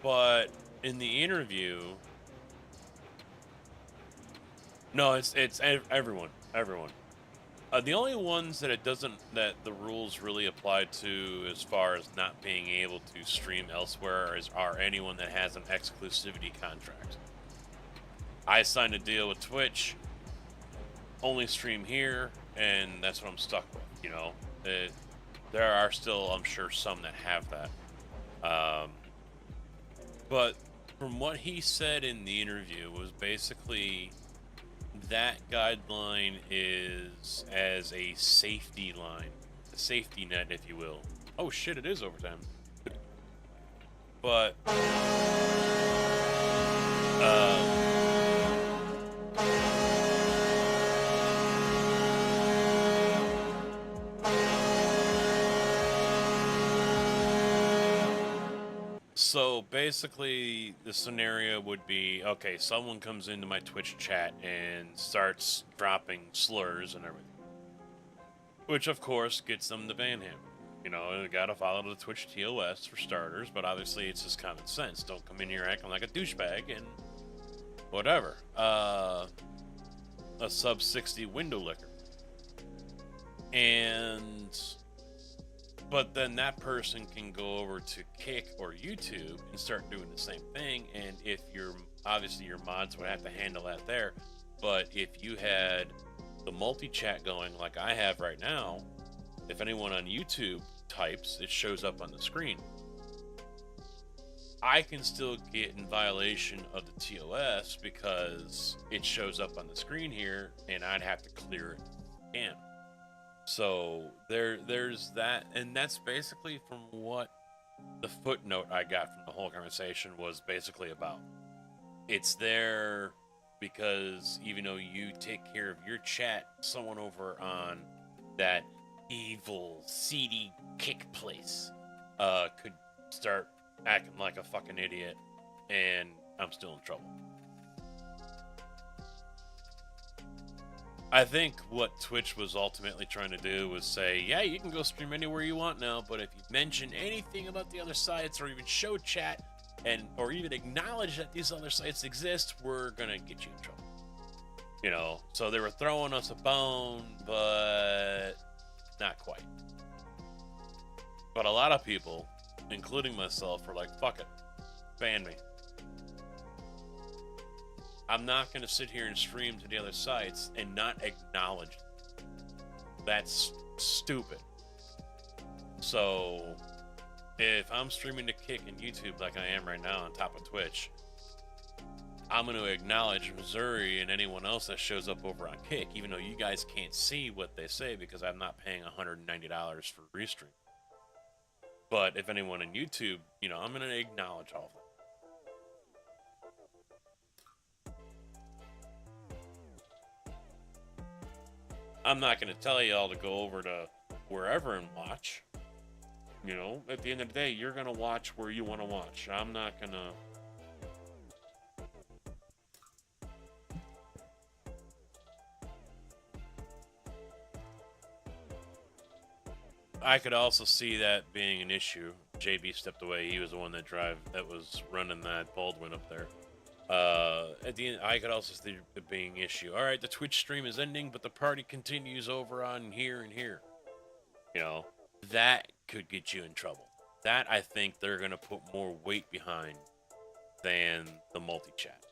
But in the interview, no, it's everyone. The only ones that that the rules really apply to as far as not being able to stream elsewhere are anyone that has an exclusivity contract. I signed a deal with Twitch, only stream here, and that's what I'm stuck with. You know, there are still, I'm sure, some that have that. But from what he said in the interview was basically that guideline is as a safety line, a safety net, if you will. Oh shit, it is overtime. But so basically the scenario would be, okay, someone comes into my Twitch chat and starts dropping slurs and everything, which of course gets them to ban him. You know, you gotta follow the Twitch TOS for starters, but obviously it's just common sense. Don't come in here acting like a douchebag and whatever. A sub 60 window licker. But then that person can go over to Kick or YouTube and start doing the same thing. And if obviously your mods would have to handle that there. But if you had the multi-chat going like I have right now, if anyone on YouTube types, it shows up on the screen. I can still get in violation of the TOS because it shows up on the screen here and I'd have to clear it again. So there's that, and that's basically from what the footnote I got from the whole conversation was basically about. It's there because even though you take care of your chat, someone over on that evil, seedy Kick place could start acting like a fucking idiot, and I'm still in trouble. I think what Twitch was ultimately trying to do was say, yeah, you can go stream anywhere you want now, but if you mention anything about the other sites or even show chat or even acknowledge that these other sites exist, we're gonna get you in trouble. You know, so they were throwing us a bone, but not quite. But a lot of people, including myself, were like, fuck it, ban me. I'm not going to sit here and stream to the other sites and not acknowledge them. That's stupid. So, if I'm streaming to Kick and YouTube like I am right now on top of Twitch, I'm going to acknowledge Missouri and anyone else that shows up over on Kick, even though you guys can't see what they say because I'm not paying $190 for restream. But if anyone on YouTube, you know, I'm going to acknowledge all of them. I'm not going to tell you all to go over to wherever and watch. You know, at the end of the day, you're going to watch where you want to watch. I'm not going to... I could also see that being an issue. JB stepped away. He was the one that was running that Baldwin up there. At the end, I could also see it being an issue. All right, the Twitch stream is ending, but the party continues over on here and here. You know, that could get you in trouble. That, I think, they're going to put more weight behind than the multi-chat.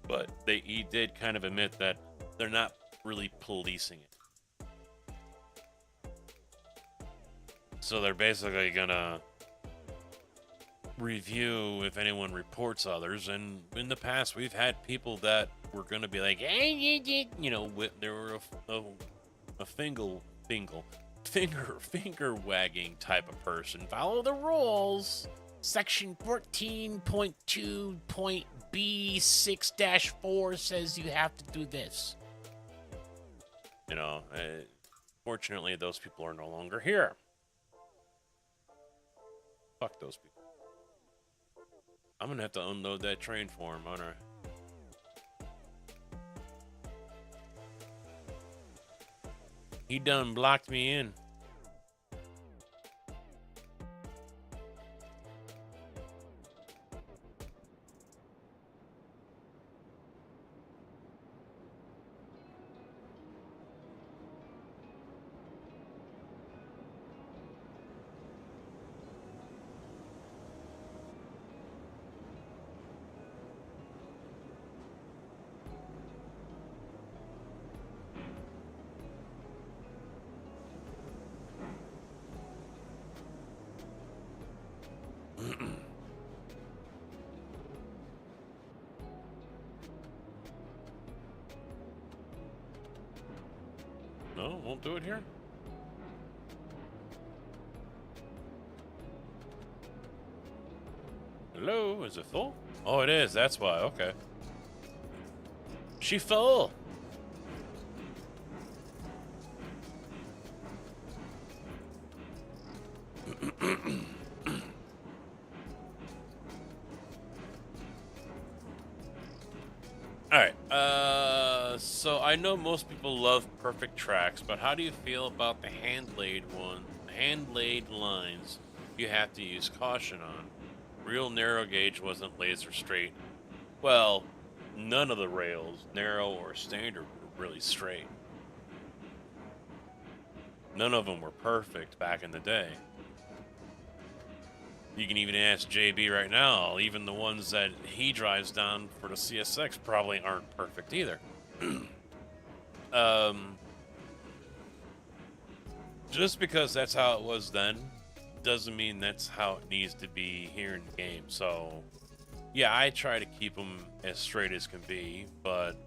But he did kind of admit that they're not really policing it. So they're basically gonna review if anyone reports others. And in the past, we've had people that were gonna be like, hey, you know, there were a finger wagging type of person. Follow the rules. Section 14.2.B6-4 says you have to do this. You know, fortunately, those people are no longer here. Fuck those people. I'm gonna have to unload that train for him, aren't I? He done blocked me in. No, won't do it here? Hello, is it full? Oh, it is, that's why, okay. She full! Alright, so I know most people love perfect tracks, but how do you feel about the hand-laid lines you have to use caution on? Real narrow gauge wasn't laser straight. Well, none of the rails, narrow or standard, were really straight. None of them were perfect back in the day. You can even ask JB right now, even the ones that he drives down for the CSX probably aren't perfect either. Just because that's how it was then, doesn't mean that's how it needs to be here in the game. So, yeah, I try to keep them as straight as can be, but,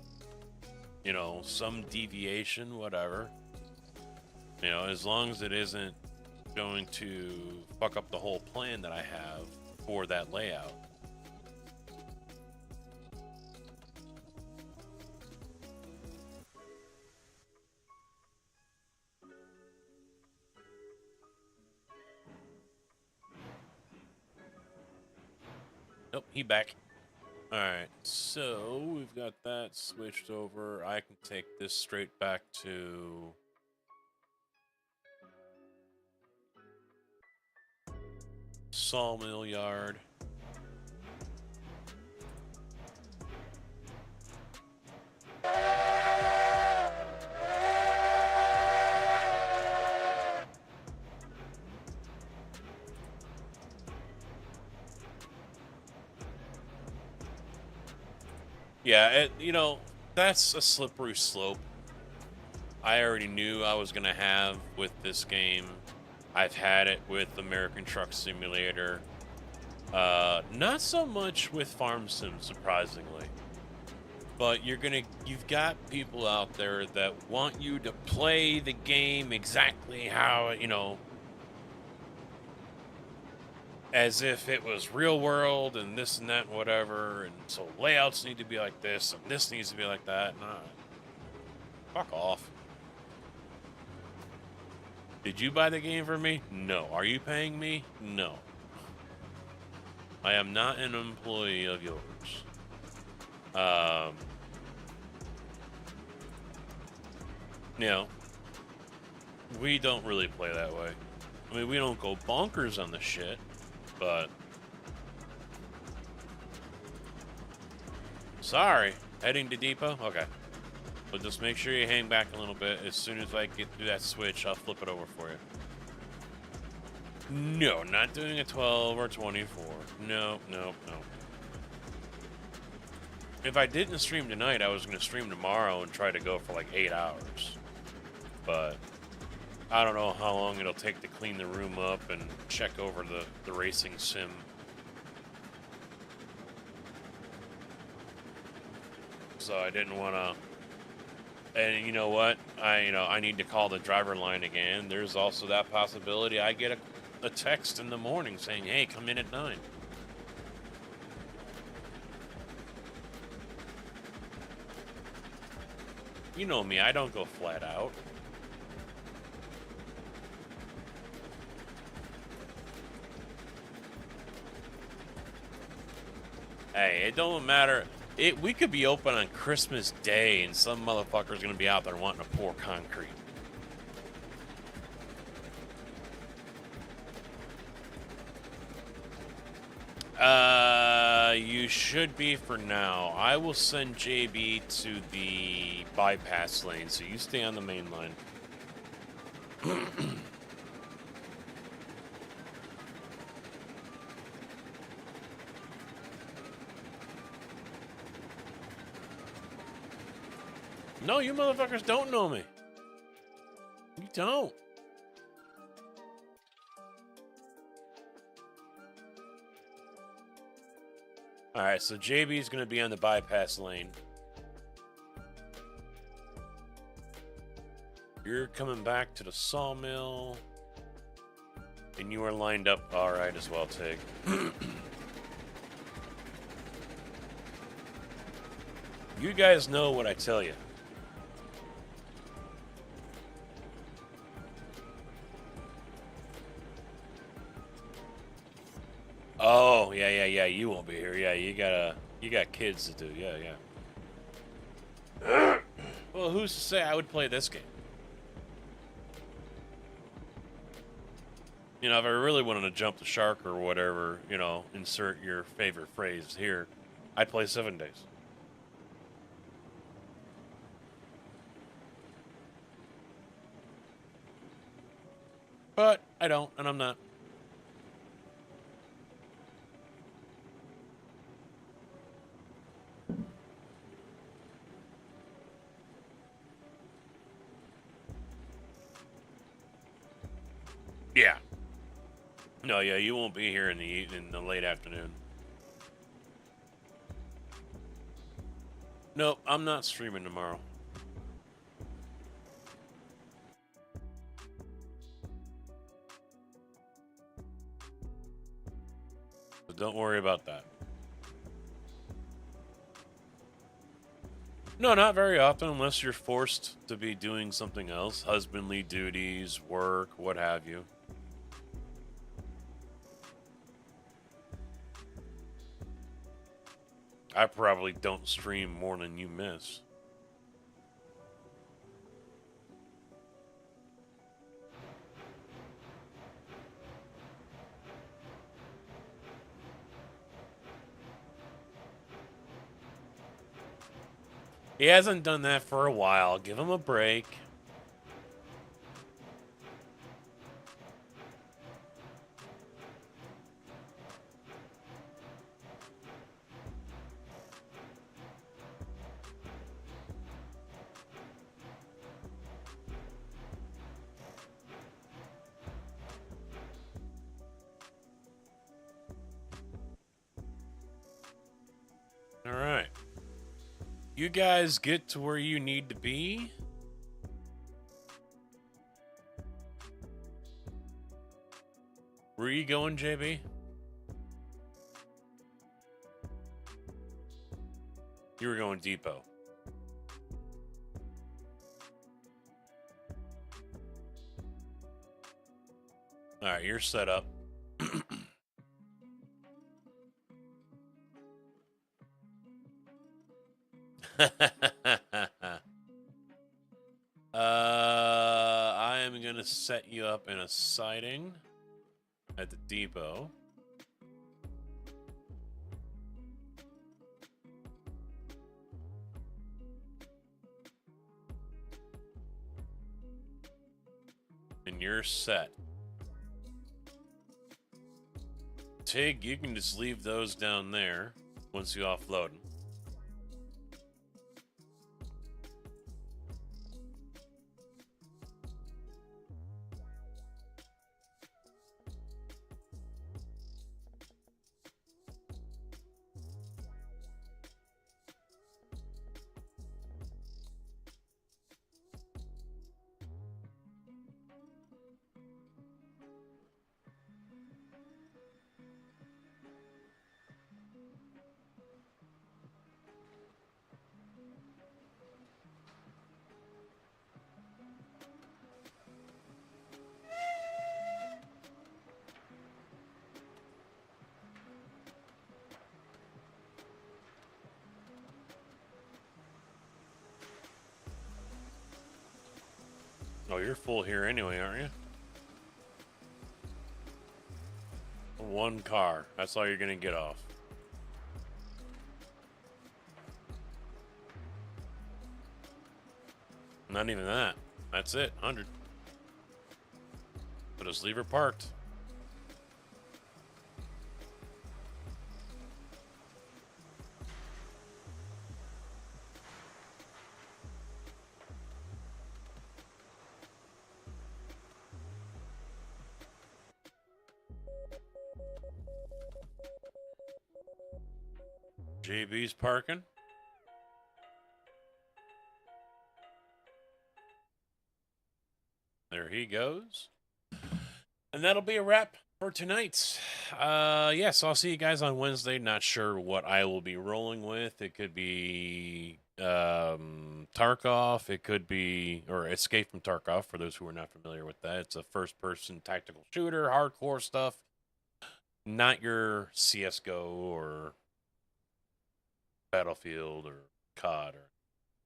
you know, some deviation, whatever. You know, as long as it isn't going to fuck up the whole plan that I have for that layout. Nope, he back. Alright, so we've got that switched over. I can take this straight back to Sawmill Yard. Yeah, you know, that's a slippery slope. I already knew I was going to have with this game. I've had it with American Truck Simulator. Not so much with Farm Sim, surprisingly. But you've got people out there that want you to play the game exactly how, you know, as if it was real world and this and that and whatever, and so layouts need to be like this and this needs to be like that. Nah, fuck off. Did you buy the game for me? No. Are you paying me? No. I am not an employee of yours. You know, we don't really play that way. I mean, we don't go bonkers on the shit, but... Sorry. Heading to depot? Okay. But just make sure you hang back a little bit. As soon as I get through that switch, I'll flip it over for you. No, not doing a 12 or 24. No, no, no. If I didn't stream tonight, I was going to stream tomorrow and try to go for like 8 hours. But I don't know how long it'll take to clean the room up and check over the racing sim. So I didn't want to... And you know what? I need to call the driver line again. There's also that possibility I get a text in the morning saying, hey, come in at 9. You know me, I don't go flat out. Hey, it don't matter. We could be open on Christmas Day and some motherfucker's gonna be out there wanting to pour concrete. You should be for now. I will send JB to the bypass lane, so you stay on the main line. No, you motherfuckers don't know me. You don't. Alright, so JB's gonna be on the bypass lane. You're coming back to the sawmill. And you are lined up alright as well, Tig. You guys know what I tell you. Oh, yeah. You won't be here. Yeah, you got kids to do. Yeah. Well, who's to say I would play this game? You know, if I really wanted to jump the shark or whatever, insert your favorite phrase here, I'd play 7 Days. But I don't, and I'm not. Yeah. No, yeah, you won't be here in the late afternoon. No, I'm not streaming tomorrow. So don't worry about that. No, not very often, unless you're forced to be doing something else. Husbandly duties, work, what have you. I probably don't stream more than you miss. He hasn't done that for a while. Give him a break. All right. You guys get to where you need to be. Where are you going, JB? You were going depot. All right, you're set up. I am going to set you up in a siding at the depot. And you're set. Tig, you can just leave those down there once you offload them. Oh, you're full here anyway, aren't you? One car. That's all you're going to get off. Not even that. That's it. 100. But just leave her parked. JB's parking. There he goes. And that'll be a wrap for tonight. Yes, I'll see you guys on Wednesday. Not sure what I will be rolling with. It could be Tarkov. It could be, or Escape from Tarkov, for those who are not familiar with that. It's a first-person tactical shooter, hardcore stuff. Not your CSGO or Battlefield or COD, or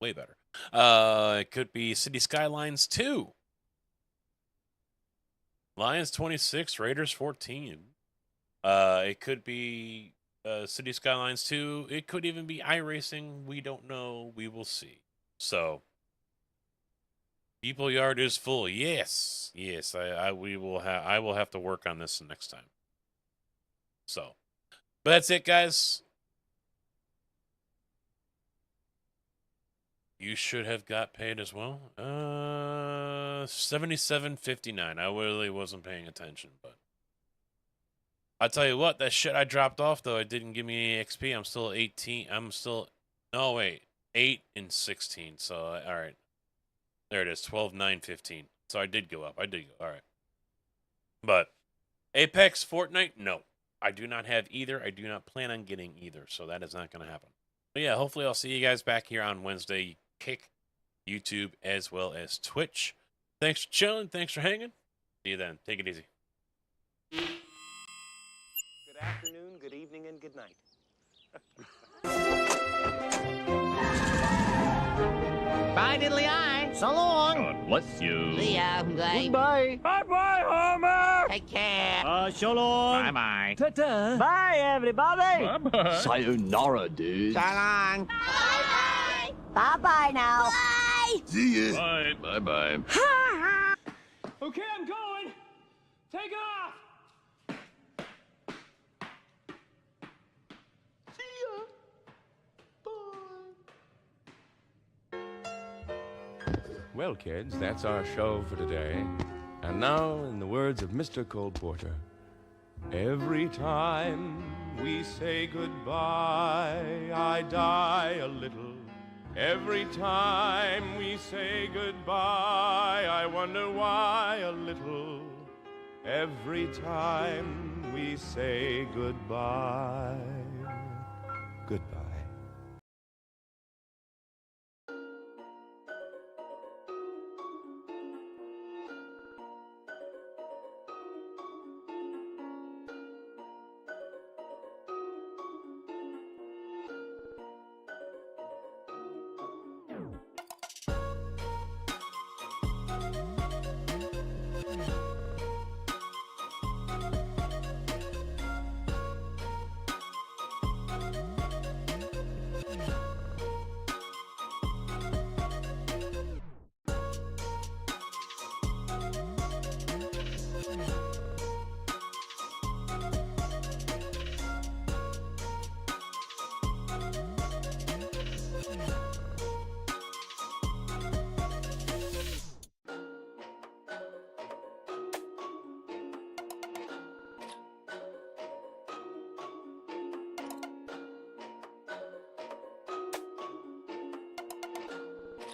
way better. It could be City Skylines 2. Lions 26, Raiders 14. It could be City Skylines 2. It could even be iRacing. We don't know. We will see. So, People Yard is full. Yes, yes. I will have to work on this next time. So, but that's it, guys. You should have got paid as well. $77.59. I really wasn't paying attention, but I tell you what, that shit I dropped off though, it didn't give me any XP. I'm still 18. No wait, 8 and 16. So all right, there it is, 12,915. So I did go up. All right, but Apex, Fortnite, no, I do not have either. I do not plan on getting either. So that is not going to happen. But yeah, hopefully I'll see you guys back here on Wednesday. Kick, YouTube, as well as Twitch. Thanks for chilling. Thanks for hanging. See you then. Take it easy. Good afternoon, good evening, and good night. Bye, diddly eye. So long. God bless you. See ya. Bye. Goodbye. Bye-bye, Homer. Take care. So long. Bye-bye. Ta-ta. Bye, everybody. Bye-bye. Sayonara, dude. So long. Bye. Bye-bye now. Bye. See ya. Bye. Bye-bye. Okay, I'm going. Take off. Well, kids, that's our show for today. And now, in the words of Mr. Cole Porter, every time we say goodbye, I die a little. Every time we say goodbye, I wonder why a little. Every time we say goodbye, goodbye.